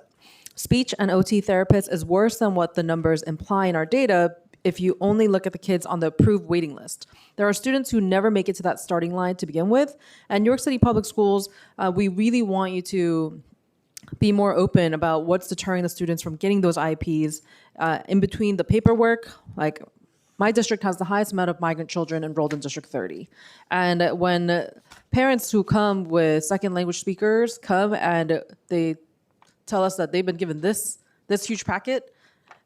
speech and OT therapists is worse than what the numbers imply in our data if you only look at the kids on the approved waiting list. There are students who never make it to that starting line to begin with. And New York City Public Schools, we really want you to be more open about what's deterring the students from getting those IEPs in between the paperwork. Like, my district has the highest amount of migrant children enrolled in District 30. And when parents who come with second language speakers come and they tell us that they've been given this huge packet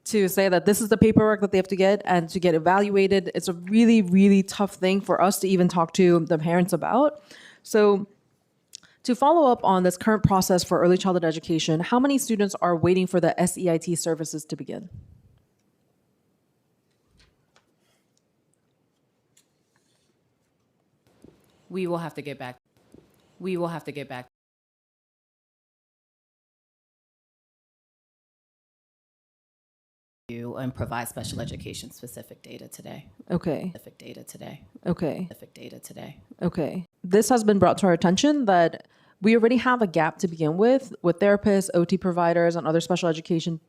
to say that this is the paperwork that they have to get and to get evaluated, it's a really, really tough thing for us to even talk to the parents about. So to follow up on this current process for early childhood education, how many students are waiting for the SEIT services to begin? We will have to get back. We will have to get back. And provide special education specific data today. Okay. Specific data today. Okay. Specific data today. Okay. This has been brought to our attention that we already have a gap to begin with therapists, OT providers, and other special education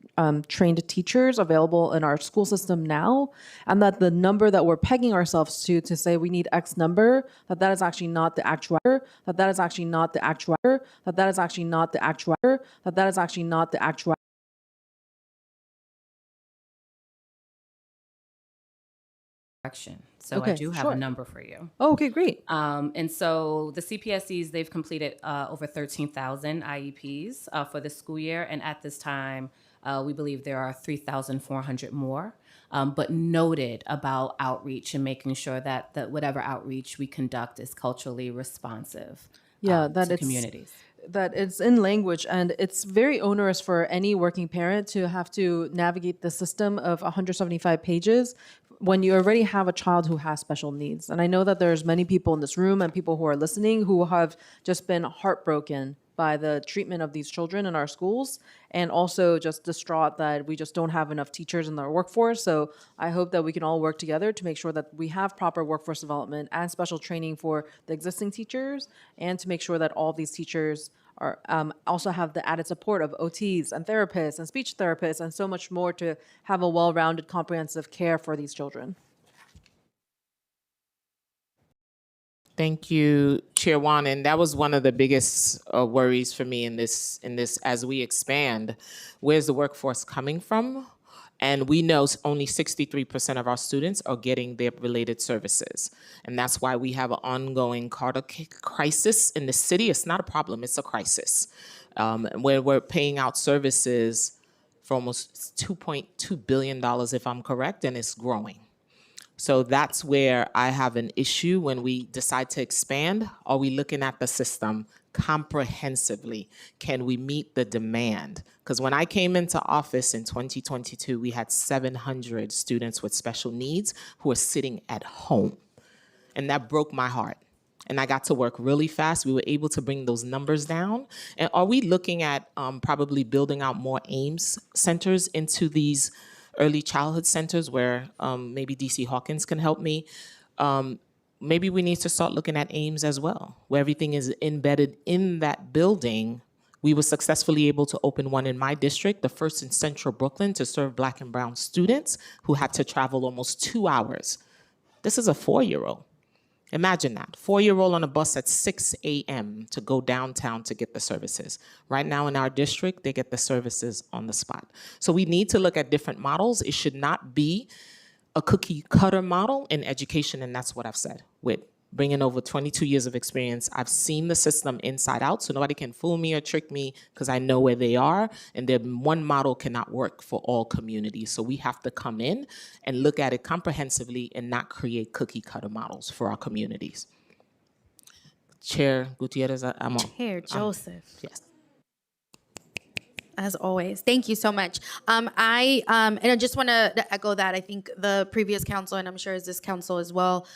trained teachers available in our school system now, and that the number that we're pegging ourselves to say we need X number, that is actually not the actual, that is actually not the actual, that is actually not the actual, that is actually not the actual. So Okay, I do have sure. a number for you. Oh, okay, great. And so the CPSCs, they've completed over 13,000 IEPs for this school year. And at this time, we believe there are 3,400 more, but noted about outreach and making sure that whatever outreach we conduct is culturally responsive to communities. That it's in language, and it's very onerous for any working parent to have to navigate the system of 175 pages when you already have a child who has special needs. And I know that there's many people in this room and people who are listening who have just been heartbroken by the treatment of these children in our schools, and also just distraught that we just don't have enough teachers in our workforce. So I hope that we can all work together to make sure that we have proper workforce development and special training for the existing teachers, and to make sure that all these teachers are also have the added support of OTs and therapists and speech therapists and so much more to have a well-rounded, comprehensive care for these children. Thank you, Chair Wan. And that was one of the biggest worries for me in this as we expand. Where's the workforce coming from? And we know only 63% of our students are getting their related services. And that's why we have an ongoing Carter crisis in the city. It's not a problem, it's a crisis. Where we're paying out services for almost $2.2 billion, if I'm correct, and it's growing. So that's where I have an issue when we decide to expand. Are we looking at the system comprehensively? Can we meet the demand? Because when I came into office in 2022, we had 700 students with special needs who are sitting at home. And that broke my heart. And I got to work really fast. We were able to bring those numbers down. And are we looking at probably building out more AIMS centers into these early childhood centers where maybe DC Hawkins can help me? Maybe we need to start looking at AIMS as well, where everything is embedded in that building. We were successfully able to open one in my district, the first in Central Brooklyn, to serve Black and brown students who had to travel almost 2 hours. This is a 4-year-old. Imagine that, 4-year-old on a bus at 6 a.m. to go downtown to get the services. Right now in our district, they get the services on the spot. So we need to look at different models. It should not be a cookie cutter model in education, and that's what I've said. With bringing over 22 years of experience, I've seen the system inside out, so nobody can fool me or trick me because I know where they are, and one model cannot work for all communities. So we have to come in and look at it comprehensively and not create cookie cutter models for our communities. Chair Gutierrez, I'm on. Chair Joseph. Yes. As always, thank you so much. And I just want to echo that. I think the previous council, and I'm sure as this council as well,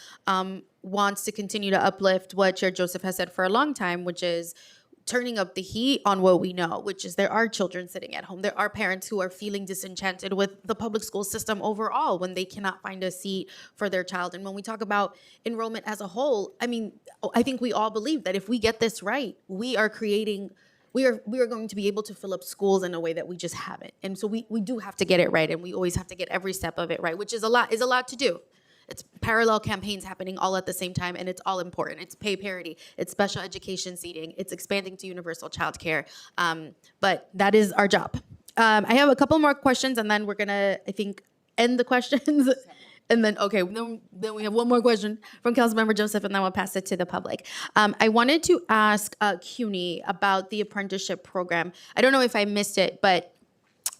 wants to continue to uplift what Chair Joseph has said for a long time, which is turning up the heat on what we know, which is there are children sitting at home. There are parents who are feeling disenchanted with the public school system overall when they cannot find a seat for their child. And when we talk about enrollment as a whole, I mean, I think we all believe that if we get this right, we are going to be able to fill up schools in a way that we just haven't. And so we do have to get it right, and we always have to get every step of it right, which is a lot to do. It's parallel campaigns happening all at the same time, and it's all important. It's pay parity, it's special education seating, it's expanding to universal childcare. But that is our job. I have a couple more questions, and then we're gonna, I think, end the questions. And then, okay, then we have one more question from Councilmember Joseph, and then we'll pass it to the public. I wanted to ask CUNY about the apprenticeship program. I don't know if I missed it, but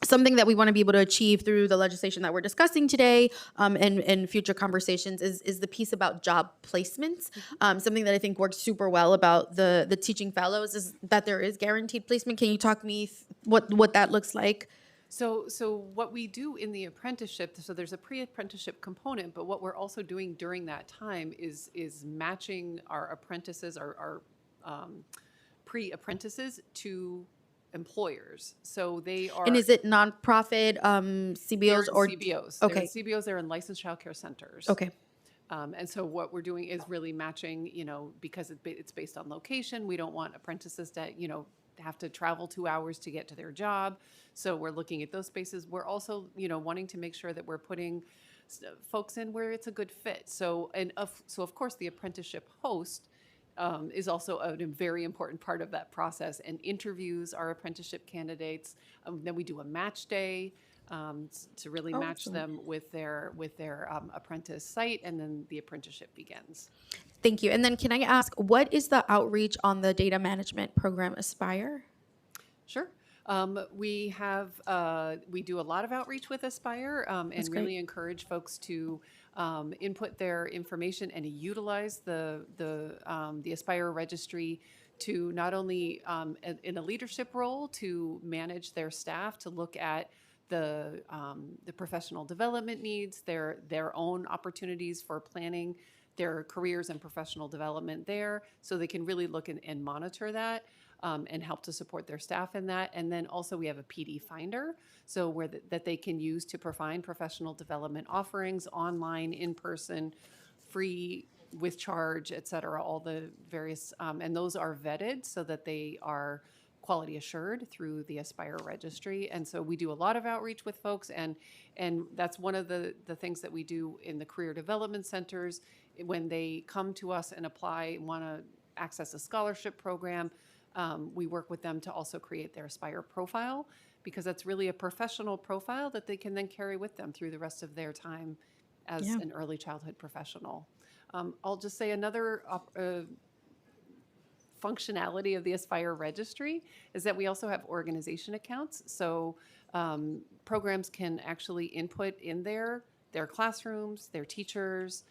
something that we want to be able to achieve through the legislation that we're discussing today and future conversations is the piece about job placements. Something that I think works super well about the teaching fellows is that there is guaranteed placement. Can you talk me what that looks like? So what we do in the apprenticeship, so there's a pre-apprenticeship component, but what we're also doing during that time is matching our apprentices, our pre-apprentices to employers. So they are. And is it nonprofit CBOs or CBOs? Okay. They're CBOs. They're in licensed child care centers. Okay. And so what we're doing is really matching, because it's based on location. We don't want apprentices to, have to travel 2 hours to get to their job. So we're looking at those spaces. We're also, wanting to make sure that we're putting folks in where it's a good fit. So of course the apprenticeship host is also a very important part of that process, and interviews our apprenticeship candidates. Then we do a match day to really match them with their apprentice site, and then the apprenticeship begins. Thank you. And then can I ask, what is the outreach on the data management program Aspire? Sure. We do a lot of outreach with Aspire and really encourage folks to input their information and utilize the Aspire registry to not only in a leadership role to manage their staff, to look at the professional development needs, their own opportunities for planning their careers and professional development there, so they can really look and monitor that. And help to support their staff in that. And then also we have a PD finder, so that they can use to find professional development offerings online, in person, free, with charge, et cetera, all the various, and those are vetted so that they are quality assured through the Aspire registry. And so we do a lot of outreach with folks, and that's one of the things that we do in the career development centers. When they come to us and apply, want to access a scholarship program, we work with them to also create their Aspire profile, because that's really a professional profile that they can then carry with them through the rest of their time as an early childhood professional. I'll just say another functionality of the Aspire registry is that we also have organization accounts. So programs can actually input in their classrooms, their teachers.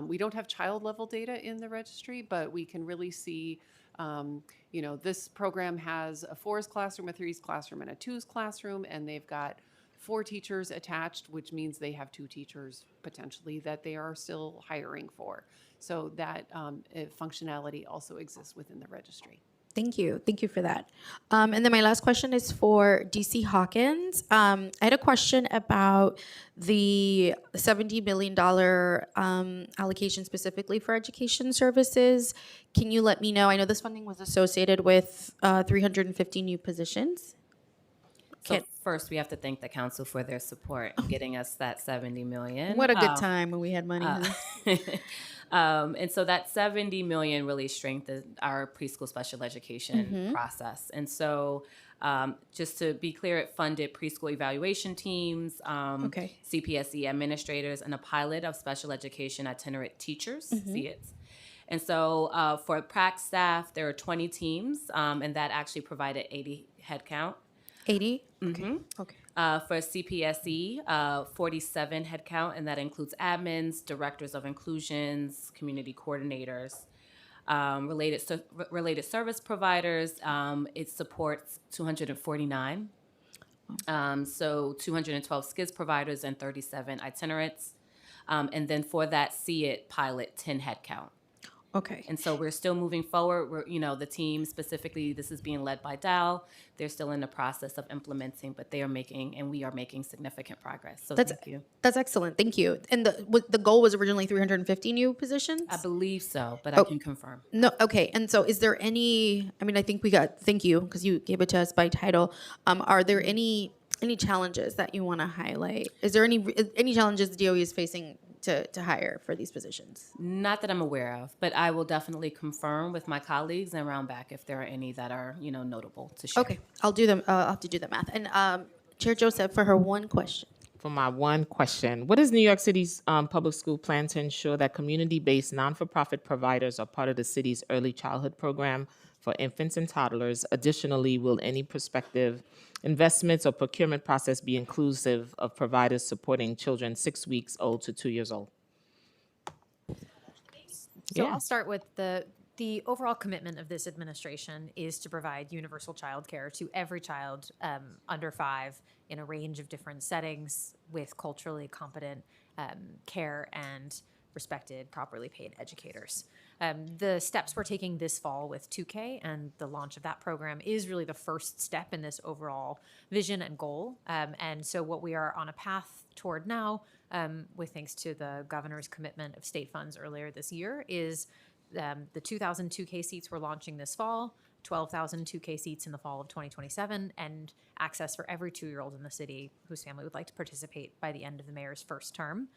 We don't have child level data in the registry, but we can really see this program has a 4's classroom, a 3's classroom, and a 2's classroom, and they've got 4 teachers attached, which means they have 2 teachers potentially that they are still hiring for. So that functionality also exists within the registry. Thank you. Thank you for that. And then my last question is for DC Hawkins. I had a question about the $70 million allocation specifically for education services. Can you let me know? I know this funding was associated with 350 new positions. So first, we have to thank the council for their support in getting us that $70 million. What a good time when we had money. And so that $70 million really strengthened our preschool special education process. And so just to be clear, it funded preschool evaluation teams, CPSE administrators, and a pilot of special education itinerant teachers, SEITs. And so for PRAC staff, there are 20 teams, and that actually provided 80 headcount. 80? Mm-hmm. Okay. For CPSE, 47 headcount, and that includes admins, directors of inclusions, community coordinators, related service providers. It supports 249. So 212 SKIDS providers and 37 itinerants. And then for that SEIT pilot, 10 headcount. Okay. And so we're still moving forward. The team specifically, this is being led by Dal. They're still in the process of implementing, but we are making significant progress. So That's thank you. That's excellent. Thank you. And the goal was originally 350 new positions? I believe so, but Oh. I can confirm. No, okay. And so is there any, I mean, I think thank you, because you gave it to us by title. Are there any challenges that you want to highlight? Is there any challenges the DOE is facing to hire for these positions? Not that I'm aware of, but I will definitely confirm with my colleagues and round back if there are any that are, notable to share. Okay, I'll do them. I'll have to do the math. And Chair Joseph, for her one question. For my one question, what does New York City's public school plan to ensure that community-based non-for-profit providers are part of the city's early childhood program for infants and toddlers? Additionally, will any prospective investments or procurement process be inclusive of providers supporting children 6 weeks old to 2 years old? So I'll start with the overall commitment of this administration is to provide universal childcare to every child under 5 in a range of different settings with culturally competent care and respected, properly paid educators. The steps we're taking this fall with 2K and the launch of that program is really the first step in this overall vision and goal. And so what we are on a path toward now, with thanks to the governor's commitment of state funds earlier this year, is the 2,000 2K seats we're launching this fall, 12,000 2K seats in the fall of 2027, and access for every 2-year-old in the city whose family would like to participate by the end of the mayor's first term.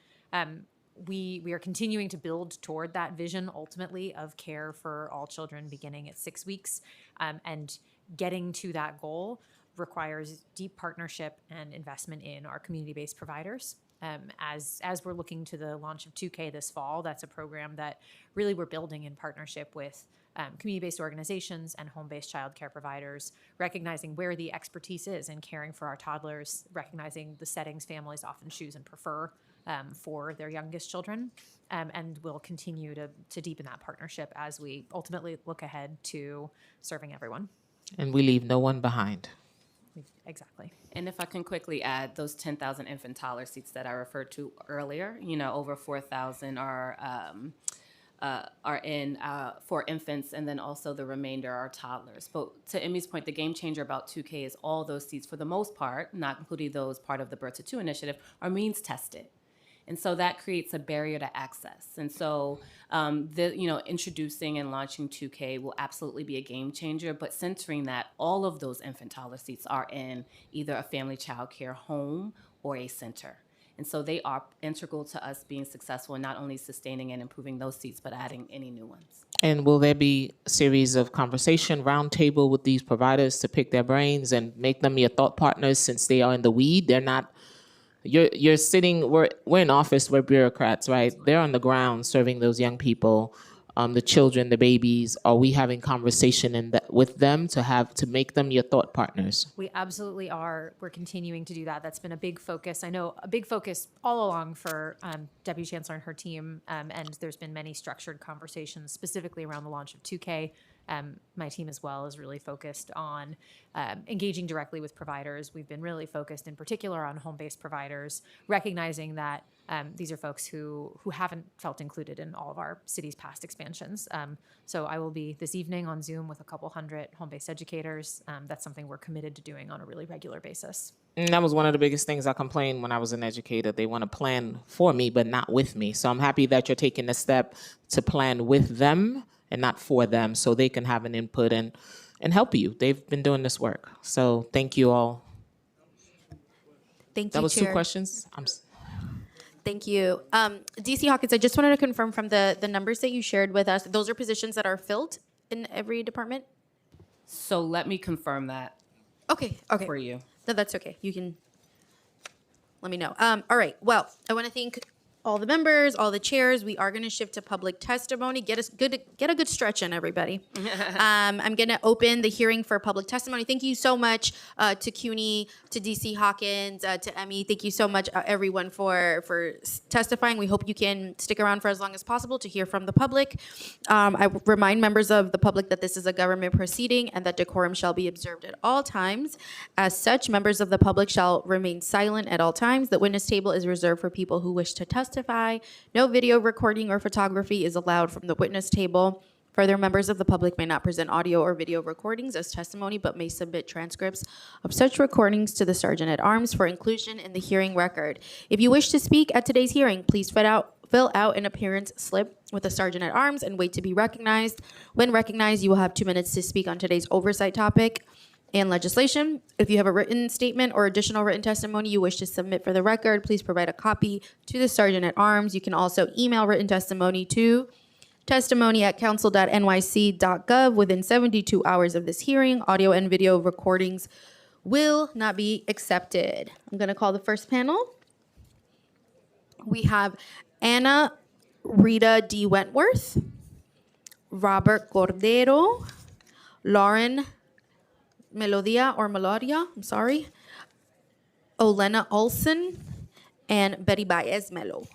We are continuing to build toward that vision ultimately of care for all children beginning at 6 weeks, and getting to that goal requires deep partnership and investment in our community-based providers. As we're looking to the launch of 2K this fall, that's a program that really we're building in partnership with community-based organizations and home-based childcare providers, recognizing where the expertise is in caring for our toddlers, recognizing the settings families often choose and prefer for their youngest children, and we'll continue to deepen that partnership as we ultimately look ahead to serving everyone. And we leave no one behind. Exactly. And if I can quickly add, those 10,000 infant toddler seats that I referred to earlier, over 4,000 are in for infants, and then also the remainder are toddlers. But to Emmy's point, the game changer about 2K is all those seats, for the most part, not including those part of the Birth to 2 initiative, are means tested. And so that creates a barrier to access. And so, introducing and launching 2K will absolutely be a game changer, but centering that all of those infant toddler seats are in either a family child care home or a center. And so they are integral to us being successful in not only sustaining and improving those seats, but adding any new ones. And will there be a series of conversation roundtable with these providers to pick their brains and make them your thought partners, since they are in the weed? They're not. You're sitting. We're in office. We're bureaucrats, right? They're on the ground serving those young people, the children, the babies. Are we having conversation with them to make them your thought partners? We absolutely are. We're continuing to do that. That's been a big focus. I know a big focus all along for Deputy Chancellor and her team, and there's been many structured conversations specifically around the launch of 2K. My team as well is really focused on engaging directly with providers. We've been really focused in particular on home-based providers, recognizing that these are folks who haven't felt included in all of our city's past expansions. So I will be this evening on Zoom with a couple hundred home-based educators. That's something we're committed to doing on a really regular basis. And that was one of the biggest things I complained when I was an educator. They want to plan for me, but not with me. So I'm happy that you're taking the step to plan with them and not for them, so they can have an input and help you. They've been doing this work. So thank you all. Thank you, That was Chair. 2 questions? Thank you. DC Hawkins, I just wanted to confirm from the numbers that you shared with us, those are positions that are filled in every department? So let me confirm that Okay. for you. No, that's okay. You can let me know. All right. Well, I want to thank all the members, all the chairs. We are going to shift to public testimony. Get a good stretch in, everybody. I'm going to open the hearing for public testimony. Thank you so much to CUNY, to DC Hawkins, to Emmy. Thank you so much, everyone, for testifying. We hope you can stick around for as long as possible to hear from the public. I remind members of the public that this is a government proceeding and that decorum shall be observed at all times. As such, members of the public shall remain silent at all times. The witness table is reserved for people who wish to testify testify. No video recording or photography is allowed from the witness table. Further, members of the public may not present audio or video recordings as testimony, but may submit transcripts of such recordings to the Sergeant at Arms for inclusion in the hearing record. If you wish to speak at today's hearing, please fill out an appearance slip with the Sergeant at Arms and wait to be recognized. When recognized, you will have 2 minutes to speak on today's oversight topic and legislation. If you have a written statement or additional written testimony you wish to submit for the record, please provide a copy to the Sergeant at Arms. You can also email written testimony to testimony@council.nyc.gov within 72 hours of this hearing. Audio and video recordings will not be accepted. I'm going to call the first panel. We have Anna Rita D. Wentworth, Robert Cordero, Lauren Melodia, Olena Olson, and Betty Baez Melo.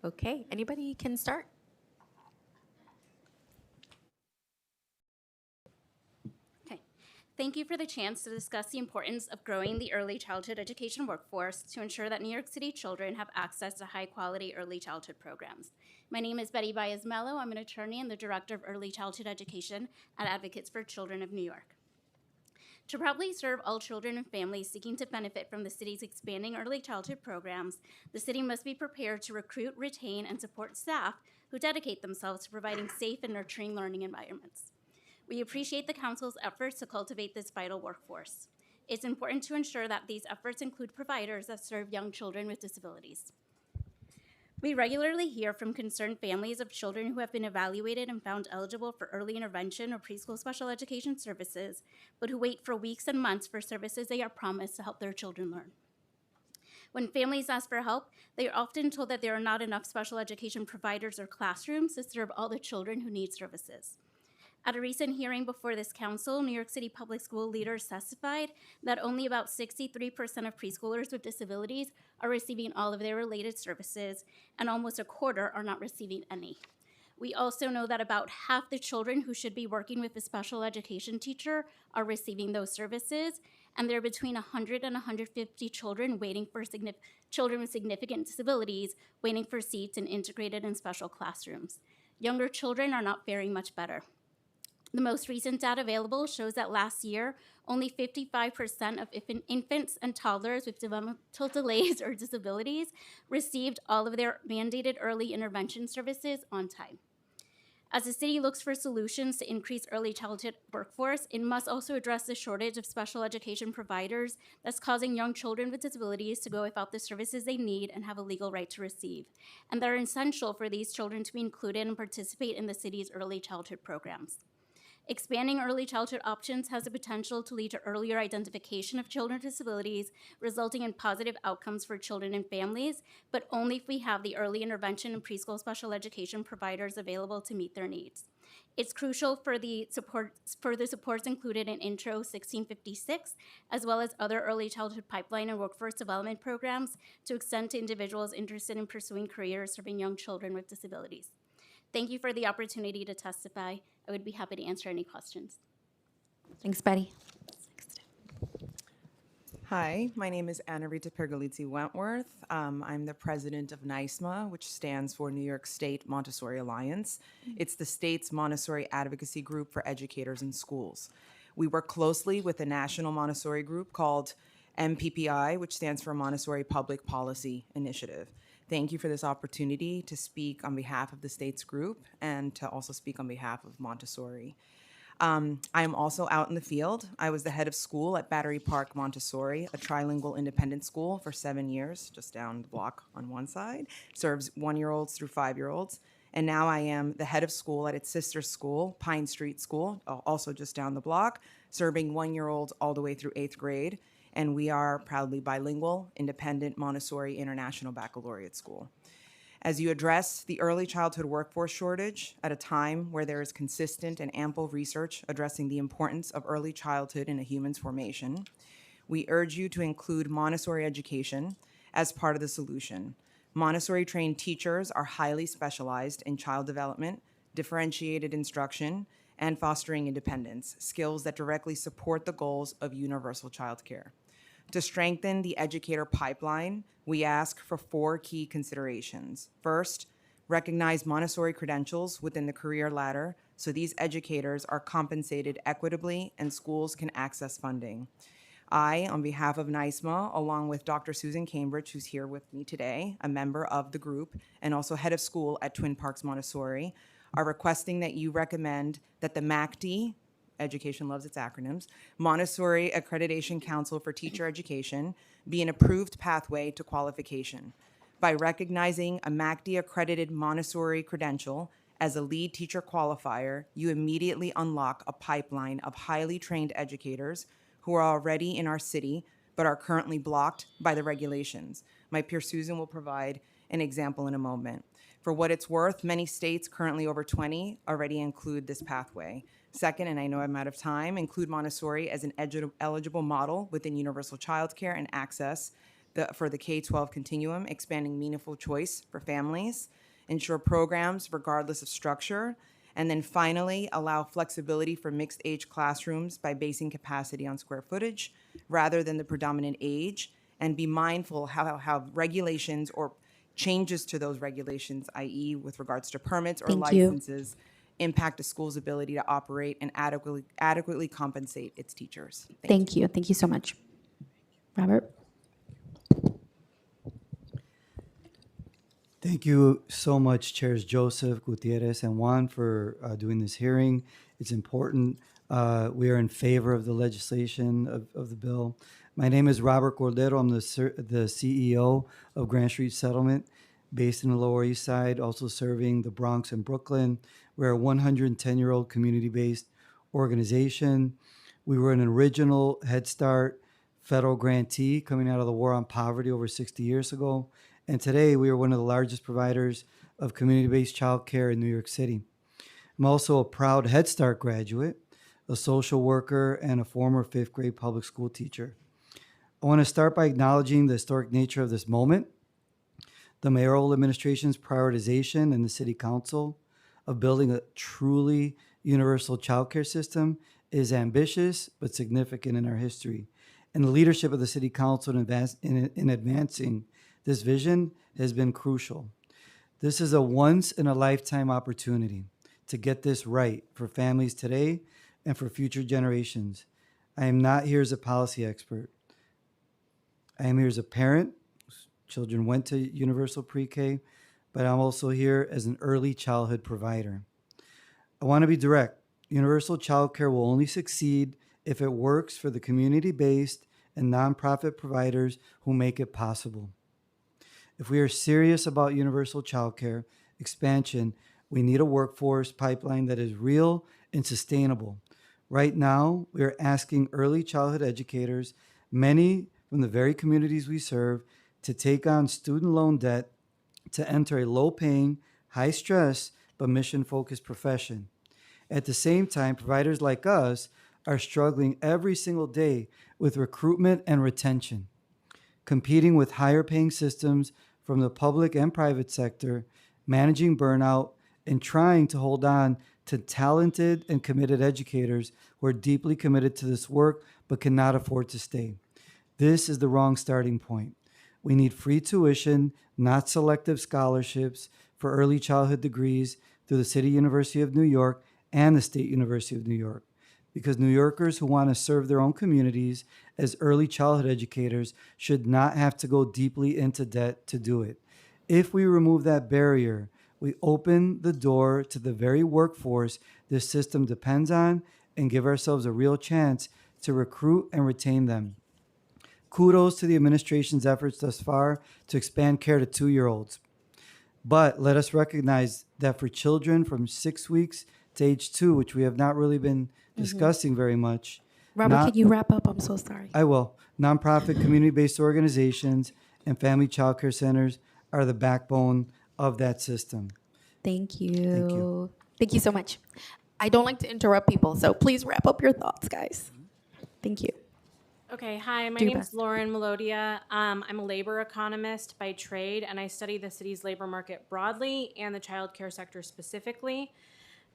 Okay, anybody can start. Okay. Thank you for the chance to discuss the importance of growing the early childhood education workforce to ensure that New York City children have access to high-quality early childhood programs. My name is Betty Baez Mello. I'm an attorney and the Director of Early Childhood Education at Advocates for Children of New York. To properly serve all children and families seeking to benefit from the city's expanding early childhood programs, the city must be prepared to recruit, retain, and support staff who dedicate themselves to providing safe and nurturing learning environments. We appreciate the Council's efforts to cultivate this vital workforce. It's important to ensure that these efforts include providers that serve young children with disabilities. We regularly hear from concerned families of children who have been evaluated and found eligible for early intervention or preschool special education services, but who wait for weeks and months for services they are promised to help their children learn. When families ask for help, they are often told that there are not enough special education providers or classrooms to serve all the children who need services. At a recent hearing before this council, New York City public school leaders testified that only about 63% of preschoolers with disabilities are receiving all of their related services, and almost a quarter are not receiving any. We also know that about half the children who should be working with a special education teacher are receiving those services, and there are between 100 and 150 children waiting for children with significant disabilities waiting for seats in integrated and special classrooms. Younger children are not faring much better. The most recent data available shows that last year, only 55% of infants and toddlers with developmental delays or disabilities received all of their mandated early intervention services on time. As the city looks for solutions to increase early childhood workforce, it must also address the shortage of special education providers that's causing young children with disabilities to go without the services they need and have a legal right to receive, and that are essential for these children to be included and participate in the city's early childhood programs. Expanding early childhood options has the potential to lead to earlier identification of children with disabilities, resulting in positive outcomes for children and families, but only if we have the early intervention and preschool special education providers available to meet their needs. It's crucial for the supports included in Intro 1656, as well as other early childhood pipeline and workforce development programs to extend to individuals interested in pursuing careers serving young children with disabilities. Thank you for the opportunity to testify. I would be happy to answer any questions. Thanks, Betty. Hi, my name is Anna Rita Pergolizzi Wentworth. I'm the president of NYSMA, which stands for New York State Montessori Alliance. It's the state's Montessori advocacy group for educators in schools. We work closely with a national Montessori group called MPPI, which stands for Montessori Public Policy Initiative. Thank you for this opportunity to speak on behalf of the state's group and to also speak on behalf of Montessori. I am also out in the field. I was the head of school at Battery Park Montessori, a trilingual independent school for 7 years, just down the block on one side, serves 1-year-olds through 5-year-olds. And now I am the head of school at its sister school, Pine Street School, also just down the block, serving 1-year-olds all the way through 8th grade. and we are proudly bilingual, independent Montessori International Baccalaureate School. As you address the early childhood workforce shortage at a time where there is consistent and ample research addressing the importance of early childhood in a human's formation, we urge you to include Montessori education as part of the solution. Montessori-trained teachers are highly specialized in child development, differentiated instruction, and fostering independence, skills that directly support the goals of universal childcare. To strengthen the educator pipeline, we ask for 4 key considerations. First, recognize Montessori credentials within the career ladder so these educators are compensated equitably and schools can access funding. I, on behalf of NYSMA, along with Dr. Susan Cambridge, who's here with me today, a member of the group and also head of school at Twin Parks Montessori, are requesting that you recommend that the MACD, education loves its acronyms, Montessori Accreditation Council for Teacher Education, be an approved pathway to qualification. By recognizing a MACD-accredited Montessori credential as a lead teacher qualifier, you immediately unlock a pipeline of highly trained educators who are already in our city but are currently blocked by the regulations. My peer Susan will provide an example in a moment. For what it's worth, many states, currently over 20, already include this pathway. Second, and I know I'm out of time, include Montessori as an eligible model within universal childcare and access for the K-12 continuum, expanding meaningful choice for families, ensure programs regardless of structure, and then finally, allow flexibility for mixed age classrooms by basing capacity on square footage rather than the predominant age, and be mindful how regulations or changes to those regulations, i.e. with regards to permits or Thank you. licenses, impact a school's ability to operate and adequately compensate its teachers. Thank you. Thank you so much. Robert? Thank you so much, Chairs Joseph, Gutierrez, and Juan for doing this hearing. It's important. We are in favor of the legislation of the bill. My name is Robert Cordero. I'm the CEO of Grand Street Settlement, based in the Lower East Side, also serving the Bronx and Brooklyn. We're a 110-year-old community-based organization. We were an original Head Start federal grantee coming out of the war on poverty over 60 years ago. And today we are one of the largest providers of community-based childcare in New York City. I'm also a proud Head Start graduate, a social worker, and a former 5th grade public school teacher. I want to start by acknowledging the historic nature of this moment, the mayoral administration's prioritization and the city council of building a truly universal childcare system is ambitious but significant in our history. And the leadership of the city council in advancing this vision has been crucial. This is a once-in-a-lifetime opportunity to get this right for families today and for future generations. I am not here as a policy expert. I am here as a parent. Children went to universal pre-K, but I'm also here as an early childhood provider. I want to be direct. Universal childcare will only succeed if it works for the community-based and nonprofit providers who make it possible. If we are serious about universal childcare expansion, we need a workforce pipeline that is real and sustainable. Right now, we are asking early childhood educators, many from the very communities we serve, to take on student loan debt to enter a low-paying, high-stress, but mission-focused profession. At the same time, providers like us are struggling every single day with recruitment and retention, competing with higher-paying systems from the public and private sector, managing burnout, and trying to hold on to talented and committed educators who are deeply committed to this work but cannot afford to stay. This is the wrong starting point. We need free tuition, not selective scholarships for early childhood degrees through the City University of New York and the State University of New York, because New Yorkers who want to serve their own communities as early childhood educators should not have to go deeply into debt to do it. If we remove that barrier, we open the door to the very workforce this system depends on and give ourselves a real chance to recruit and retain them. Kudos to the administration's efforts thus far to expand care to 2-year-olds. But let us recognize that for children from 6 weeks to age 2, which we have not really been discussing very much, Robert, Not- can you wrap up? I'm so sorry. I will. Nonprofit community-based organizations and family child care centers are the backbone of that system. Thank you. Thank you. Thank you so much. I don't like to interrupt people, so please wrap up your thoughts, guys. Thank you. Okay, hi, my Do your name's best. Lauren Melodia. I'm a labor economist by trade, and I study the city's labor market broadly and the childcare sector specifically.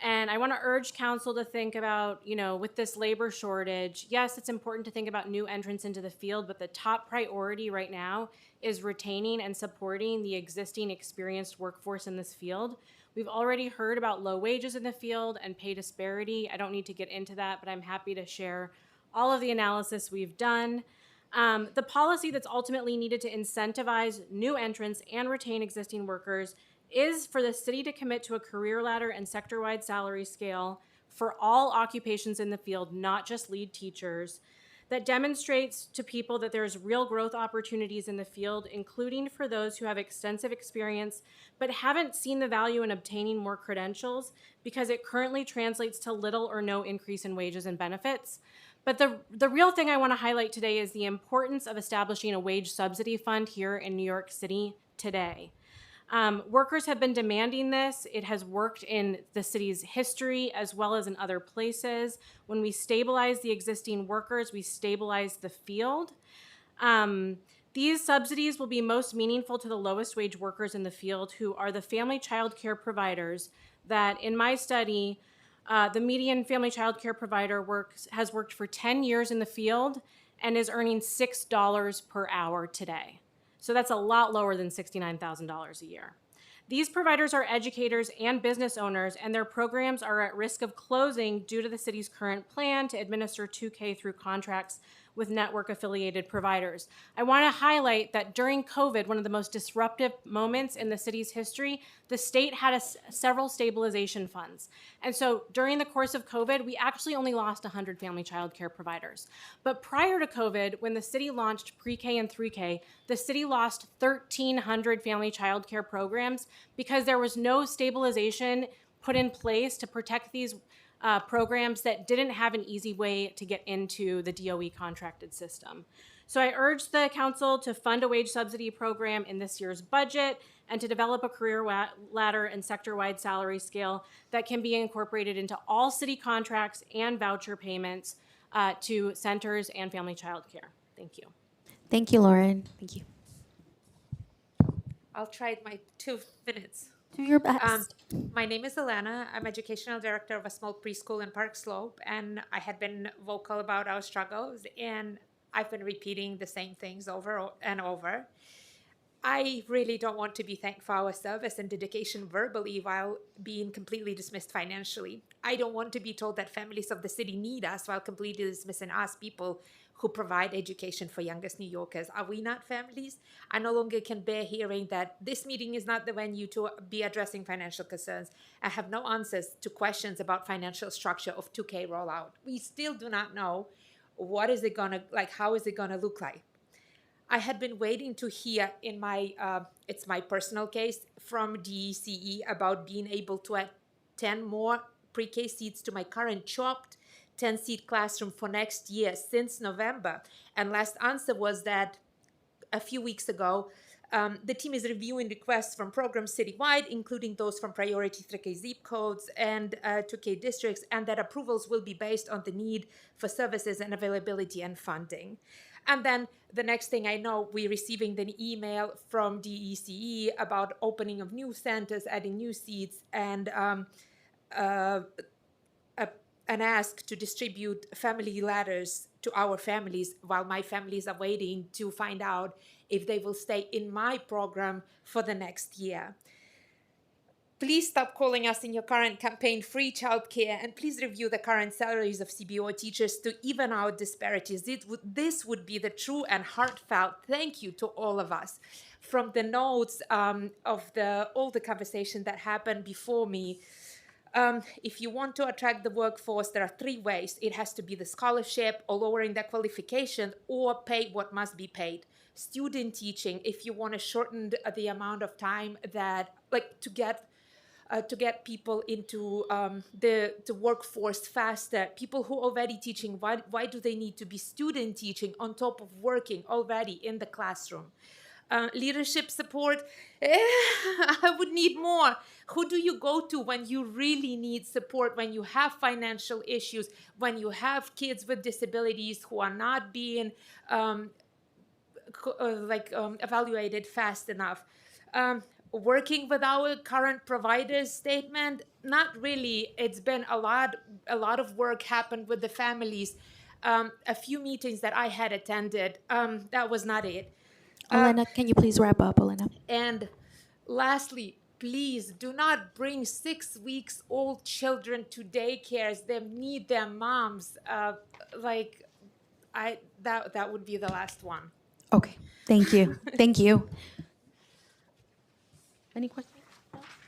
And I want to urge council to think about, with this labor shortage, yes, it's important to think about new entrants into the field, but the top priority right now is retaining and supporting the existing experienced workforce in this field. We've already heard about low wages in the field and pay disparity. I don't need to get into that, but I'm happy to share all of the analysis we've done. The policy that's ultimately needed to incentivize new entrants and retain existing workers is for the city to commit to a career ladder and sector-wide salary scale for all occupations in the field, not just lead teachers, that demonstrates to people that there's real growth opportunities in the field, including for those who have extensive experience but haven't seen the value in obtaining more credentials because it currently translates to little or no increase in wages and benefits. But the real thing I want to highlight today is the importance of establishing a wage subsidy fund here in New York City today. Workers have been demanding this. It has worked in the city's history as well as in other places. When we stabilize the existing workers, we stabilize the field. These subsidies will be most meaningful to the lowest wage workers in the field, who are the family child care providers that, in my study, the median family child care provider has worked for 10 years in the field and is earning $6 per hour today. So that's a lot lower than $69,000 a year. These providers are educators and business owners, and their programs are at risk of closing due to the city's current plan to administer 2K through contracts with network-affiliated providers. I want to highlight that during COVID, one of the most disruptive moments in the city's history, the state had several stabilization funds. And so during the course of COVID, we actually only lost 100 family child care providers. But prior to COVID, when the city launched pre-K and 3K, the city lost 1,300 family child care programs because there was no stabilization put in place to protect these programs that didn't have an easy way to get into the DOE contracted system. So I urge the council to fund a wage subsidy program in this year's budget and to develop a career ladder and sector-wide salary scale that can be incorporated into all city contracts and voucher payments to centers and family child care. Thank you. Thank you, Lauren. Thank you. I'll try my 2 minutes. Do your best. My name is Alana. I'm educational director of a small preschool in Park Slope, and I had been vocal about our struggles, and I've been repeating the same things over and over. I really don't want to be thanked for our service and dedication verbally while being completely dismissed financially. I don't want to be told that families of the city need us while completely dismissing us, people who provide education for youngest New Yorkers. Are we not families? I no longer can bear hearing that this meeting is not the venue to be addressing financial concerns. I have no answers to questions about financial structure of 2K rollout. We still do not know what is it gonna, how is it gonna look like? I had been waiting to hear in my, it's my personal case, from DECE about being able to add 10 more pre-K seats to my current chopped 10-seat classroom for next year since November. And last answer was that a few weeks ago, the team is reviewing requests from programs citywide, including those from priority 3K zip codes and 2K districts, and that approvals will be based on the need for services and availability and funding. And then the next thing I know, we're receiving an email from DECE about opening of new centers, adding new seats, and an ask to distribute family ladders to our families while my families are waiting to find out if they will stay in my program for the next year. Please stop calling us in your current campaign free childcare, and please review the current salaries of CBO teachers to even out disparities. This would be the true and heartfelt thank you to all of us. From the notes of all the conversation that happened before me, if you want to attract the workforce, there are 3 ways. It has to be the scholarship or lowering their qualification or pay what must be paid. Student teaching, if you want to shorten the amount of time that, to get to get people into the workforce faster. People who are already teaching, why do they need to be student teaching on top of working already in the classroom? Leadership support, I would need more. Who do you go to when you really need support, when you have financial issues, when you have kids with disabilities who are not being evaluated fast enough? Working with our current providers statement, not really. It's been a lot of work happened with the families. A few meetings that I had attended, that was not it. Elena, can you please wrap up, Elena? And lastly, please do not bring 6 weeks old children to daycares. They need their moms. That would be the last one. Okay, thank you. Thank you. Any questions?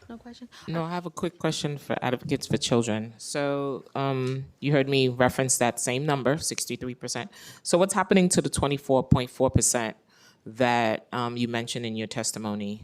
No question? No, I have a quick question for Advocates for Children. So you heard me reference that same number, 63%. So what's happening to the 24.4% that you mentioned in your testimony?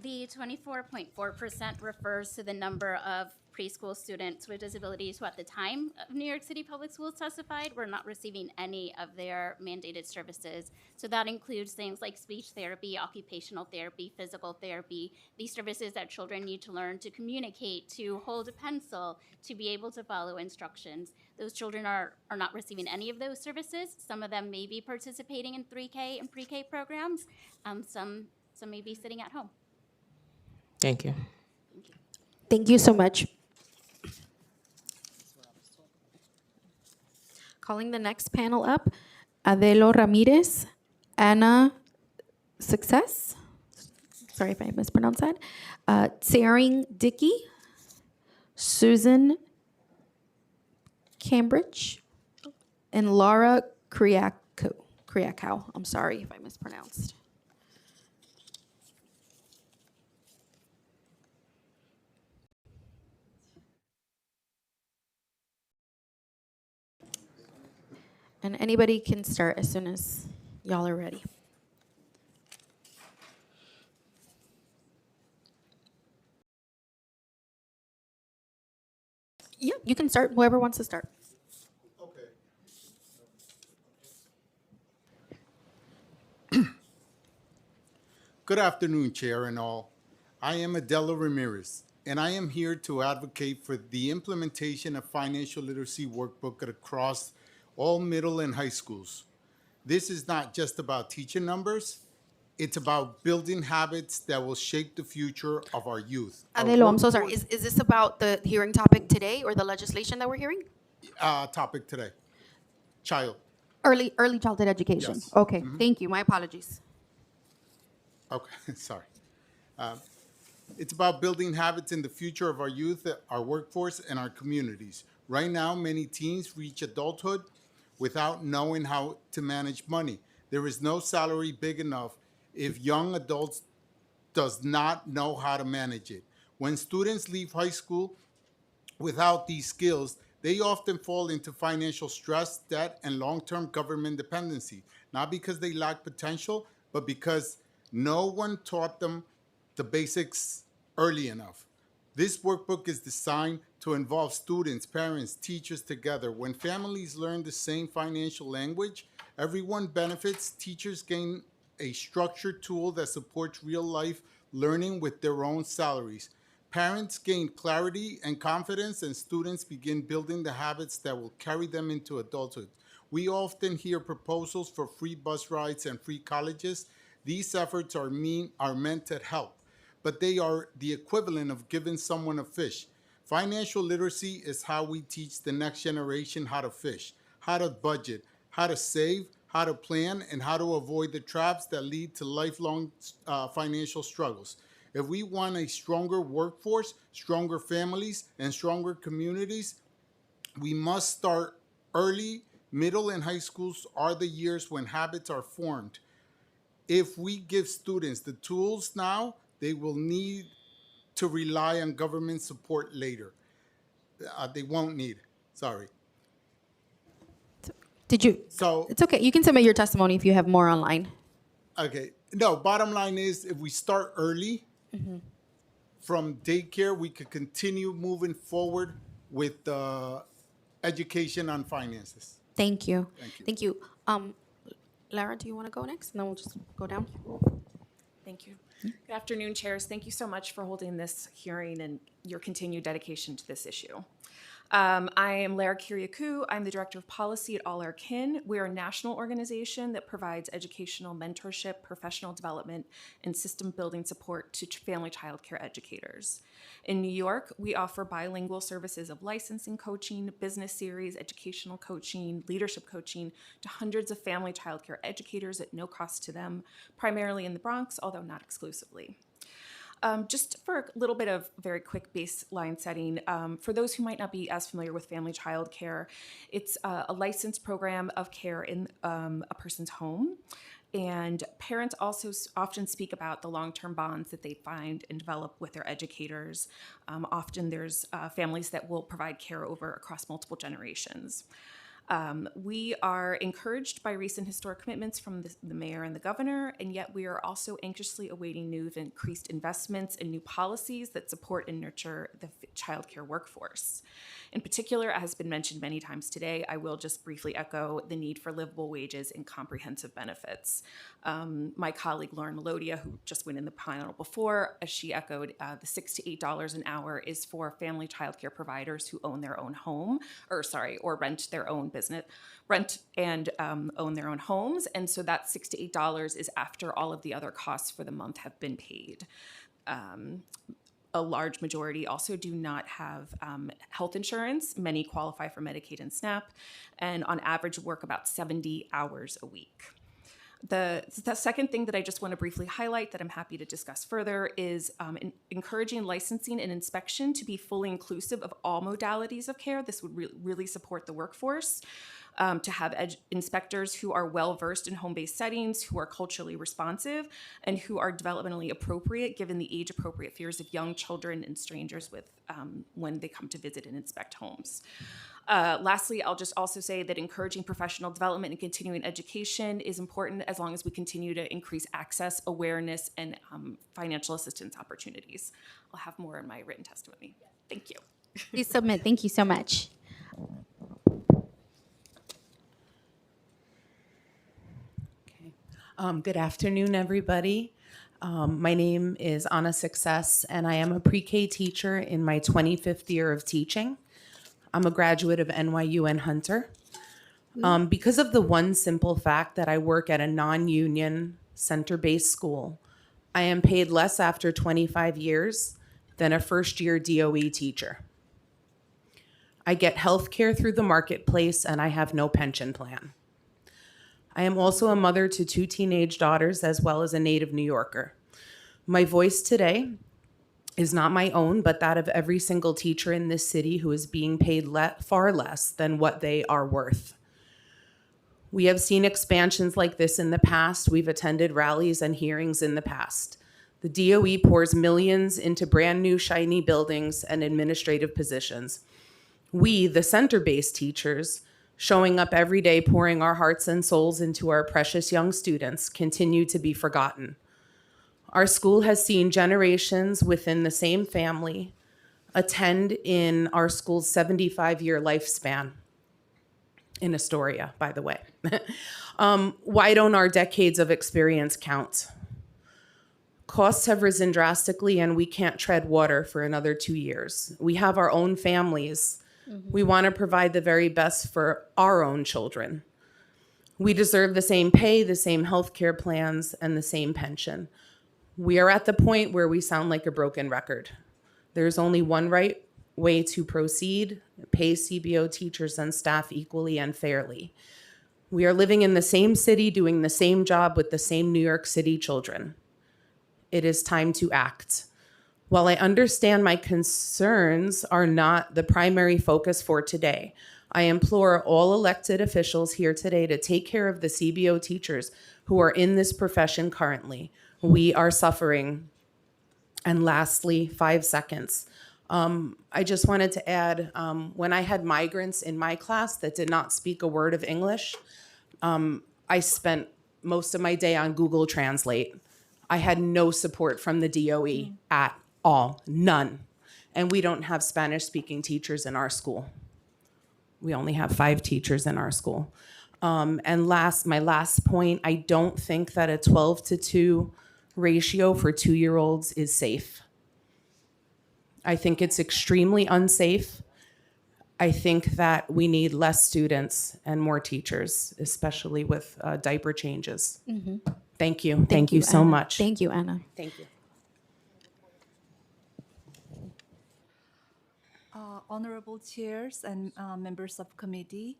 The 24.4% refers to the number of preschool students with disabilities who at the time of New York City Public Schools testified were not receiving any of their mandated services. So that includes things like speech therapy, occupational therapy, physical therapy, these services that children need to learn to communicate, to hold a pencil, to be able to follow instructions. Those children are not receiving any of those services. Some of them may be participating in 3K and pre-K programs. Some may be sitting at home. Thank you. Thank you so much. Calling the next panel up, Adelo Ramirez, Anna Success, sorry if I mispronounced that, Tsering Dickey, Susan Cambridge, and Laura Kriakow. I'm sorry if I mispronounced. And anybody can start as soon as y'all are ready. Yeah, you can start, whoever wants to start. Good afternoon, Chair and all. I am Adela Ramirez, and I am here to advocate for the implementation of financial literacy workbook across all middle and high schools. This is not just about teacher numbers, it's about building habits that will shape the future of our youth. Adelo, I'm so sorry. Is this about the hearing topic today or the legislation that we're hearing? Topic today, child. Early childhood education. Yes. Okay, thank you. My apologies. Okay, sorry. It's about building habits in the future of our youth, our workforce, and our communities. Right now, many teens reach adulthood without knowing how to manage money. There is no salary big enough if young adults does not know how to manage it. When students leave high school without these skills, they often fall into financial stress, debt, and long-term government dependency, not because they lack potential, but because no one taught them the basics early enough. This workbook is designed to involve students, parents, teachers together. When families learn the same financial language, everyone benefits. Teachers gain a structured tool that supports real-life learning with their own salaries. Parents gain clarity and confidence, and students begin building the habits that will carry them into adulthood. We often hear proposals for free bus rides and free colleges. These efforts are meant to help, but they are the equivalent of giving someone a fish. Financial literacy is how we teach the next generation how to fish, how to budget, how to save, how to plan, and how to avoid the traps that lead to lifelong financial struggles. If we want a stronger workforce, stronger families, and stronger communities, we must start early. Middle and high schools are the years when habits are formed. If we give students the tools now, they will need to rely on government support later. They won't need, sorry. Did you? So it's okay. You can submit your testimony if you have more online. Okay. No, bottom line is if we start early, from daycare, we could continue moving forward with education on finances. Thank you. Thank you. Thank you. Lara, do you want to go next? And then we'll just go down. Thank you. Good afternoon, chairs. Thank you so much for holding this hearing and your continued dedication to this issue. I am Lara Kiriakou. I'm the Director of Policy at All Our Kin. We're a national organization that provides educational mentorship, professional development, and system building support to family child care educators. In New York, we offer bilingual services of licensing coaching, business series, educational coaching, leadership coaching to hundreds of family child care educators at no cost to them, primarily in the Bronx, although not exclusively. Just for a little bit of very quick baseline setting, for those who might not be as familiar with family child care, it's a licensed program of care in a person's home. And parents also often speak about the long-term bonds that they find and develop with their educators. Often there's families that will provide care across multiple generations. We are encouraged by recent historic commitments from the mayor and the governor, and yet we are also anxiously awaiting new increased investments and new policies that support and nurture the childcare workforce. In particular, as has been mentioned many times today, I will just briefly echo the need for livable wages and comprehensive benefits. My colleague Lauren Melodia, who just went in the panel before, as she echoed, the $6 to $8 an hour is for family childcare providers who own their own home, or rent their own business, rent and own their own homes. And so that $6 to $8 is after all of the other costs for the month have been paid. A large majority also do not have health insurance. Many qualify for Medicaid and SNAP, and on average work about 70 hours a week. The second thing that I just want to briefly highlight that I'm happy to discuss further is encouraging licensing and inspection to be fully inclusive of all modalities of care. This would really support the workforce. To have inspectors who are well-versed in home-based settings, who are culturally responsive, and who are developmentally appropriate given the age-appropriate fears of young children and strangers when they come to visit and inspect homes. Lastly, I'll just also say that encouraging professional development and continuing education is important as long as we continue to increase access, awareness, and financial assistance opportunities. I'll have more in my written testimony. Thank you. Please submit. Thank you so much. Good afternoon, everybody. My name is Anna Success, and I am a pre-K teacher in my 25th year of teaching. I'm a graduate of NYU and Hunter. Because of the one simple fact that I work at a non-union center-based school, I am paid less after 25 years than a first-year DOE teacher. I get health care through the marketplace, and I have no pension plan. I am also a mother to 2 teenage daughters, as well as a native New Yorker. My voice today is not my own, but that of every single teacher in this city who is being paid far less than what they are worth. We have seen expansions like this in the past. We've attended rallies and hearings in the past. The DOE pours millions into brand new shiny buildings and administrative positions. We, the center-based teachers, showing up every day, pouring our hearts and souls into our precious young students, continue to be forgotten. Our school has seen generations within the same family attend in our school's 75-year lifespan. In Astoria, by the way. Why don't our decades of experience count? Costs have risen drastically, and we can't tread water for another 2 years. We have our own families. We want to provide the very best for our own children. We deserve the same pay, the same health care plans, and the same pension. We are at the point where we sound like a broken record. There's only one right way to proceed: pay CBO teachers and staff equally and fairly. We are living in the same city, doing the same job with the same New York City children. It is time to act. While I understand my concerns are not the primary focus for today, I implore all elected officials here today to take care of the CBO teachers who are in this profession currently. We are suffering. And lastly, 5 seconds. I just wanted to add, when I had migrants in my class that did not speak a word of English, I spent most of my day on Google Translate. I had no support from the DOE at all, none. And we don't have Spanish-speaking teachers in our school. We only have 5 teachers in our school. And my last point, I don't think that a 12-to-2 ratio for 2-year-olds is safe. I think it's extremely unsafe. I think that we need less students and more teachers, especially with diaper changes. Thank you. Thank you so Anna. much. Thank you, Anna. Thank you. Honorable chairs and members of committee,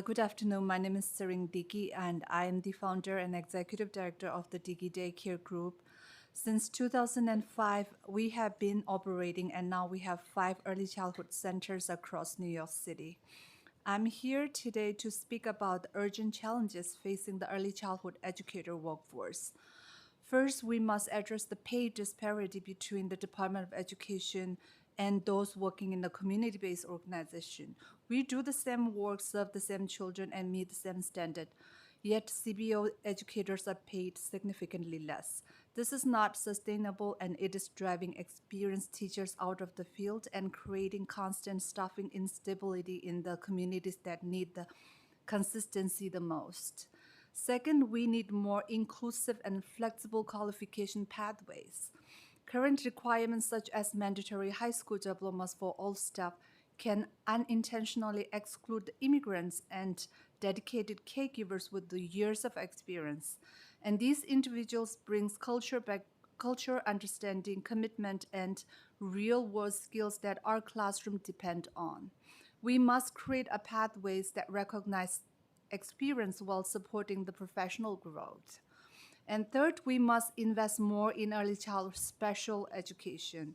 good afternoon. My name is Sering Diki, and I am the founder and executive director of the Diki Daycare Group. Since 2005, we have been operating, and now we have 5 early childhood centers across New York City. I'm here today to speak about the urgent challenges facing the early childhood educator workforce. First, we must address the pay disparity between the Department of Education and those working in the community-based organization. We do the same work, serve the same children, and meet the same standard. Yet CBO educators are paid significantly less. This is not sustainable, and it is driving experienced teachers out of the field and creating constant staffing instability in the communities that need the consistency the most. Second, we need more inclusive and flexible qualification pathways. Current requirements such as mandatory high school diplomas for all staff can unintentionally exclude immigrants and dedicated caregivers with the years of experience. And these individuals brings culture understanding, commitment, and real-world skills that our classroom depend on. We must create a pathways that recognize experience while supporting the professional growth. And third, we must invest more in early childhood special education.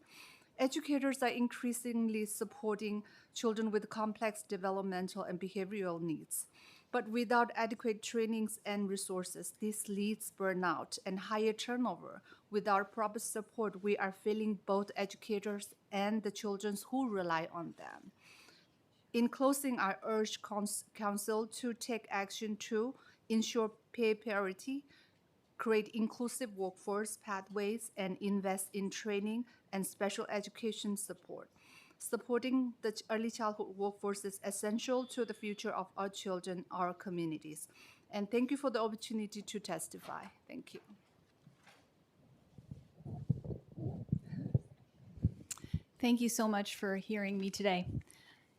Educators are increasingly supporting children with complex developmental and behavioral needs. But without adequate trainings and resources, this leads burnout and higher turnover. Without proper support, we are failing both educators and the children who rely on them. In closing, I urge Council to take action to ensure pay parity, create inclusive workforce pathways, and invest in training and special education support. Supporting the early childhood workforce is essential to the future of our children, our communities. And thank you for the opportunity to testify. Thank you. Thank you so much for hearing me today.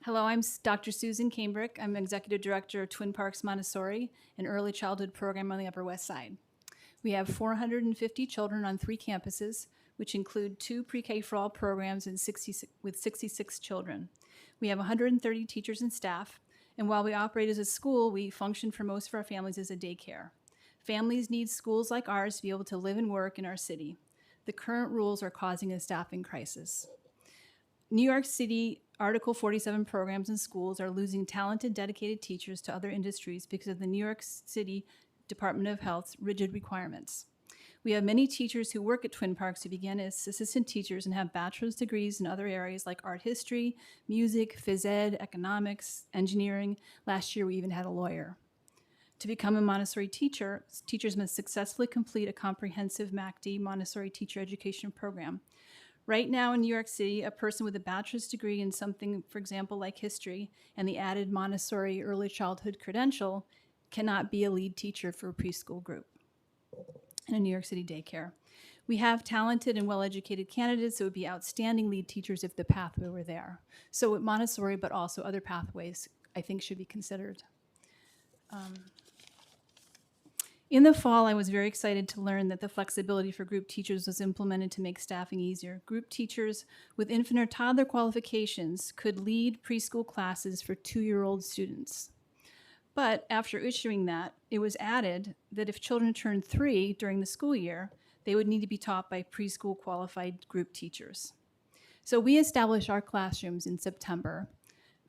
Hello, I'm Dr. Susan Cambrick. I'm Executive Director of Twin Parks Montessori, an early childhood program on the Upper West Side. We have 450 children on 3 campuses, which include 2 pre-K for all programs and 66 children. We have 130 teachers and staff, and while we operate as a school, we function for most of our families as a daycare. Families need schools like ours to be able to live and work in our city. The current rules are causing a staffing crisis. New York City Article 47 programs and schools are losing talented, dedicated teachers to other industries because of the New York City Department of Health's rigid requirements. We have many teachers who work at Twin Parks who began as assistant teachers and have bachelor's degrees in other areas like art history, music, phys ed, economics, engineering. Last year, we even had a lawyer. To become a Montessori teacher, teachers must successfully complete a comprehensive MACD Montessori teacher education program. Right now in New York City, a person with a bachelor's degree in something, for example, like history, and the added Montessori early childhood credential cannot be a lead teacher for a preschool group in a New York City daycare. We have talented and well-educated candidates that would be outstanding lead teachers if the pathway were there. So with Montessori, but also other pathways, I think should be considered. In the fall, I was very excited to learn that the flexibility for group teachers was implemented to make staffing easier. Group teachers with infant or toddler qualifications could lead preschool classes for 2-year-old students. But after issuing that, it was added that if children turned 3 during the school year, they would need to be taught by preschool qualified group teachers. So we established our classrooms in September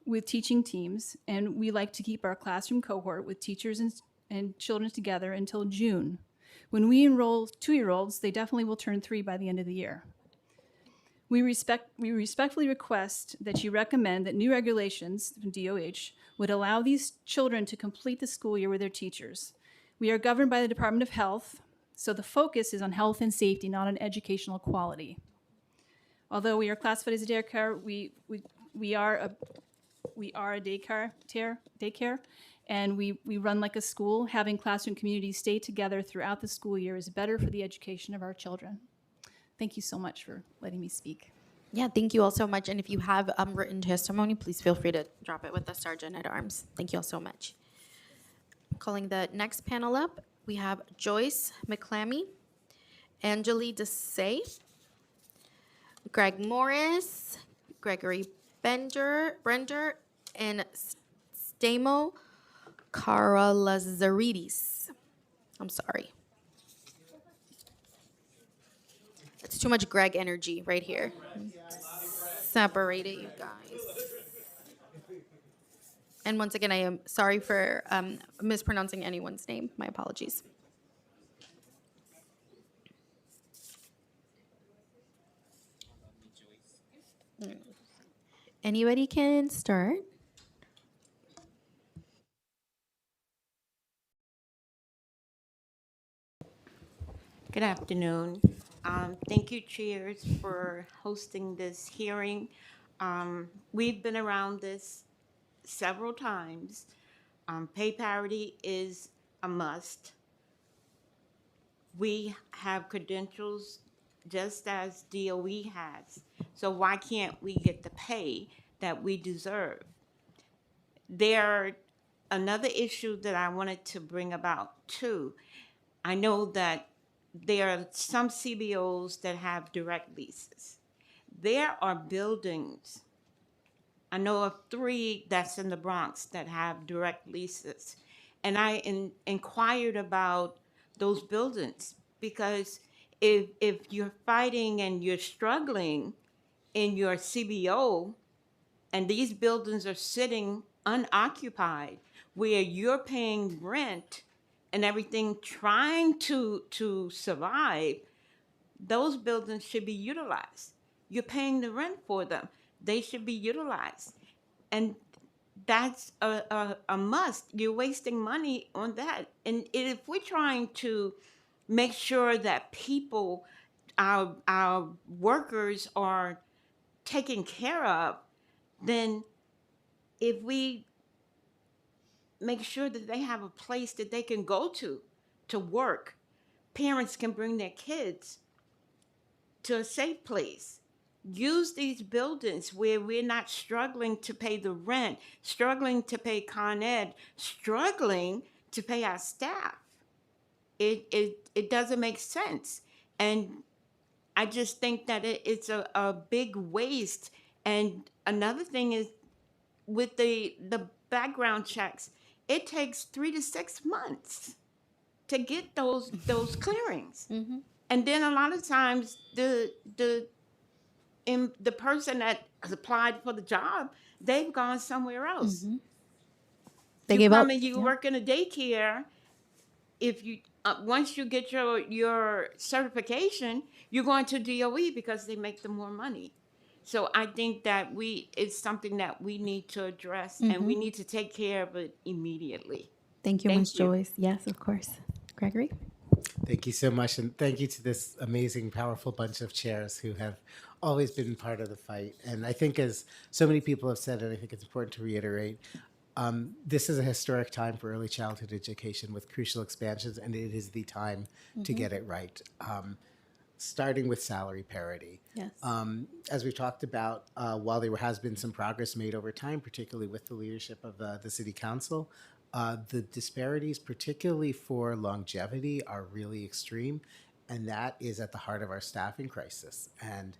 with teaching teams, and we like to keep our classroom cohort with teachers and children together until June. When we enroll 2-year-olds, they definitely will turn 3 by the end of the year. We respectfully request that you recommend that new regulations from DOH would allow these children to complete the school year with their teachers. We are governed by the Department of Health, so the focus is on health and safety, not on educational quality. Although we are classified as a daycare, we are a daycare, and we run like a school. Having classroom communities stay together throughout the school year is better for the education of our children. Thank you so much for letting me speak. Yeah, thank you all so much. And if you have written testimony, please feel free to drop it with the Sergeant at Arms. Thank you all so much. Calling the next panel up, we have Joyce McClammy, Angeli Desai, Greg Morris, Gregory Brender, and Stamo Karalazaridis. I'm sorry. It's too much Greg energy right here. Separate it, you guys. And once again, I am sorry for mispronouncing anyone's name. My apologies. Anybody can start. Good afternoon. Thank you, chairs, for hosting this hearing. We've been around this several times. Pay parity is a must. We have credentials just as DOE has. So why can't we get the pay that we deserve? Another issue that I wanted to bring about too. I know that there are some CBOs that have direct leases. There are buildings, I know of 3 that's in the Bronx that have direct leases. And I inquired about those buildings because if you're fighting and you're struggling in your CBO and these buildings are sitting unoccupied where you're paying rent and everything trying to survive, those buildings should be utilized. You're paying the rent for them. They should be utilized. And that's a must. You're wasting money on that. And if we're trying to make sure that people, our workers are taken care of, then if we make sure that they have a place that they can go to work, parents can bring their kids to a safe place. Use these buildings where we're not struggling to pay the rent, struggling to pay Con Ed, struggling to pay our staff. It doesn't make sense. And I just think that it's a big waste. And another thing is with the background checks, it takes 3 to 6 months to get those clearings. And then a lot of times the person that has applied for the job, they've gone somewhere else. They gave up. Come and you work in a daycare. If you once you get your certification, you're going to DOE because they make them more money. So I think that it's something that we need to address, and we need to take care of it immediately. Thank you, Ms. Joyce. Yes, of course. Gregory? Thank you so much, and thank you to this amazing, powerful bunch of chairs who have always been part of the fight. And I think, as so many people have said, and I think it's important to reiterate, this is a historic time for early childhood education with crucial expansions, and it is the time to get it right. Starting with salary parity. Yes. As we've talked about, while there has been some progress made over time, particularly with the leadership of the City Council, the disparities, particularly for longevity, are really extreme, and that is at the heart of our staffing crisis. And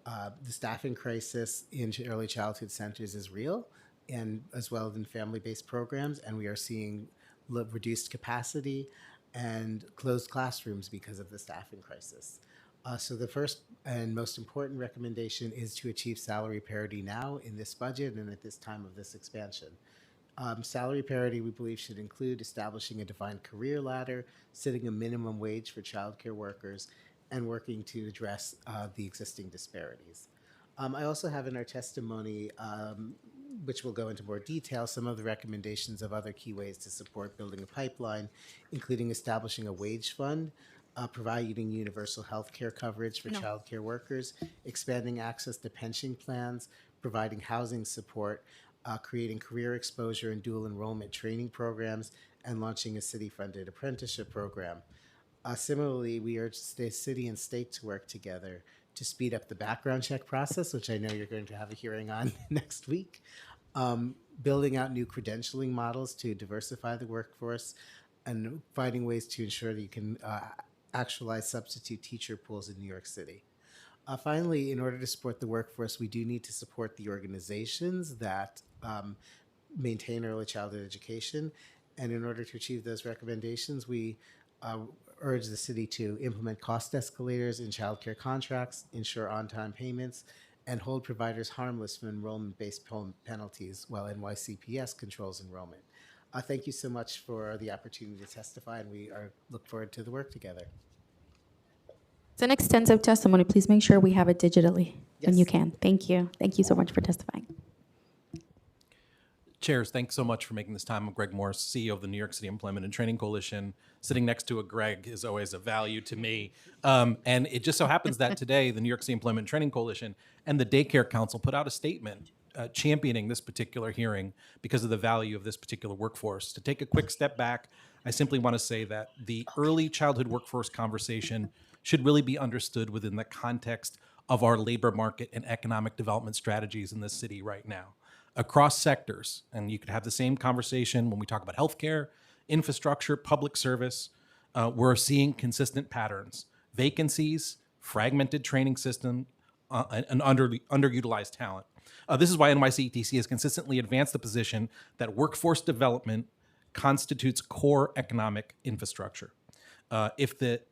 the staffing crisis in early childhood centers is real, and as well as in family-based programs, and we are seeing reduced capacity and closed classrooms because of the staffing crisis. So the first and most important recommendation is to achieve salary parity now in this budget and at this time of this expansion. Salary parity, we believe, should include establishing a defined career ladder, setting a minimum wage for childcare workers, and working to address the existing disparities. I also have in our testimony, which will go into more detail, some of the recommendations of other key ways to support building a pipeline, including establishing a wage fund providing universal health care coverage for child care workers, expanding access to pension plans, providing housing support, creating career exposure and dual enrollment training programs, and launching a city-funded apprenticeship program. Similarly, we urge the city and state to work together to speed up the background check process, which I know you're going to have a hearing on next week, building out new credentialing models to diversify the workforce, and finding ways to ensure that you can actualize substitute teacher pools in New York City. Finally, in order to support the workforce, we do need to support the organizations that maintain early childhood education. And in order to achieve those recommendations, we urge the city to implement cost escalators in childcare contracts, ensure on-time payments, and hold providers harmless from enrollment-based penalties while NYCPS controls enrollment. Thank you so much for the opportunity to testify, and we look forward to the work together. It's an extensive testimony. Please make sure we have it digitally when you can. Thank you. Thank you so much for testifying. Chairs, thanks so much for making this time. I'm Greg Morris, CEO of the New York City Employment and Training Coalition. Sitting next to a Greg is always a value to me. And it just so happens that today, the New York City Employment and Training Coalition and the Daycare Council put out a statement championing this particular hearing because of the value of this particular workforce. To take a quick step back, I simply want to say that the early childhood workforce conversation should really be understood within the context of our labor market and economic development strategies in this city right now. Across sectors, and you could have the same conversation when we talk about healthcare, infrastructure, public service, we're seeing consistent patterns: vacancies, fragmented training system, and underutilized talent. This is why NYCETC has consistently advanced the position that workforce development constitutes core economic infrastructure. If it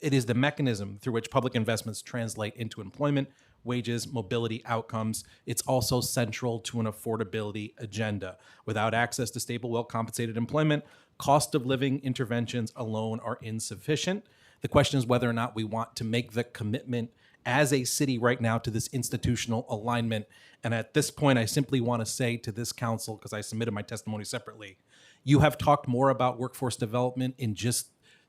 is the mechanism through which public investments translate into employment, wages, mobility outcomes, it's also central to an affordability agenda. Without access to stable, well-compensated employment, cost of living interventions alone are insufficient. The question is whether or not we want to make the commitment as a city right now to this institutional alignment. And at this point, I simply want to say to this council, because I submitted my testimony separately, you have talked more about workforce development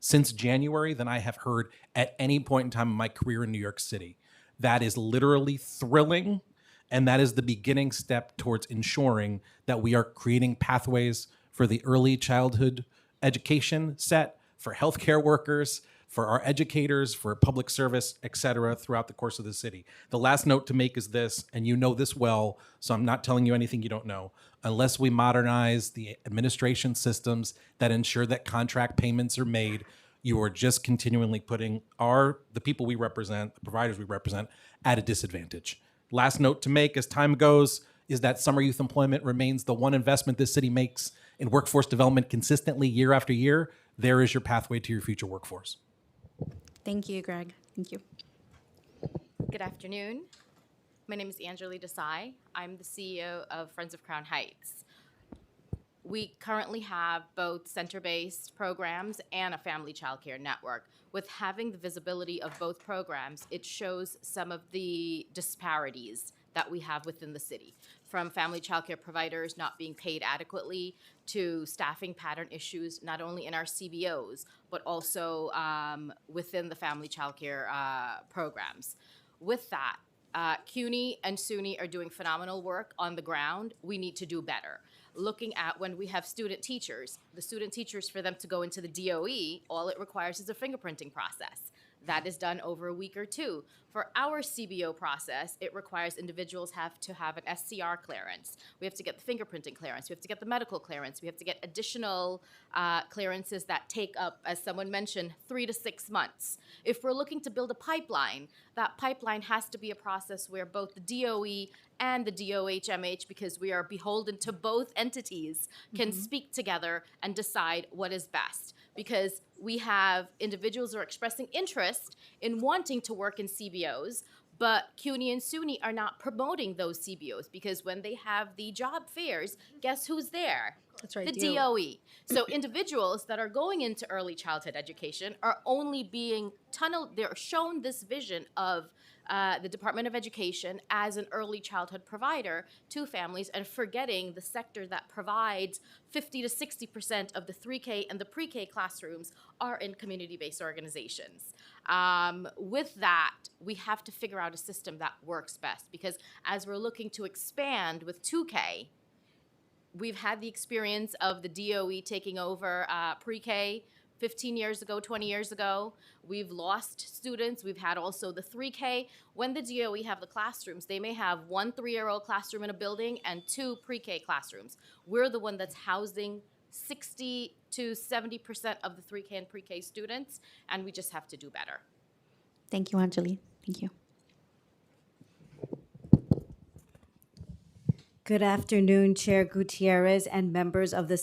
since January than I have heard at any point in time in my career in New York City. That is literally thrilling, and that is the beginning step towards ensuring that we are creating pathways for the early childhood education set, for healthcare workers, for our educators, for public service, et cetera, throughout the course of the city. The last note to make is this, and you know this well, so I'm not telling you anything you don't know. Unless we modernize the administration systems that ensure that contract payments are made, you are just continually putting the people we represent, the providers we represent, at a disadvantage. Last note to make as time goes is that summer youth employment remains the one investment this city makes in workforce development consistently year after year. There is your pathway to your future workforce. Thank you, Greg. Thank you. Good afternoon. My name is Anjali Desai. I'm the CEO of Friends of Crown Heights. We currently have both center-based programs and a family childcare network. With having the visibility of both programs, it shows some of the disparities that we have within the city, from family childcare providers not being paid adequately to staffing pattern issues, not only in our CBOs, but also within the family childcare programs. With that, CUNY and SUNY are doing phenomenal work on the ground. We need to do better. Looking at when we have student teachers, the student teachers, for them to go into the DOE, all it requires is a fingerprinting process. That is done over a week or two. For our CBO process, it requires individuals have to have an SCR clearance. We have to get the fingerprinting clearance. We have to get the medical clearance. We have to get additional clearances that take up, as someone mentioned, 3 to 6 months. If we're looking to build a pipeline, that pipeline has to be a process where both the DOE and the DOHMH, because we are beholden to both entities, can speak together and decide what is best. Because we have individuals who are expressing interest in wanting to work in CBOs, but CUNY and SUNY are not promoting those CBOs, because when they have the job fairs, guess who's there? That's right, The DOE. DOE. So individuals that are going into early childhood education are only being they're shown this vision of the Department of Education as an early childhood provider to families and forgetting the sector that provides 50 to 60% of the 3K and the pre-K classrooms are in community-based organizations. With that, we have to figure out a system that works best because as we're looking to expand with 2K, we've had the experience of the DOE taking over pre-K 15 years ago, 20 years ago. We've lost students. We've had also the 3K. When the DOE have the classrooms, they may have 1 3-year-old classroom in a building and 2 pre-K classrooms. We're the one that's housing 60 to 70% of the 3K and pre-K students, and we just have to do better. Thank you, Anjali. Thank you. Good afternoon, Chair Gutierrez and members of the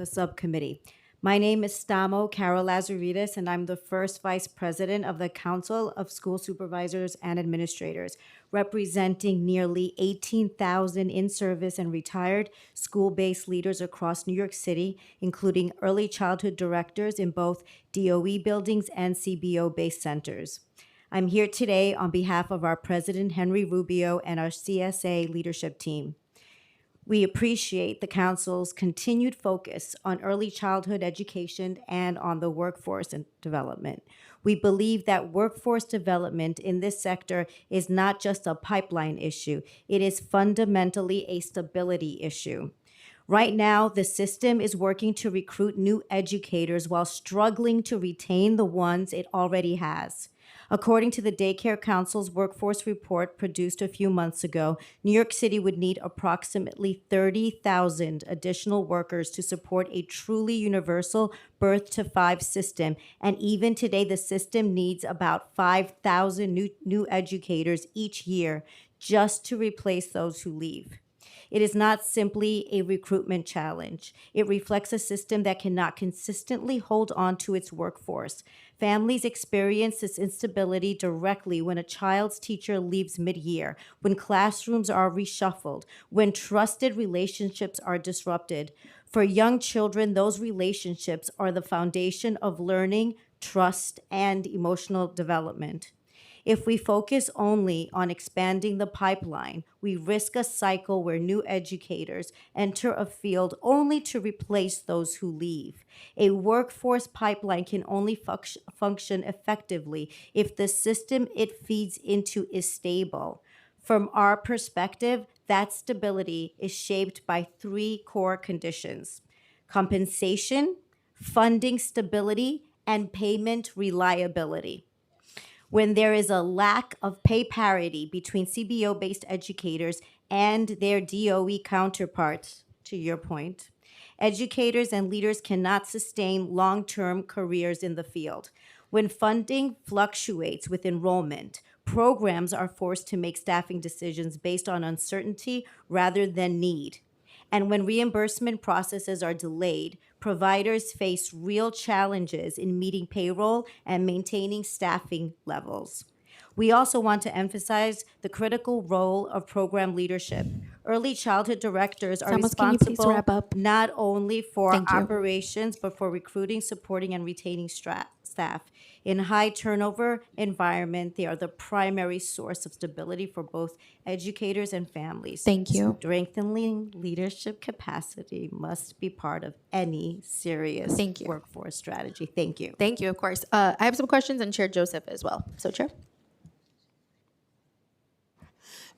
subcommittee. My name is Stamo Carol Lazaridis, and I'm the first Vice President of the Council of School Supervisors and Administrators, representing nearly 18,000 in-service and retired school-based leaders across New York City, including early childhood directors in both DOE buildings and CBO-based centers. I'm here today on behalf of our President, Henry Rubio, and our CSA leadership team. We appreciate the Council's continued focus on early childhood education and on the workforce and development. We believe that workforce development in this sector is not just a pipeline issue, it is fundamentally a stability issue. Right now, the system is working to recruit new educators while struggling to retain the ones it already has. According to the Daycare Council's workforce report produced a few months ago, New York City would need approximately 30,000 additional workers to support a truly universal birth to 5 system. And even today, the system needs about 5,000 new educators each year just to replace those who leave. It is not simply a recruitment challenge. It reflects a system that cannot consistently hold on to its workforce. Families experience this instability directly when a child's teacher leaves mid-year, when classrooms are reshuffled, when trusted relationships are disrupted. For young children, those relationships are the foundation of learning, trust, and emotional development. If we focus only on expanding the pipeline, we risk a cycle where new educators enter a field only to replace those who leave. A workforce pipeline can only function effectively if the system it feeds into is stable. From our perspective, that stability is shaped by 3 core conditions: compensation, funding stability, and payment reliability. When there is a lack of pay parity between CBO-based educators and their DOE counterparts, to your point, educators and leaders cannot sustain long-term careers in the field. When funding fluctuates with enrollment, programs are forced to make staffing decisions based on uncertainty rather than need. And when reimbursement processes are delayed, providers face real challenges in meeting payroll and maintaining staffing levels. We also want to emphasize the critical role of program leadership. Early childhood directors are Samos, can you please responsible wrap up? not only for Thank you. operations, but for recruiting, supporting, and retaining staff. In high turnover environment, they are the primary source of stability for both educators and families. Thank you. Strengthening leadership capacity must be part of any serious Thank you. workforce strategy. Thank you. Thank you, of course. I have some questions, and Chair Joseph as well. So, Chair?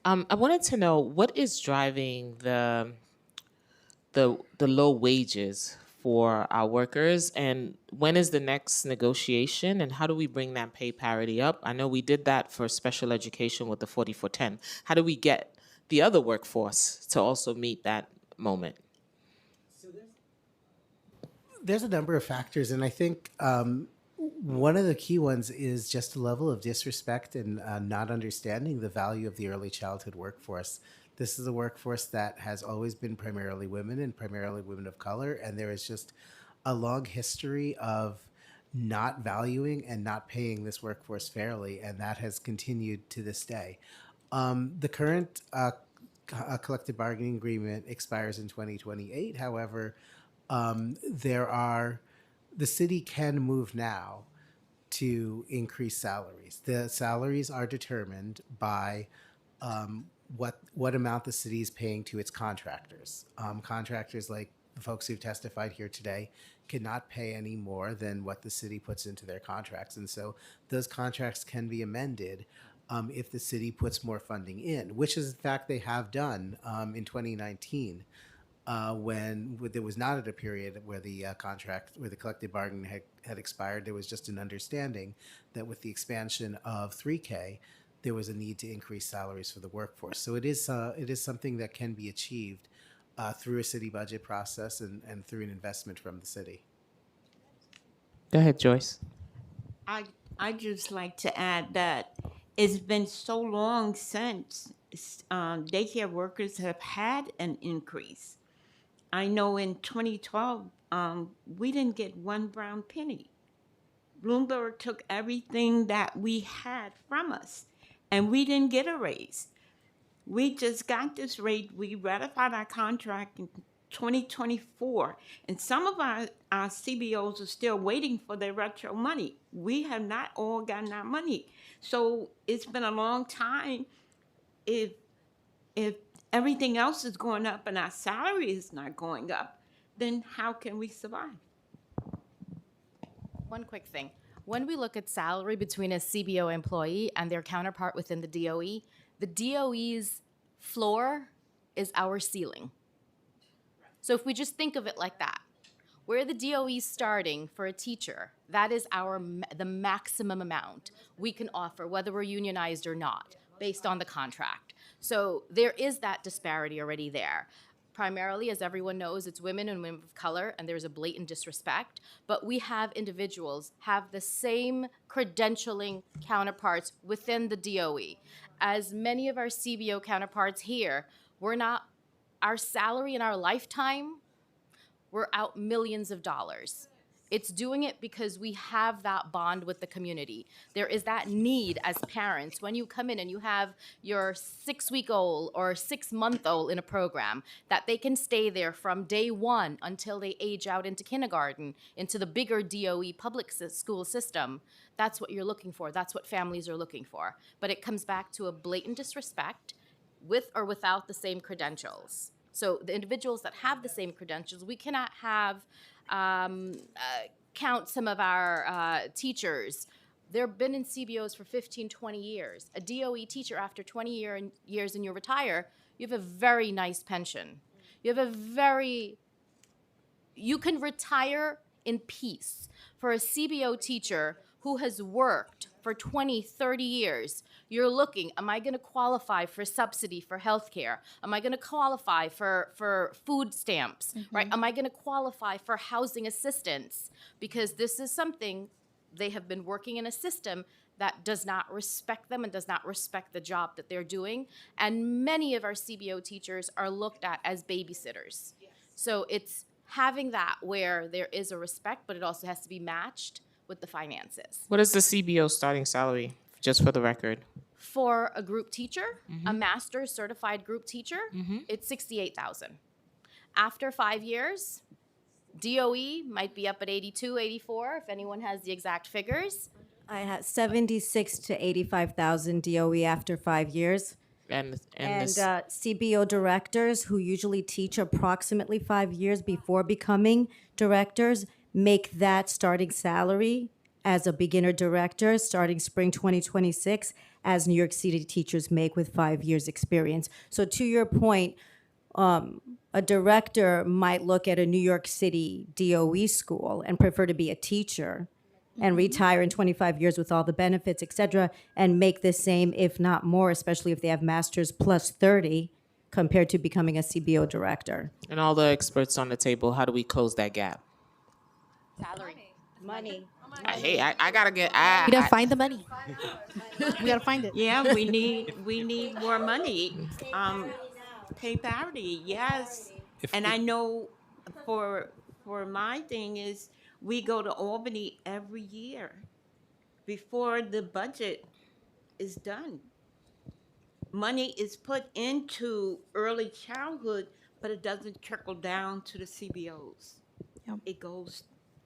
I wanted to know what is driving the low wages for our workers, and when is the next negotiation, and how do we bring that pay parity up? I know we did that for special education with the 4410. How do we get the other workforce to also meet that moment? There's a number of factors, and I think one of the key ones is just a level of disrespect and not understanding the value of the early childhood workforce. This is a workforce that has always been primarily women and primarily women of color, and there is just a long history of not valuing and not paying this workforce fairly, and that has continued to this day. The current collective bargaining agreement expires in 2028. However, the city can move now to increase salaries. The salaries are determined by what amount the city is paying to its contractors. Contractors like the folks who've testified here today cannot pay any more than what the city puts into their contracts. And so those contracts can be amended if the city puts more funding in, which is in fact they have done in 2019 when there was not at a period where the collective bargaining had expired. There was just an understanding that with the expansion of 3K, there was a need to increase salaries for the workforce. So it is something that can be achieved through a city budget process and through an investment from the city. Go ahead, Joyce. I just like to add that it's been so long since daycare workers have had an increase. I know in 2012, we didn't get one brown penny. Bloomberg took everything that we had from us, and we didn't get a raise. We just got this rate. We ratified our contract in 2024, and some of our CBOs are still waiting for their retro money. We have not all gotten our money. So it's been a long time. If everything else is going up and our salary is not going up, then how can we survive? One quick thing. When we look at salary between a CBO employee and their counterpart within the DOE, the DOE's floor is our ceiling. So if we just think of it like that, where the DOE is starting for a teacher, that is the maximum amount we can offer, whether we're unionized or not, based on the contract. So there is that disparity already there. Primarily, as everyone knows, it's women and women of color, and there's a blatant disrespect. But we have individuals have the same credentialing counterparts within the DOE. As many of our CBO counterparts here, our salary in our lifetime, we're out millions of dollars. It's doing it because we have that bond with the community. There is that need as parents. When you come in and you have your 6-week-old or 6-month-old in a program, that they can stay there from day one until they age out into kindergarten, into the bigger DOE public school system. That's what you're looking for. That's what families are looking for. But it comes back to a blatant disrespect with or without the same credentials. So the individuals that have the same credentials, we cannot have count some of our teachers. They've been in CBOs for 15, 20 years. A DOE teacher, after 20 years and you retire, you have a very nice pension. You can retire in peace. For a CBO teacher who has worked for 20, 30 years, you're looking, am I gonna qualify for subsidy for healthcare? Am I gonna qualify for food stamps, right? Am I gonna qualify for housing assistance? Because this is something, they have been working in a system that does not respect them and does not respect the job that they're doing. And many of our CBO teachers are looked at as babysitters. So it's having that where there is a respect, but it also has to be matched with the finances. What is the CBO starting salary, just for the record? For a group teacher, a master's certified group teacher, it's $68,000. After 5 years, DOE might be up at 82, 84, if anyone has the exact figures. I had 76 to 85,000 DOE after 5 years. And CBO directors who usually teach approximately 5 years before becoming directors make that starting salary as a beginner director starting spring 2026 as New York City teachers make with 5 years experience. So to your point, a director might look at a New York City DOE school and prefer to be a teacher and retire in 25 years with all the benefits, et cetera, and make the same, if not more, especially if they have masters plus 30 compared to becoming a CBO director. And all the experts on the table, how do we close that gap? Salary. Money. I gotta get. We gotta find the money. We gotta find it. Yeah, we need more money. Pay parity, yes. And I know for my thing is we go to Albany every year before the budget is done. money is put into early childhood, but it doesn't trickle down to the CBOs. Yep. It goes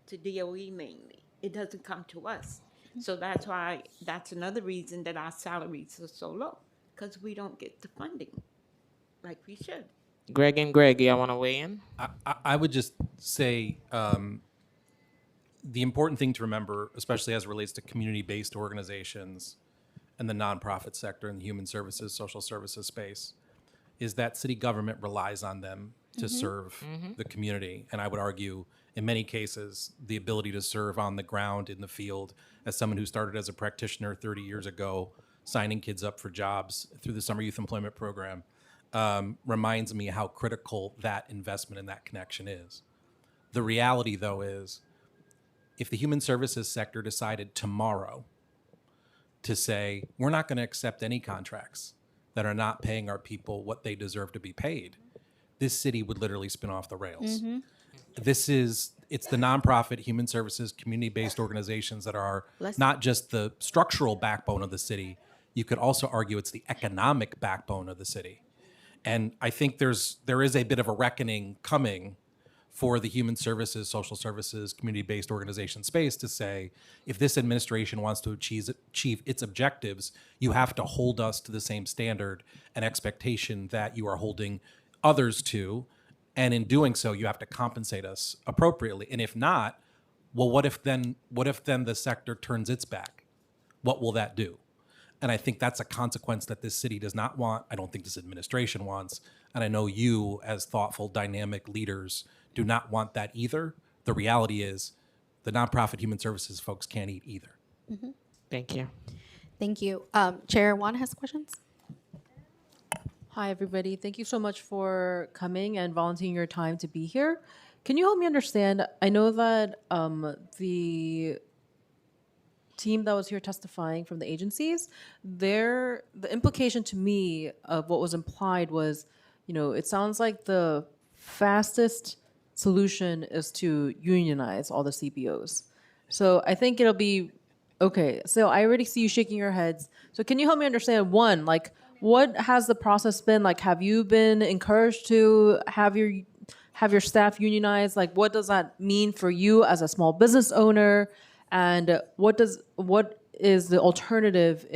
to DOE mainly. It doesn't come to us. So that's why, that's another reason that our salaries are so low, because we don't get the funding like we should. Greg and Greg, y'all want to weigh in? I would just say the important thing to remember, especially as it relates to community-based organizations and the nonprofit sector and the human services, social services space, is that city government relies on them to serve the community. And I would argue, in many cases, the ability to serve on the ground in the field, as someone who started as a practitioner 30 years ago, signing kids up for jobs through the Summer Youth Employment Program, reminds me how critical that investment and that connection is. The reality, though, is if the human services sector decided tomorrow to say, we're not going to accept any contracts that are not paying our people what they deserve to be paid, this city would literally spin off the rails. It's the nonprofit, human services, community-based organizations that are not just the structural backbone of the city. You could also argue it's the economic backbone of the city. And I think there is a bit of a reckoning coming for the human services, social services, community-based organization space to say, if this administration wants to achieve its objectives, you have to hold us to the same standard and expectation that you are holding others to. And in doing so, you have to compensate us appropriately. And if not, well, what if then the sector turns its back? What will that do? And I think that's a consequence that this city does not want. I don't think this administration wants. And I know you, as thoughtful, dynamic leaders, do not want that either. The reality is the nonprofit human services folks can't eat either. Thank you. Thank you. Chair Juan has questions. Hi, everybody. Thank you so much for coming and volunteering your time to be here. Can you help me understand? I know that the team that was here testifying from the agencies, the implication to me of what was implied was, it sounds like the fastest solution is to unionize all the CBOs. So I think it'll be, okay, so I already see you shaking your heads. So can you help me understand, one, like, what has the process been? Like, have you been encouraged to have your staff unionize? Like, what does that mean for you as a small business owner? And what is the alternative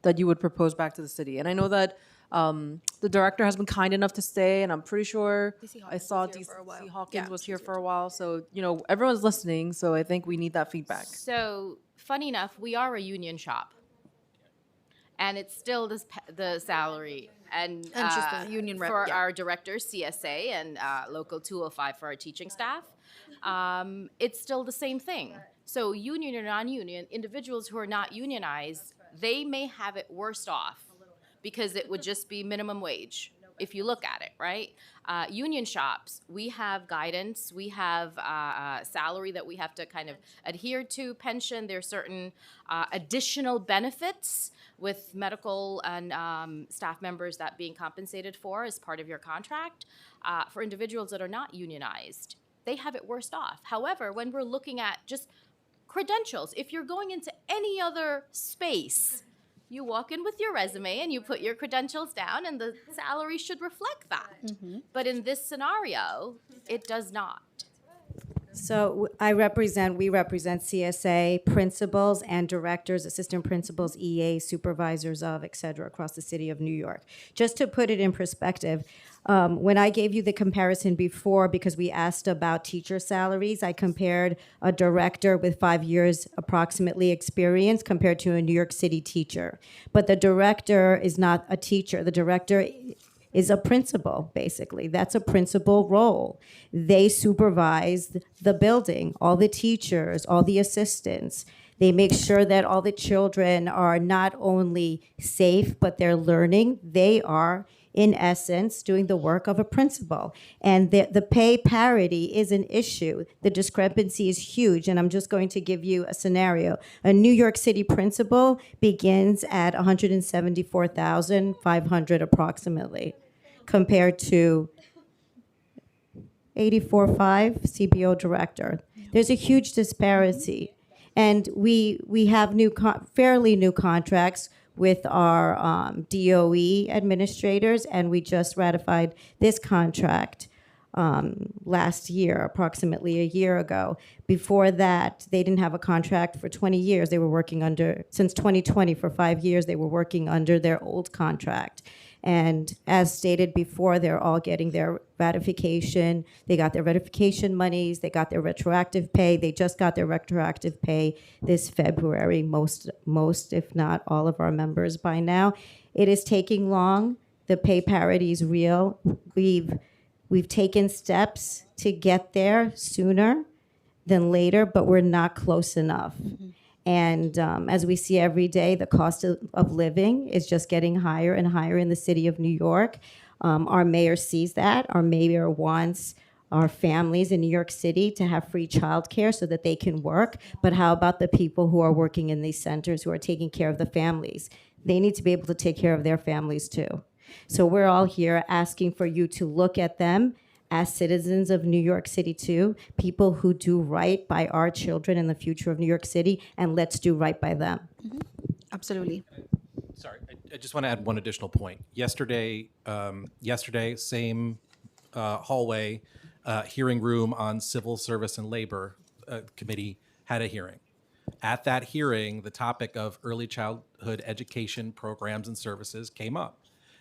that you would propose back to the city? And I know that the director has been kind enough to stay, and I'm pretty sure I saw DC Hawkins was here for a while. So, everyone's listening. So I think we need that feedback. So, funny enough, we are a union shop. And it's still the salary. And just the union rep, for yeah. our directors, CSA, and Local 205 for our teaching staff, it's still the same thing. So union or non-union, individuals who are not unionized, they may have it worse off because it would just be minimum wage if you look at it, right? Union shops, we have guidance, we have salary that we have to kind of adhere to, pension, there's certain additional benefits with medical and staff members that being compensated for as part of your contract. For individuals that are not unionized, they have it worse off. However, when we're looking at just credentials, if you're going into any other space, you walk in with your resume and you put your credentials down and the salary should reflect that. But in this scenario, it does not. So we represent CSA principals and directors, assistant principals, EA, supervisors of, et cetera, across the city of New York. Just to put it in perspective, when I gave you the comparison before, because we asked about teacher salaries, I compared a director with 5 years approximately experience compared to a New York City teacher. But the director is not a teacher. The director is a principal, basically. That's a principal role. They supervise the building, all the teachers, all the assistants. They make sure that all the children are not only safe, but they're learning. They are, in essence, doing the work of a principal. And the pay parity is an issue. The discrepancy is huge. And I'm just going to give you a scenario. A New York City principal begins at $174,500 approximately, compared to $84,500 CBO director. There's a huge disparity. And we have fairly new contracts with our DOE administrators, and we just ratified this contract last year, approximately a year ago. Before that, they didn't have a contract for 20 years. They were working under, since 2020, for 5 years, they were working under their old contract. And as stated before, they're all getting their ratification. They got their ratification monies. They got their retroactive pay. They just got their retroactive pay this February, most, if not all of our members by now. It is taking long. The pay parity is real. We've taken steps to get there sooner than later, but we're not close enough. And as we see every day, the cost of living is just getting higher and higher in the city of New York. Our mayor sees that. Our mayor wants our families in New York City to have free childcare so that they can work. But how about the people who are working in these centers who are taking care of the families? They need to be able to take care of their families too. So we're all here asking for you to look at them as citizens of New York City too, people who do right by our children and the future of New York City, and let's do right by them. Absolutely. Sorry, I just want to add one additional point. Yesterday, same hallway, hearing room on Civil Service and Labor Committee had a hearing. At that hearing, the topic of early childhood education programs and services came up.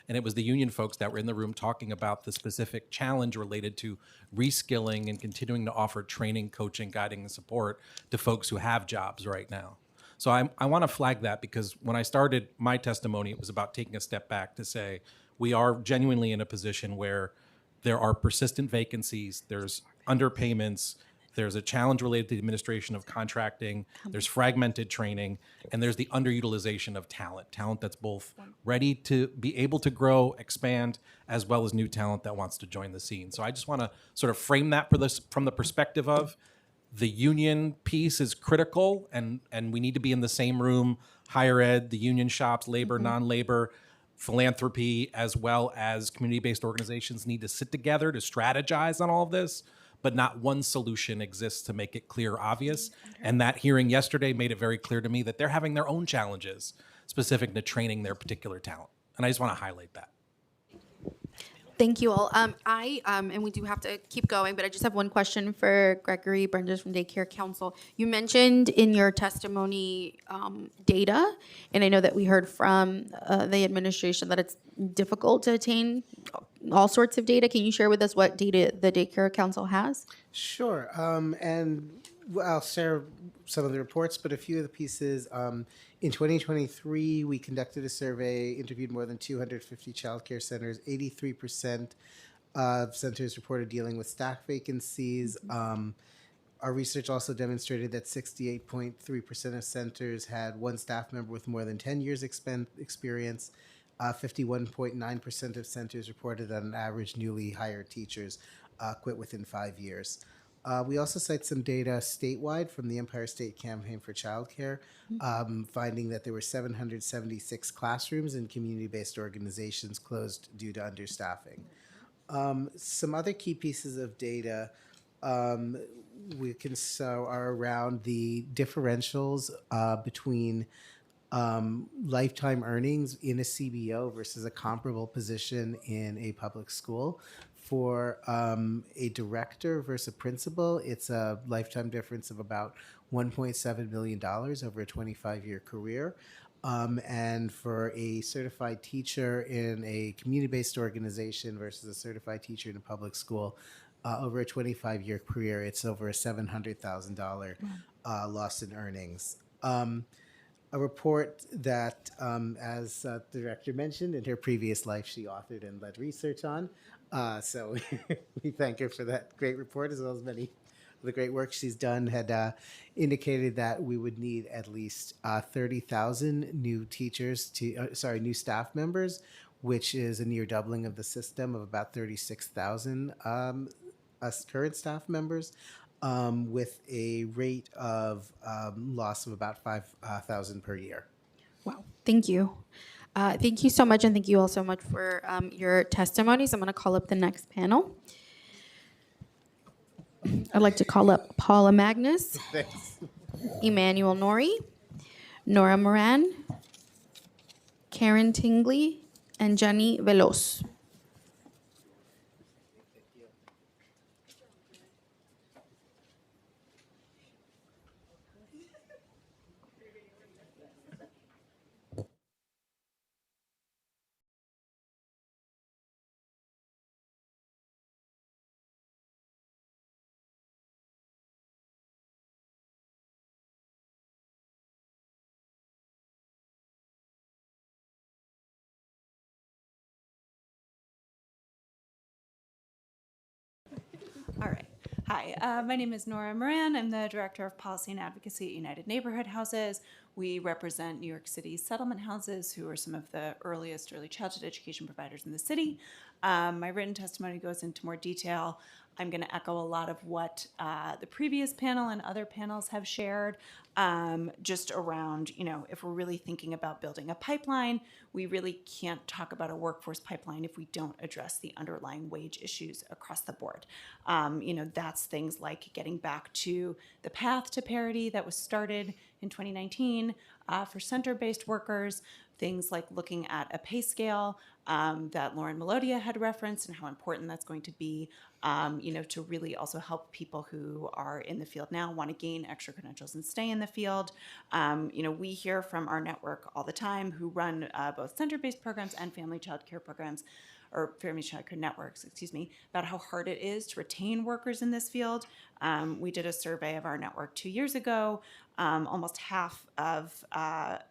And it was the union folks that were in the room talking about the specific challenge related to reskilling and continuing to offer training, coaching, guiding, and support to folks who have jobs right now. So I want to flag that, because when I started my testimony, it was about taking a step back to say we are genuinely in a position where there are persistent vacancies, there's underpayments, there's a challenge related to the administration of contracting, there's fragmented training, and there's the underutilization of talent that's both ready to be able to grow, expand, as well as new talent that wants to join the scene. So I just want to sort of frame that from the perspective of the union piece is critical, and we need to be in the same room, higher ed, the union shops, labor, non-labor, philanthropy, as well as community-based organizations need to sit together to strategize on all of this. But not one solution exists to make it clear, obvious. And that hearing yesterday made it very clear to me that they're having their own challenges specific to training their particular talent. And I just want to highlight that. Thank you all. And we do have to keep going, but I just have one question for Gregory Brendas from Daycare Council. You mentioned in your testimony data, and I know that we heard from the administration that it's difficult to attain all sorts of data. Can you share with us what data the Daycare Council has? Sure. And I'll share some of the reports, but a few of the pieces. In 2023, we conducted a survey, interviewed more than 250 childcare centers. 83% of centers reported dealing with staff vacancies. Our research also demonstrated that 68.3% of centers had one staff member with more than 10 years experience. 51.9% of centers reported that on average newly hired teachers quit within 5 years. We also cite some data statewide from the Empire State Campaign for Childcare, finding that there were 776 classrooms in community-based organizations closed due to understaffing. Some other key pieces of data we can show are around the differentials between lifetime earnings in a CBO versus a comparable position in a public school. For a director versus a principal, it's a lifetime difference of about $1.7 million over a 25-year career. And for a certified teacher in a community-based organization versus a certified teacher in a public school, over a 25-year career, it's over a $700,000 loss in earnings. A report that, as the director mentioned, in her previous life, she authored and led research on. So we thank her for that great report, as well as many of the great work she's done, had indicated that we would need at least 30,000 new teachers new staff members, which is a near doubling of the system of about 36,000 current staff members, with a rate of loss of about 5,000 per year. Wow, thank you. Thank you so much, and thank you all so much for your testimonies. I'm going to call up the next panel. I'd like to call up Paula Magnus, Emmanuel Nori, Nora Moran, Karen Tingley, and Jenny Veloz. All right. Hi, my name is Nora Moran. I'm the Director of Policy and Advocacy at United Neighborhood Houses. We represent New York City settlement houses, who are some of the earliest early childhood education providers in the city. My written testimony goes into more detail. I'm going to echo a lot of what the previous panel and other panels have shared, just around, if we're really thinking about building a pipeline, we really can't talk about a workforce pipeline if we don't address the underlying wage issues across the board. That's things like getting back to the path to parity that was started in 2019 for center-based workers, things like looking at a pay scale that Lauren Melodia had referenced and how important that's going to be, to really also help people who are in the field now, want to gain extra credentials and stay in the field. We hear from our network all the time, who run both center-based programs and family child care programs, or family child care networks, about how hard it is to retain workers in this field. We did a survey of our network 2 years ago. Almost half of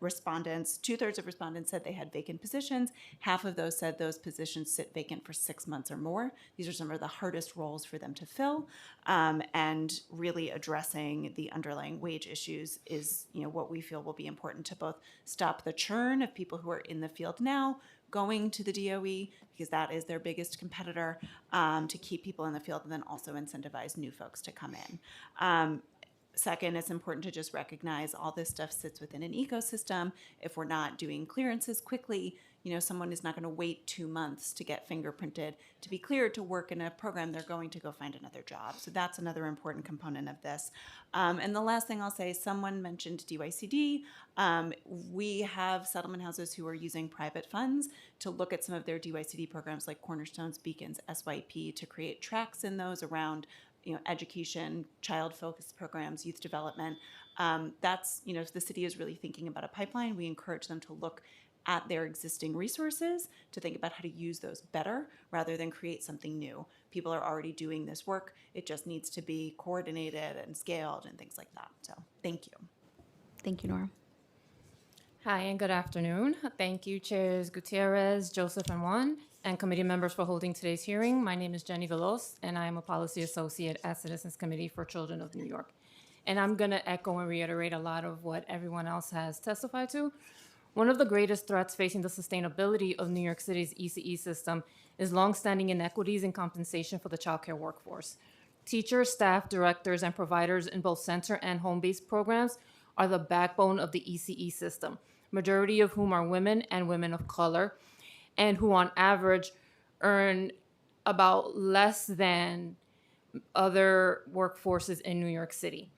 respondents, 2/3 of respondents said they had vacant positions. Half of those said those positions sit vacant for 6 months or more. These are some of the hardest roles for them to fill. And really addressing the underlying wage issues is, what we feel will be important to both stop the churn of people who are in the field now, going to the DOE, because that is their biggest competitor, to keep people in the field, and then also incentivize new folks to come in. Second, it's important to just recognize all this stuff sits within an ecosystem. If we're not doing clearances quickly, someone is not going to wait 2 months to get fingerprinted to be cleared to work in a program. They're going to go find another job. So that's another important component of this. And the last thing I'll say, someone mentioned DYCD. We have settlement houses who are using private funds to look at some of their DYCD programs like Cornerstones, Beacons, SYP, to create tracks in those around education, child-focused programs, youth development. That's, if the city is really thinking about a pipeline, we encourage them to look at their existing resources to think about how to use those better rather than create something new. People are already doing this work. It just needs to be coordinated and scaled and things like that. So thank you. Thank you, Nora. Hi, and good afternoon. Thank you, Chairs Gutierrez, Joseph, and Juan, and committee members for holding today's hearing. My name is Jenny Veloz, and I am a policy associate at Citizens Committee for Children of New York. And I'm going to echo and reiterate a lot of what everyone else has testified to. One of the greatest threats facing the sustainability of New York City's ECE system is longstanding inequities in compensation for the childcare workforce. Teachers, staff, directors, and providers in both center and home-based programs are the backbone of the ECE system, majority of whom are women and women of color, and who on average earn about less than other workforces in New York City.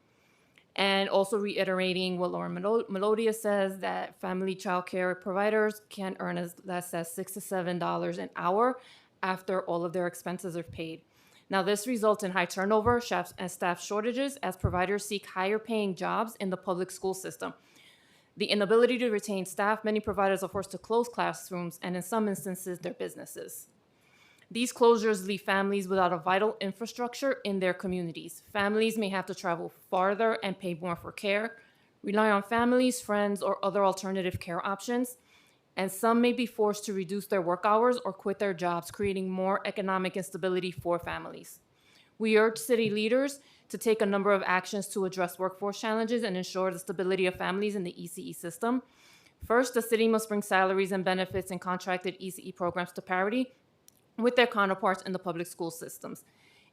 And also reiterating what Lauren Melodia says, that family child care providers can earn as less as $6 to $7 an hour after all of their expenses are paid. Now, this results in high turnover and staff shortages as providers seek higher paying jobs in the public school system. The inability to retain staff, many providers are forced to close classrooms and in some instances, their businesses. These closures leave families without a vital infrastructure in their communities. Families may have to travel farther and pay more for care, rely on families, friends, or other alternative care options, and some may be forced to reduce their work hours or quit their jobs, creating more economic instability for families. We urge city leaders to take a number of actions to address workforce challenges and ensure the stability of families in the ECE system. First, the city must bring salaries and benefits in contracted ECE programs to parity with their counterparts in the public school systems,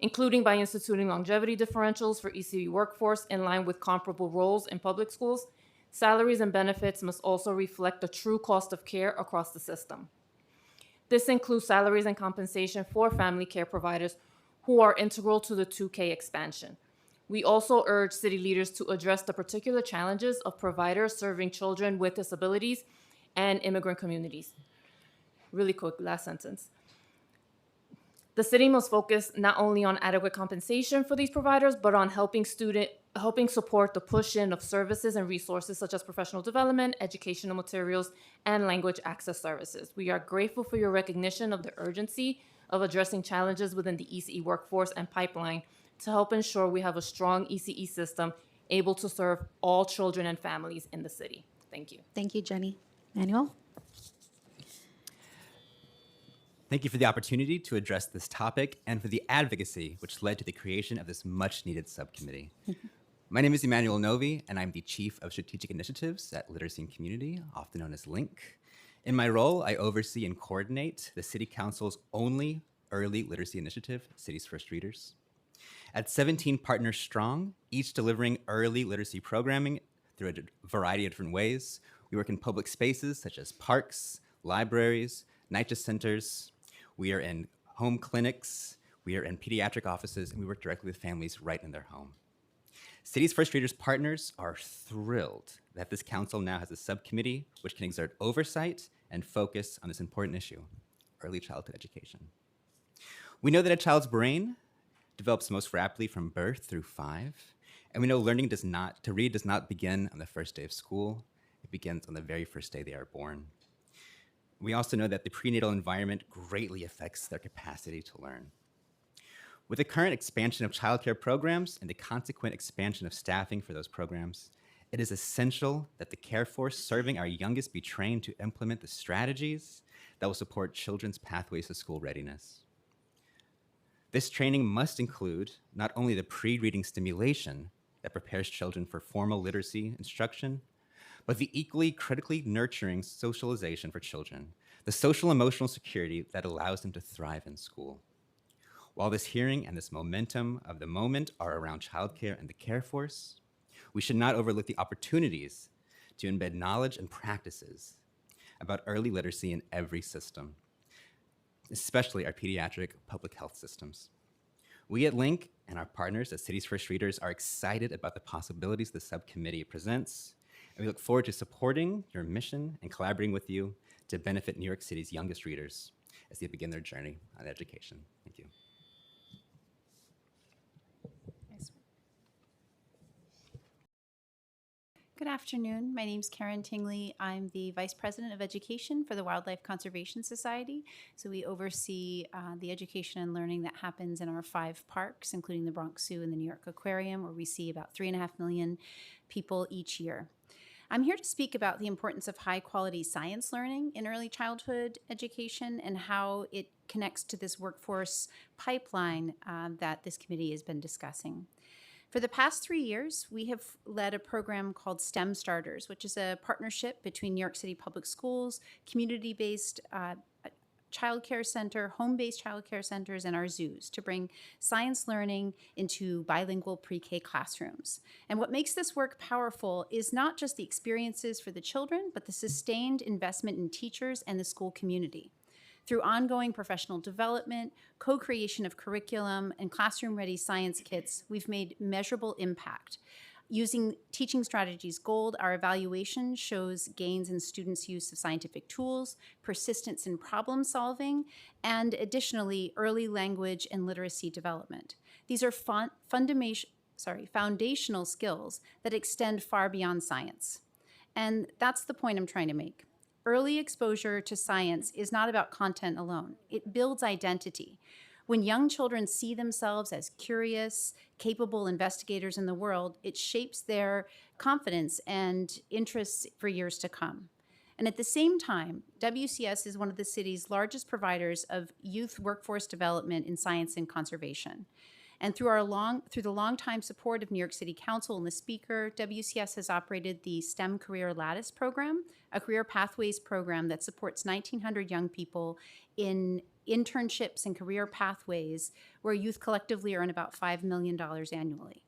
including by instituting longevity differentials for ECE workforce in line with comparable roles in public schools. Salaries and benefits must also reflect the true cost of care across the system. This includes salaries and compensation for family care providers who are integral to the 2K expansion. We also urge city leaders to address the particular challenges of providers serving children with disabilities and immigrant communities. Really quick, last sentence. The city must focus not only on adequate compensation for these providers, but on helping support the push-in of services and resources such as professional development, educational materials, and language access services. We are grateful for your recognition of the urgency of addressing challenges within the ECE workforce and pipeline to help ensure we have a strong ECE system able to serve all children and families in the city. Thank you. Thank you, Jenny. Manuel? Thank you for the opportunity to address this topic and for the advocacy which led to the creation of this much-needed subcommittee. My name is Emmanuel Novi, and I'm the Chief of Strategic Initiatives at Literacy and Community, often known as LINC. In my role, I oversee and coordinate the City Council's only early literacy initiative, Cities First Readers. At 17 partners strong, each delivering early literacy programming through a variety of different ways, we work in public spaces such as parks, libraries, night justice centers. We are in home clinics, we are in pediatric offices, and we work directly with families right in their home. Cities First Readers partners are thrilled that this council now has a subcommittee which can exert oversight and focus on this important issue, early childhood education. We know that a child's brain develops most rapidly from birth through 5, and we know learning to read does not begin on the first day of school. It begins on the very first day they are born. We also know that the prenatal environment greatly affects their capacity to learn. With the current expansion of childcare programs and the consequent expansion of staffing for those programs, it is essential that the care force serving our youngest be trained to implement the strategies that will support children's pathways to school readiness. This training must include not only the pre-reading stimulation that prepares children for formal literacy instruction, but the equally critically nurturing socialization for children, the social emotional security that allows them to thrive in school. While this hearing and this momentum of the moment are around childcare and the care force, we should not overlook the opportunities to embed knowledge and practices about early literacy in every system, especially our pediatric public health systems. We at LINC and our partners at Cities First Readers are excited about the possibilities the subcommittee presents, and we look forward to supporting your mission and collaborating with you to benefit New York City's youngest readers as they begin their journey on education. Thank you. Good afternoon. My name is Karen Tingley. I'm the Vice President of Education for the Wildlife Conservation Society. So we oversee the education and learning that happens in our 5 parks, including the Bronx Zoo and the New York Aquarium, where we see about 3.5 million people each year. I'm here to speak about the importance of high-quality science learning in early childhood education and how it connects to this workforce pipeline that this committee has been discussing. For the past 3 years, we have led a program called STEM Starters, which is a partnership between New York City Public Schools, community-based childcare center, home-based childcare centers, and our zoos to bring science learning into bilingual pre-K classrooms. And what makes this work powerful is not just the experiences for the children, but the sustained investment in teachers and the school community. Through ongoing professional development, co-creation of curriculum, and classroom-ready science kits, we've made measurable impact. Using Teaching Strategies Gold, our evaluation shows gains in students' use of scientific tools, persistence in problem solving, and additionally, early language and literacy development. These are foundational skills that extend far beyond science. And that's the point I'm trying to make. Early exposure to science is not about content alone. It builds identity. When young children see themselves as curious, capable investigators in the world, it shapes their confidence and interests for years to come. And at the same time, WCS is one of the city's largest providers of youth workforce development in science and conservation. And through the longtime support of New York City Council and the Speaker, WCS has operated the STEM Career Lattice Program, a career pathways program that supports 1,900 young people in internships and career pathways where youth collectively earn about $5 million annually.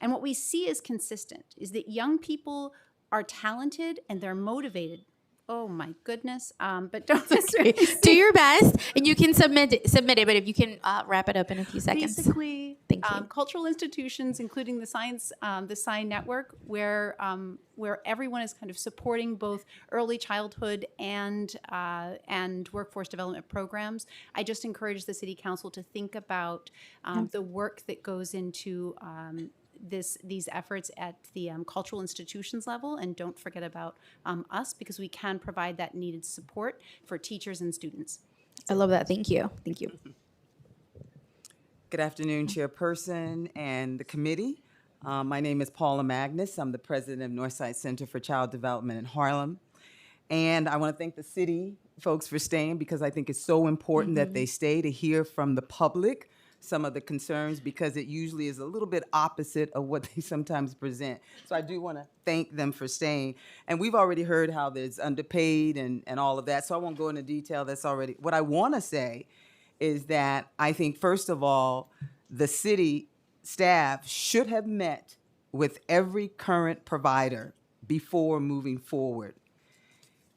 And what we see is consistent, is that young people are talented and they're motivated Oh my goodness. But don't necessarily Do your best, and you can submit it. But if you can wrap it up in a few seconds. Basically, Thank you. cultural institutions, including the Sign Network, where everyone is kind of supporting both early childhood and workforce development programs. I just encourage the City Council to think about the work that goes into these efforts at the cultural institutions level, and don't forget about us, because we can provide that needed support for teachers and students. I love that. Thank you. Thank you. Good afternoon, Chairperson and the committee. My name is Paula Magnus. I'm the president of Northside Center for Child Development in Harlem. And I want to thank the city folks for staying, because I think it's so important that they stay to hear from the public some of the concerns, because it usually is a little bit opposite of what they sometimes present. So I do want to thank them for staying. And we've already heard how there's underpaid and all of that, so I won't go into detail. That's already, what I want to say is that I think, first of all, the city staff should have met with every current provider before moving forward.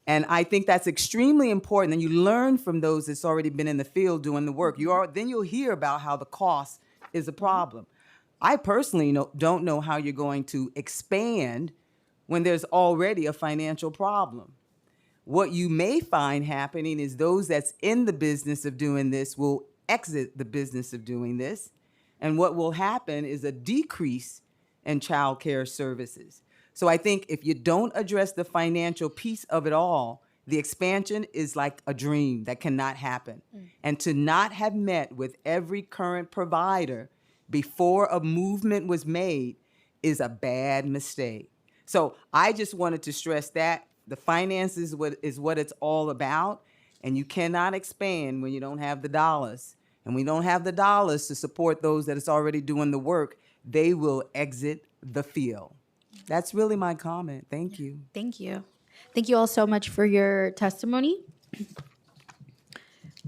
And I think that's extremely important. And you learn from those that's already been in the field doing the work. Then you'll hear about how the cost is a problem. I personally don't know how you're going to expand when there's already a financial problem. What you may find happening is those that's in the business of doing this will exit the business of doing this. And what will happen is a decrease in child care services. So I think if you don't address the financial piece of it all, the expansion is like a dream that cannot happen. And to not have met with every current provider before a movement was made is a bad mistake. So I just wanted to stress that the finances is what it's all about, and you cannot expand when you don't have the dollars. And we don't have the dollars to support those that is already doing the work, they will exit the field. That's really my comment. Thank you. Thank you. Thank you all so much for your testimony.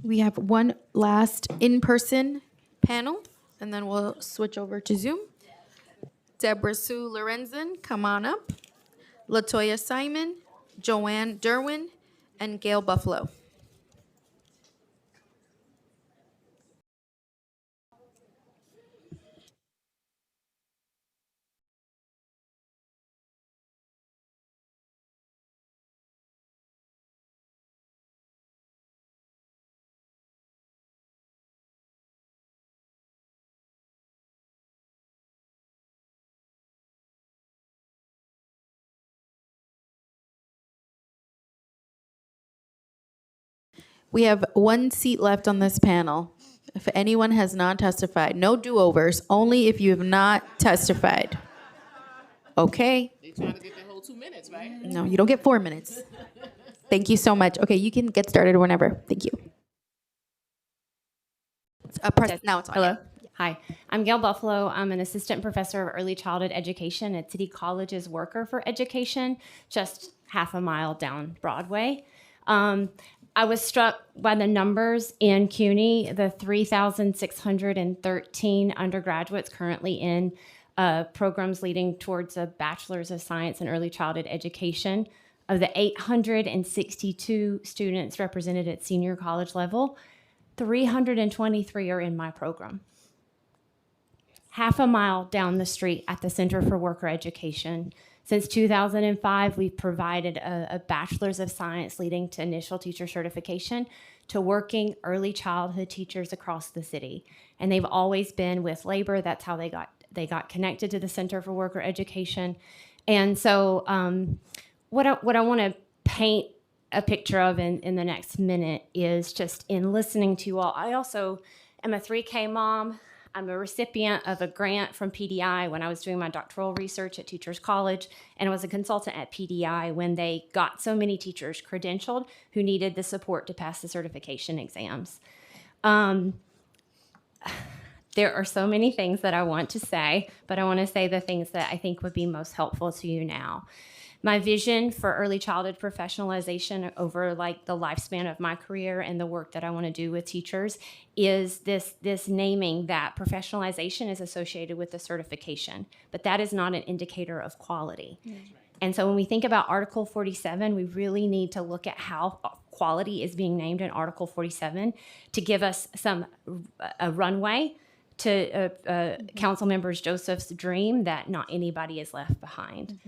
We have one last in-person panel, and then we'll switch over to Zoom. Deborah Sue Lorenzen, come on up. Latoya Simon, Joanne Derwin, and Gail Buffalo. We have one seat left on this panel. If anyone has not testified, no do-overs, only if you have not testified. Okay. They trying to get the whole 2 minutes, right? No, you don't get 4 minutes. Thank you so much. Okay, you can get started whenever. Thank you. Now it's on. Hello. Hi, I'm Gail Buffalo. I'm an assistant professor of early childhood education at City College's Worker for Education, just half a mile down Broadway. I was struck by the numbers in CUNY, the 3,613 undergraduates currently in programs leading towards a Bachelor's of Science in Early Childhood Education. Of the 862 students represented at senior college level, 323 are in my program. Half a mile down the street at the Center for Worker Education. Since 2005, we've provided a Bachelor's of Science leading to initial teacher certification to working early childhood teachers across the city. And they've always been with labor. That's how they got connected to the Center for Worker Education. And so what I want to paint a picture of in the next minute is just in listening to you all. I also am a 3K mom. I'm a recipient of a grant from PDI when I was doing my doctoral research at Teachers College, and I was a consultant at PDI when they got so many teachers credentialed who needed the support to pass the certification exams. There are so many things that I want to say, but I want to say the things that I think would be most helpful to you now. My vision for early childhood professionalization over like the lifespan of my career and the work that I want to do with teachers is this naming that professionalization is associated with the certification, but that is not an indicator of quality. And so when we think about Article 47, we really need to look at how quality is being named in Article 47 to give us a runway to Council Members Joseph's dream that not anybody is left behind.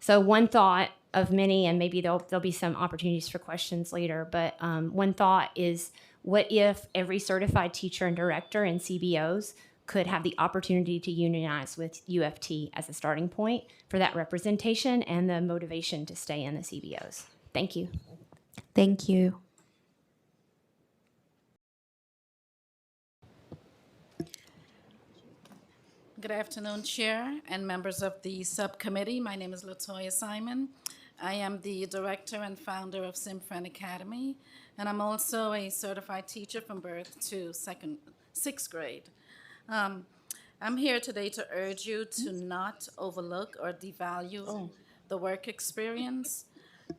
So one thought of many, and maybe there'll be some opportunities for questions later, but one thought is, what if every certified teacher and director in CBOs could have the opportunity to unionize with UFT as a starting point for that representation and the motivation to stay in the CBOs? Thank you. Thank you. Good afternoon, Chair and members of the subcommittee. My name is LaToya Simon. I am the director and founder of SimFriend Academy, and I'm also a certified teacher from birth to sixth grade. I'm here today to urge you to not overlook or devalue the work experience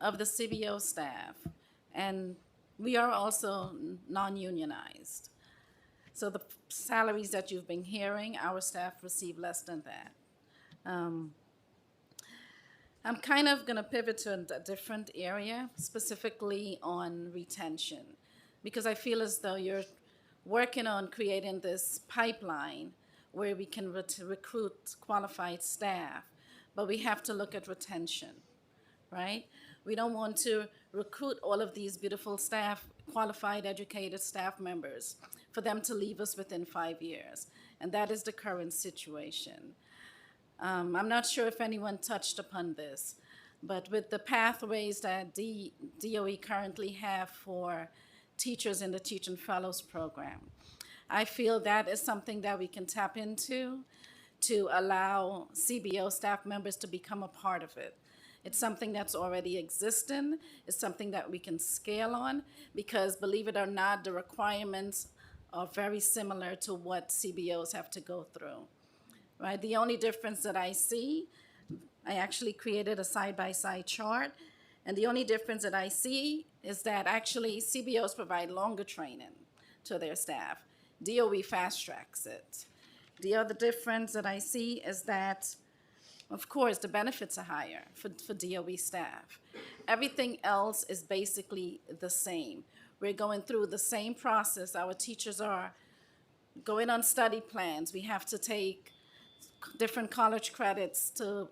of the CBO staff. And we are also non-unionized. So the salaries that you've been hearing, our staff receive less than that. I'm kind of going to pivot to a different area, specifically on retention, because I feel as though you're working on creating this pipeline where we can recruit qualified staff, but we have to look at retention, right? We don't want to recruit all of these beautiful staff, qualified, educated staff members, for them to leave us within 5 years. And that is the current situation. I'm not sure if anyone touched upon this, but with the pathways that DOE currently have for teachers in the Teaching Fellows Program, I feel that is something that we can tap into to allow CBO staff members to become a part of it. It's something that's already existing. It's something that we can scale on because, believe it or not, the requirements are very similar to what CBOs have to go through, right? The only difference that I see, I actually created a side-by-side chart, and the only difference that I see is that actually CBOs provide longer training to their staff. DOE fast-tracks it. The other difference that I see is that, of course, the benefits are higher for DOE staff. Everything else is basically the same. We're going through the same process. Our teachers are going on study plans. We have to take different college credits to,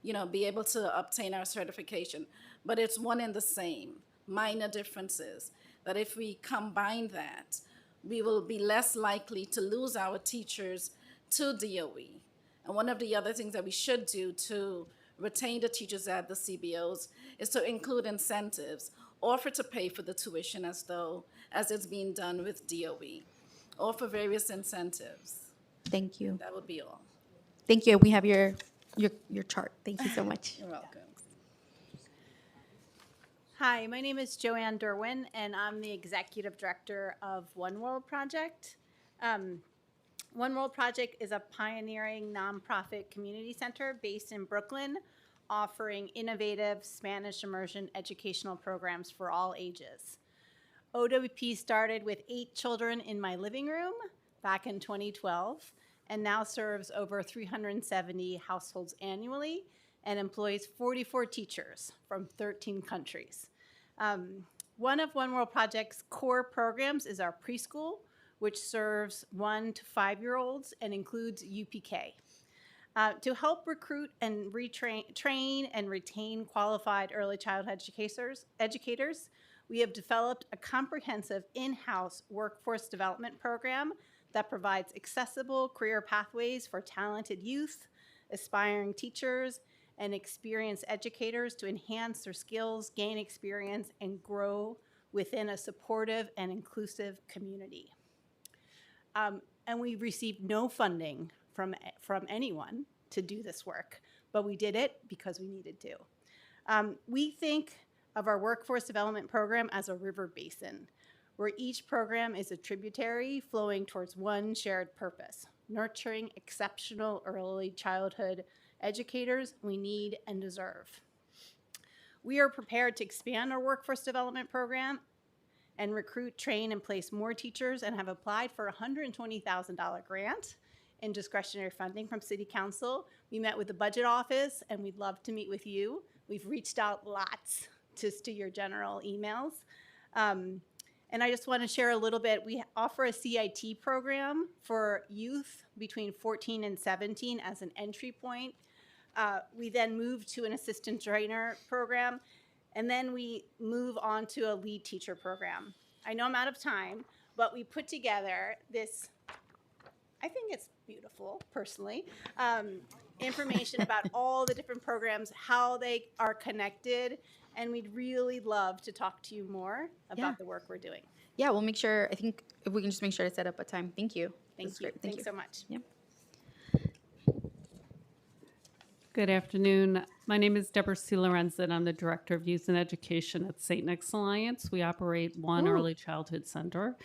be able to obtain our certification. But it's one and the same, minor differences, that if we combine that, we will be less likely to lose our teachers to DOE. And one of the other things that we should do to retain the teachers at the CBOs is to include incentives, offer to pay for the tuition as it's being done with DOE, offer various incentives. Thank you. That would be all. Thank you. We have your chart. Thank you so much. You're welcome. Hi, my name is Joanne Derwin, and I'm the Executive Director of One World Project. One World Project is a pioneering nonprofit community center based in Brooklyn, offering innovative Spanish immersion educational programs for all ages. OWP started with 8 children in my living room back in 2012, and now serves over 370 households annually and employs 44 teachers from 13 countries. One of One World Project's core programs is our preschool, which serves 1 to 5-year-olds and includes UPK. To help recruit and train and retain qualified early childhood educators, we have developed a comprehensive in-house workforce development program that provides accessible career pathways for talented youth, aspiring teachers, and experienced educators to enhance their skills, gain experience, and grow within a supportive and inclusive community. And we received no funding from anyone to do this work, but we did it because we needed to. We think of our workforce development program as a river basin, where each program is a tributary flowing towards one shared purpose: nurturing exceptional early childhood educators we need and deserve. We are prepared to expand our workforce development program and recruit, train, and place more teachers, and have applied for a $120,000 grant in discretionary funding from City Council. We met with the Budget Office, and we'd love to meet with you. We've reached out lots just to your general emails. And I just want to share a little bit. We offer a CIT program for youth between 14 and 17 as an entry point. We then move to an assistant trainer program, and then we move on to a lead teacher program. I know I'm out of time, but we put together this, I think it's beautiful, personally, information about all the different programs, how they are connected, and we'd really love to talk to you more about the work we're doing. Yeah, we'll make sure, I think if we can just make sure to set up a time. Thank you. Thank you. Thanks so much. Yep. Good afternoon. My name is Deborah C. Lorenz, and I'm the Director of Youth and Education at St. Nick's Alliance. We operate one early childhood center,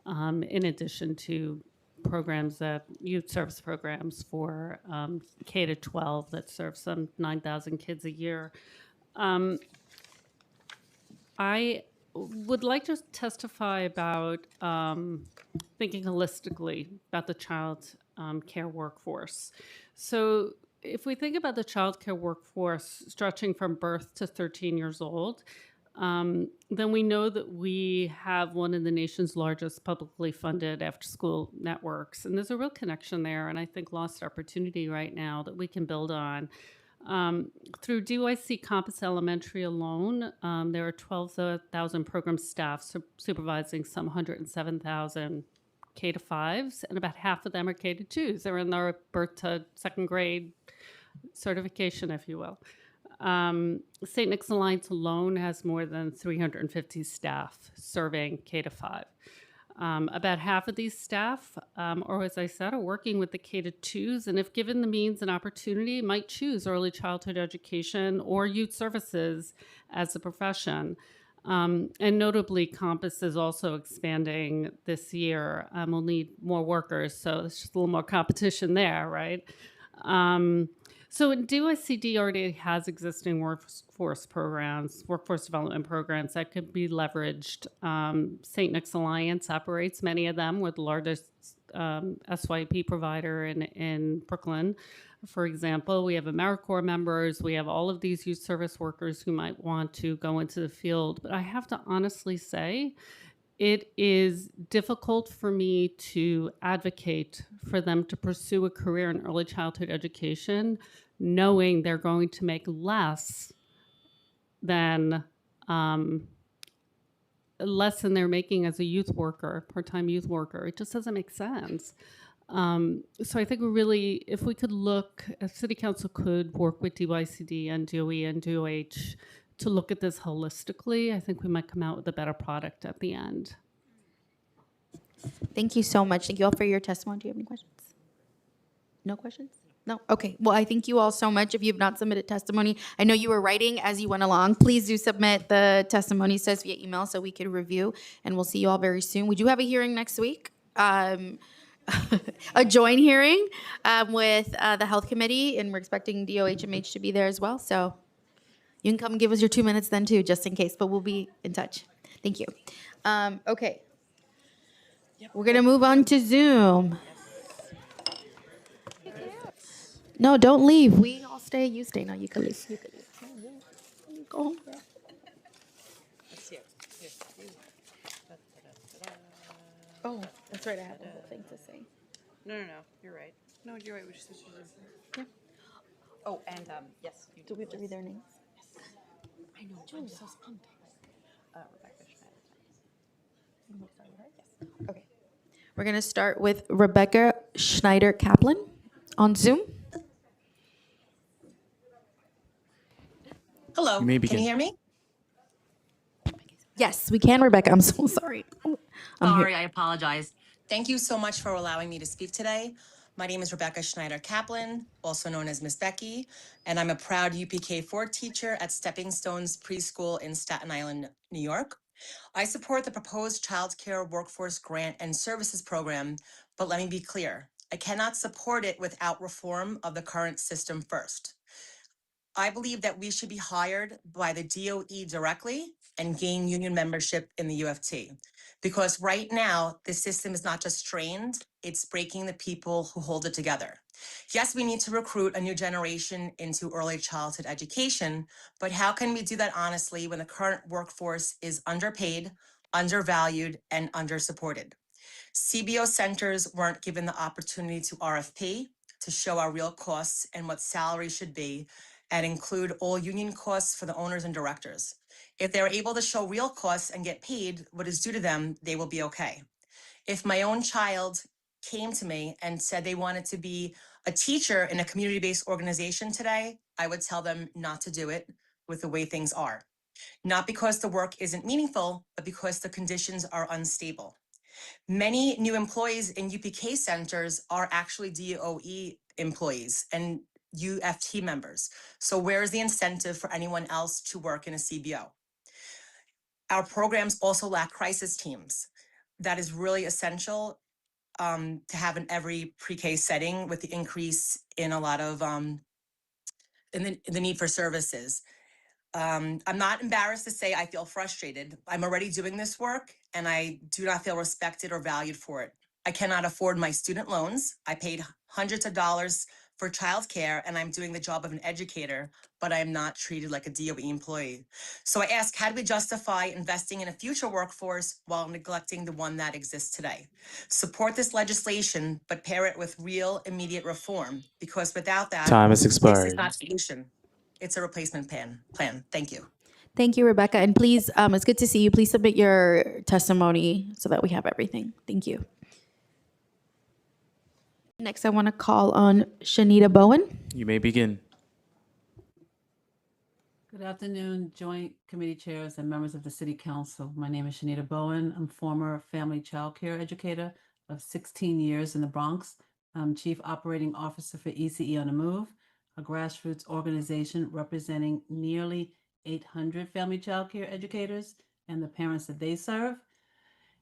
in addition to programs youth service programs for K to 12 that serve some 9,000 kids a year. I would like to testify about thinking holistically about the child care workforce. So if we think about the child care workforce stretching from birth to 13 years old, then we know that we have one of the nation's largest publicly funded after-school networks. And there's a real connection there, and I think lost opportunity right now that we can build on. Through DYC Compass Elementary alone, there are 12,000 program staff supervising some 107,000 K to 5s, and about half of them are K to 2s. They're in their birth to second grade certification, if you will. St. Nick's Alliance alone has more than 350 staff serving K to 5. About half of these staff, or as I said, are working with the K to 2s, and if given the means and opportunity, might choose early childhood education or youth services as a profession. And notably, Compass is also expanding this year. We'll need more workers, so there's just a little more competition there, right? So DYCD already has existing workforce programs, workforce development programs that could be leveraged. St. Nick's Alliance operates many of them. We're the largest SYP provider in Brooklyn. For example, we have AmeriCorps members. We have all of these youth service workers who might want to go into the field. But I have to honestly say, it is difficult for me to advocate for them to pursue a career in early childhood education, knowing they're going to make less than they're making as a youth worker, part-time youth worker. It just doesn't make sense. So I think we really, if we could look, if City Council could work with DYCD and DOE and DOH to look at this holistically, I think we might come out with a better product at the end. Thank you so much. Thank you all for your testimony. Do you have any questions? No questions? No? Okay. Well, I thank you all so much. If you have not submitted testimony, I know you were writing as you went along. Please do submit the testimony via email so we could review, and we'll see you all very soon. We do have a hearing next week. A joint hearing with the Health Committee, and we're expecting DOHMH to be there as well. So you can come and give us your 2 minutes then too, just in case, but we'll be in touch. Thank you. Okay. We're going to move on to Zoom. No, don't leave. We all stay. You stay. No, you can leave. You can leave. Go home. Oh, that's right. I have a whole thing to say. No, you're right. No, you're right. We just switched it. Yeah. Oh, and yes. Do we have to read their names? I know. I'm so pumped. Rebecca Schneider. Yes. Okay. We're going to start with Rebecca Schneider Kaplan on Zoom. Hello. Can you hear me? Yes, we can, Rebecca. I'm so sorry. Sorry, I apologize. Thank you so much for allowing me to speak today. My name is Rebecca Schneider Kaplan, also known as Miss Becky, and I'm a proud UPK4 teacher at Stepping Stones Preschool in Staten Island, New York. I support the proposed Child Care Workforce Grant and Services Program, but let me be clear, I cannot support it without reform of the current system first. I believe that we should be hired by the DOE directly and gain union membership in the UFT. Because right now, the system is not just strained, it's breaking the people who hold it together. Yes, we need to recruit a new generation into early childhood education, but how can we do that honestly when the current workforce is underpaid, undervalued, and undersupported? CBO centers weren't given the opportunity to RFP, to show our real costs and what salary should be, and include all union costs for the owners and directors. If they're able to show real costs and get paid what is due to them, they will be okay. If my own child came to me and said they wanted to be a teacher in a community-based organization today, I would tell them not to do it with the way things are. Not because the work isn't meaningful, but because the conditions are unstable. Many new employees in UPK centers are actually DOE employees and UFT members. So where is the incentive for anyone else to work in a CBO? Our programs also lack crisis teams. That is really essential to have in every pre-K setting with the increase in a lot of in the need for services. I'm not embarrassed to say I feel frustrated. I'm already doing this work and I do not feel respected or valued for it. I cannot afford my student loans. I paid hundreds of dollars for childcare and I'm doing the job of an educator, but I am not treated like a DOE employee. So I ask, how do we justify investing in a future workforce while neglecting the one that exists today? Support this legislation, but pair it with real immediate reform, because without that, Time has this is expired. not a solution. It's a replacement plan. Thank you. Thank you, Rebecca. And please, it's good to see you. Please submit your testimony so that we have everything. Thank you. Next, I want to call on Shanita Bowen. You may begin. Good afternoon, Joint Committee Chairs and members of the City Council. My name is Shanita Bowen. I'm former family child care educator of 16 years in the Bronx. I'm Chief Operating Officer for ECE on the Move, a grassroots organization representing nearly 800 family child care educators and the parents that they serve.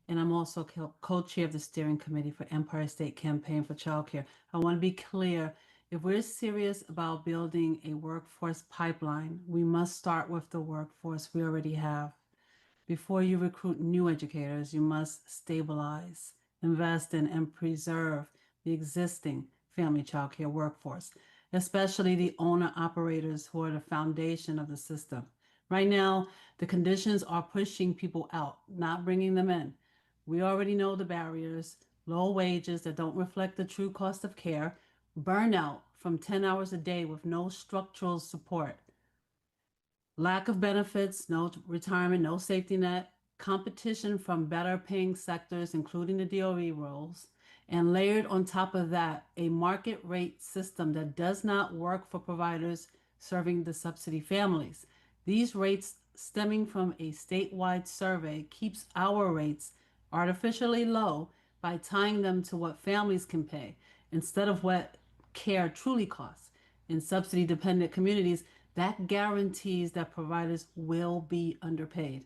And I'm also co-chair of the steering committee for Empire State Campaign for Childcare. I want to be clear, if we're serious about building a workforce pipeline, we must start with the workforce we already have. Before you recruit new educators, you must stabilize, invest in, and preserve the existing family childcare workforce, especially the owner-operators who are the foundation of the system. Right now, the conditions are pushing people out, not bringing them in. We already know the barriers: low wages that don't reflect the true cost of care, burnout from 10 hours a day with no structural support, lack of benefits, no retirement, no safety net, competition from better paying sectors, including the DOE roles, and layered on top of that, a market rate system that does not work for providers serving the subsidy families. These rates stemming from a statewide survey keeps our rates artificially low by tying them to what families can pay instead of what care truly costs. In subsidy dependent communities, that guarantees that providers will be underpaid.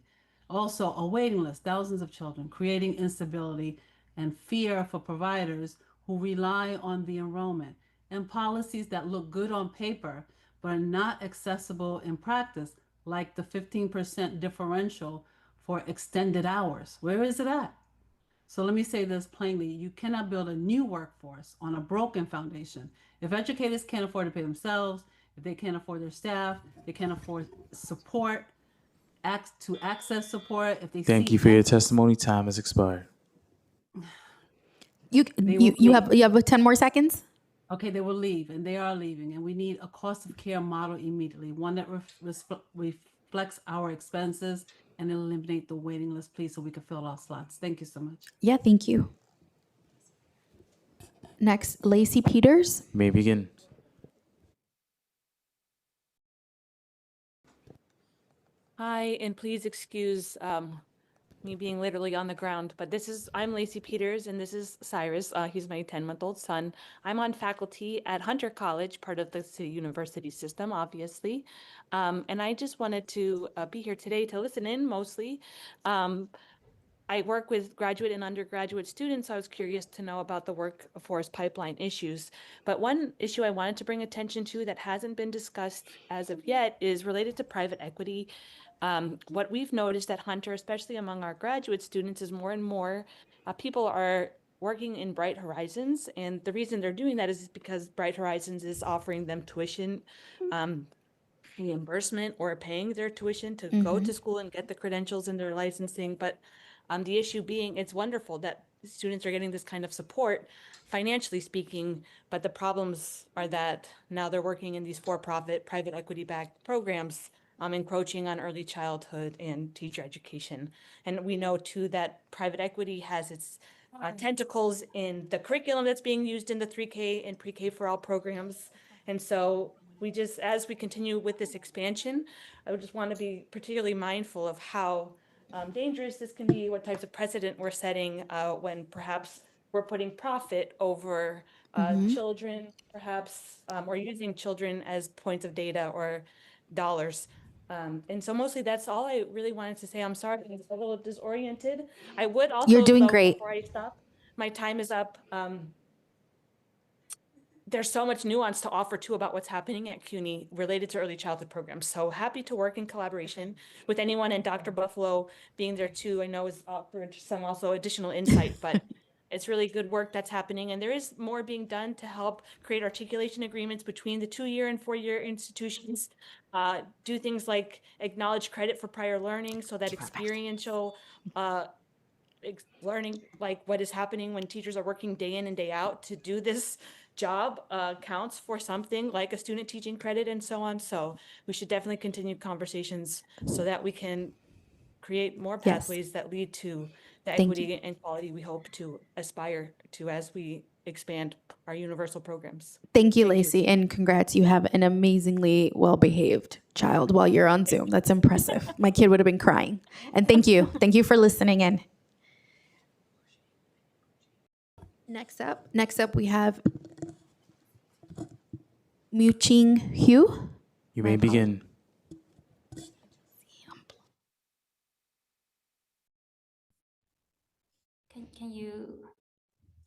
Also, a waiting list, thousands of children, creating instability and fear for providers who rely on the enrollment, and policies that look good on paper but are not accessible in practice, like the 15% differential for extended hours. Where is it at? So let me say this plainly: you cannot build a new workforce on a broken foundation. If educators can't afford to pay themselves, if they can't afford their staff, they can't afford support, to access support, if they Thank see you for your testimony. Time has expired. You have 10 more seconds. Okay, they will leave, and they are leaving, and we need a cost of care model immediately, one that reflects our expenses and eliminate the waiting list, please, so we can fill our slots. Thank you so much. Yeah, thank you. Next, Lacey Peters. You may begin. Hi, and please excuse me being literally on the ground, but I'm Lacey Peters, and this is Cyrus. He's my 10-month-old son. I'm on faculty at Hunter College, part of the City University system, obviously. And I just wanted to be here today to listen in mostly. I work with graduate and undergraduate students, so I was curious to know about the workforce pipeline issues. But one issue I wanted to bring attention to that hasn't been discussed as of yet is related to private equity What we've noticed at Hunter, especially among our graduate students, is more and more people are working in Bright Horizons. And the reason they're doing that is because Bright Horizons is offering them tuition reimbursement or paying their tuition to go to school and get the credentials and their licensing. But the issue being, it's wonderful that students are getting this kind of support, financially speaking, but the problems are that now they're working in these for-profit, private equity-backed programs, encroaching on early childhood and teacher education. And we know too that private equity has its tentacles in the curriculum that's being used in the 3K and pre-K for all programs. And so we just, as we continue with this expansion, I would just want to be particularly mindful of how dangerous this can be, what types of precedent we're setting when perhaps we're putting profit over children, perhaps, or using children as points of data or dollars. And so mostly that's all I really wanted to say. I'm sorry, I'm a little disoriented. I would also, You're doing though, great. before I stop, my time is up. There's so much nuance to offer too about what's happening at CUNY related to early childhood programs. So happy to work in collaboration with anyone, and Dr. Buffalo being there too, I know is offered some also additional insight, but it's really good work that's happening. And there is more being done to help create articulation agreements between the 2-year and 4-year institutions. Do things like acknowledge credit for prior learning so that experiential learning, like what is happening when teachers are working day in and day out to do this job counts for something like a student teaching credit and so on. So we should definitely continue conversations so that we can create more Yes. pathways that lead to the Thank equity and quality we hope to aspire to as we expand our universal programs. Thank you, Lacey, and congrats. You have an amazingly well-behaved child while you're on Zoom. That's impressive. My kid would have been crying. And thank you. Thank you for listening in. Next up, we have Mu-Ching Hugh. You may begin. Can you,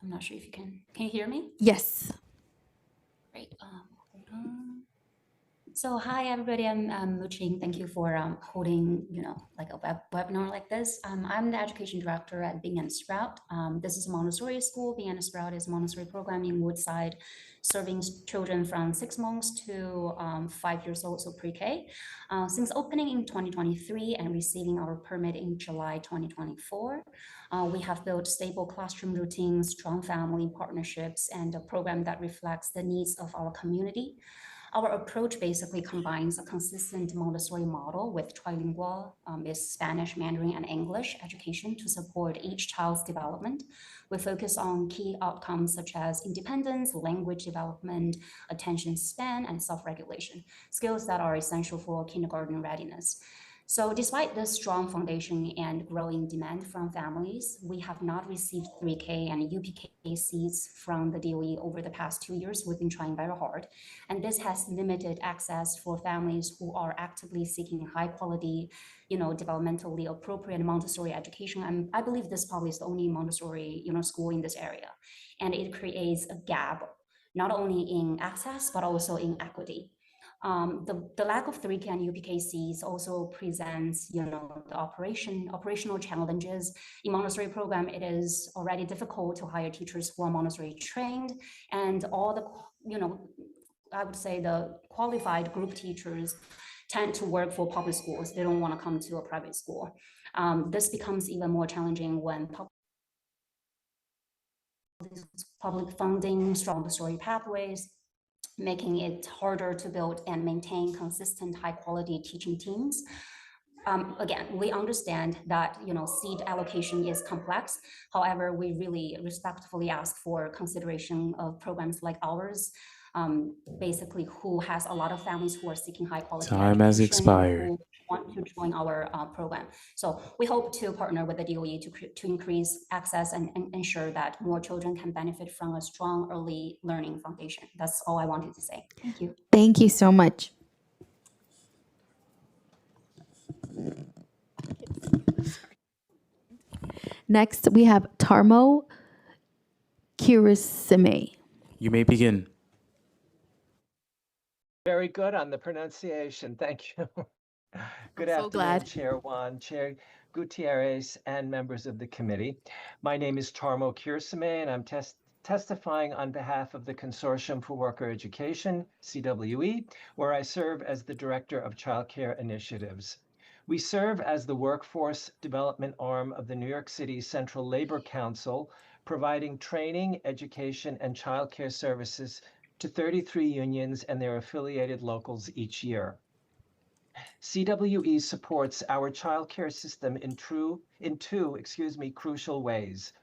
I'm not sure if you can you hear me? Yes. Great. Hold on. So hi everybody, I'm Mu-Ching. Thank you for holding, like a webinar like this. I'm the education director at Bing and Sprout. This is a Montessori school. Bing and Sprout is a Montessori program in Woodside, serving children from 6 months to 5 years old, so pre-K. Since opening in 2023 and receiving our permit in July 2024, we have built stable classroom routines, strong family partnerships, and a program that reflects the needs of our community. Our approach basically combines a consistent Montessori model with trilingual, is Spanish, Mandarin, and English education to support each child's development. We focus on key outcomes such as independence, language development, attention span, and self-regulation, skills that are essential for kindergarten readiness. So despite this strong foundation and growing demand from families, we have not received 3K and UPK seats from the DOE over the past 2 years. We've been trying very hard. And this has limited access for families who are actively seeking high quality, developmentally appropriate Montessori education. And I believe this probably is the only Montessori, school in this area. And it creates a gap, not only in access, but also in equity. The lack of 3K and UPKCs also presents, the operational challenges. In Montessori program, it is already difficult to hire teachers who are Montessori trained, and all the, I would say the qualified group teachers tend to work for public schools. They don't want to come to a private school. This becomes even more challenging when public funding, strong Montessori pathways, making it harder to build and maintain consistent high quality teaching teams. Again, we understand that seat allocation is complex. However, we really respectfully ask for consideration of programs like ours, basically who has a lot of families who are seeking high quality Time has education, expired. who want to join our program. So we hope to partner with the DOE to increase access and ensure that more children can benefit from a strong early learning foundation. That's all I wanted to say. Thank you. Thank you so much. Next, we have Tarmo Kirisime. You may begin. Very good on the pronunciation. Thank you. Good I'm so afternoon, glad. Chair Juan, Chair Gutierrez, and members of the committee. My name is Tarmo Kirsame, and I'm testifying on behalf of the Consortium for Worker Education, CWE, where I serve as the Director of Child Care Initiatives. We serve as the workforce development arm of the New York City Central Labor Council, providing training, education, and child care services to 33 unions and their affiliated locals each year. CWE supports our child care system in two crucial ways: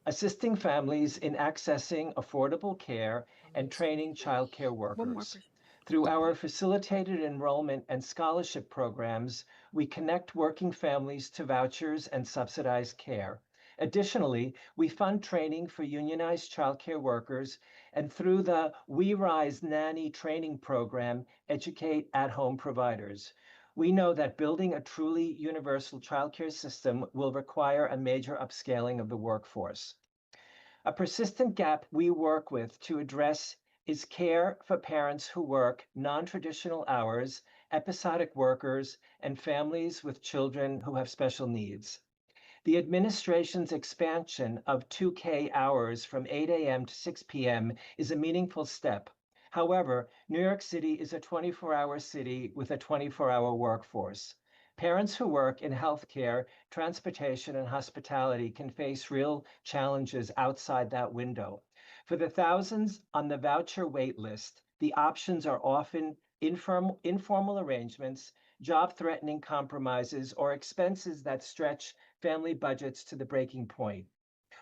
assisting families in accessing affordable care and training child care workers. Through our facilitated enrollment and scholarship programs, we connect working families to vouchers and subsidized care. Additionally, we fund training for unionized child care workers, and through the We Rise Nanny training program, educate at-home providers. We know that building a truly universal childcare system will require a major upscaling of the workforce. A persistent gap we work with to address is care for parents who work non-traditional hours, episodic workers, and families with children who have special needs. The administration's expansion of 2K hours from 8 a.m. to 6 p.m. is a meaningful step. However, New York City is a 24-hour city with a 24-hour workforce. Parents who work in healthcare, transportation, and hospitality can face real challenges outside that window. For the thousands on the voucher wait list, the options are often informal arrangements, job-threatening compromises, or expenses that stretch family budgets to the breaking point.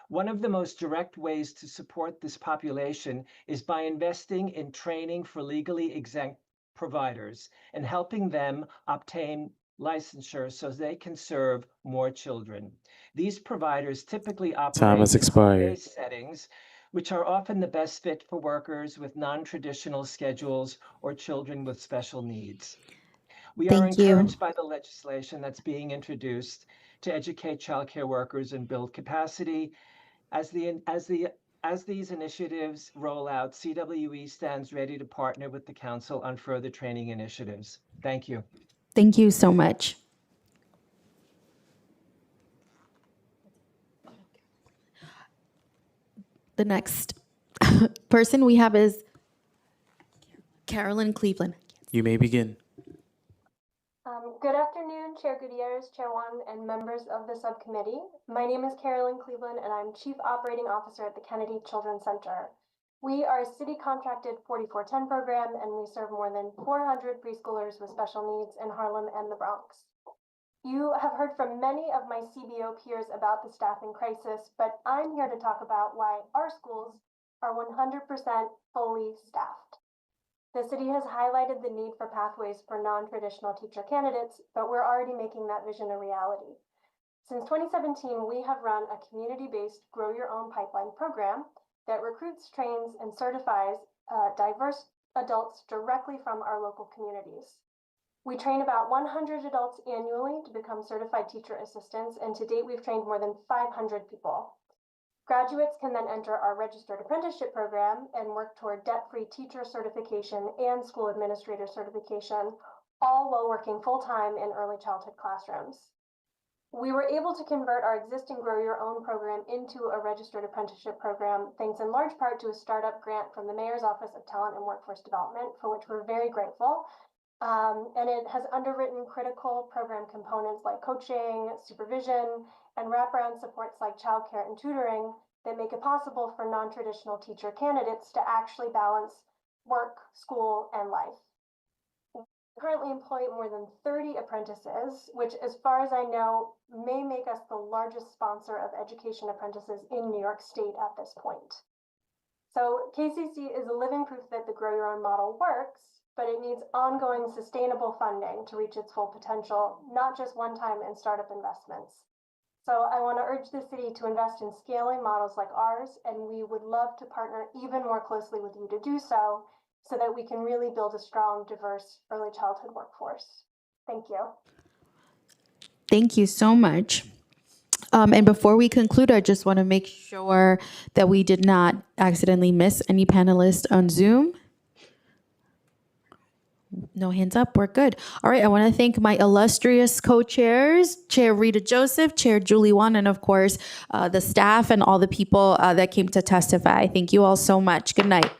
One of the most direct ways to support this population is by investing in training for legally exempt providers and helping them obtain licensure so they can serve more children. These providers typically Time operate has in expired. home-based settings, which are often the best fit for workers with non-traditional schedules or children with special needs. We are Thank you. encouraged by the legislation that's being introduced to educate childcare workers and build capacity. As these initiatives roll out, CWE stands ready to partner with the council on further training initiatives. Thank you. Thank you so much. The next person we have is Carolyn Cleveland. You may begin. Good afternoon, Chair Gutierrez, Chair Juan, and members of the subcommittee. My name is Carolyn Cleveland, and I'm Chief Operating Officer at the Kennedy Children's Center. We are a city-contracted 4410 program, and we serve more than 400 preschoolers with special needs in Harlem and the Bronx. You have heard from many of my CBO peers about the staffing crisis, but I'm here to talk about why our schools are 100% fully staffed. The city has highlighted the need for pathways for non-traditional teacher candidates, but we're already making that vision a reality. Since 2017, we have run a community-based Grow Your Own Pipeline program that recruits, trains, and certifies diverse adults directly from our local communities. We train about 100 adults annually to become certified teacher assistants, and to date, we've trained more than 500 people. Graduates can then enter our registered apprenticeship program and work toward debt-free teacher certification and school administrator certification, all while working full-time in early childhood classrooms. We were able to convert our existing Grow Your Own program into a registered apprenticeship program, thanks in large part to a startup grant from the Mayor's Office of Talent and Workforce Development, for which we're very grateful. And it has underwritten critical program components like coaching, supervision, and wraparound supports like childcare and tutoring that make it possible for non-traditional teacher candidates to actually balance work, school, and life. We currently employ more than 30 apprentices, which, as far as I know, may make us the largest sponsor of education apprentices in New York State at this point. So KCC is a living proof that the Grow Your Own model works, but it needs ongoing sustainable funding to reach its full potential, not just one-time and startup investments. So I want to urge the city to invest in scaling models like ours, and we would love to partner even more closely with you to do so that we can really build a strong, diverse early childhood workforce. Thank you. Thank you so much. And before we conclude, I just want to make sure that we did not accidentally miss any panelists on Zoom. No hands up. We're good. All right. I want to thank my illustrious co-chairs, Chair Rita Joseph, Chair Julie Wan, and of course, the staff and all the people that came to testify. Thank you all so much. Good night.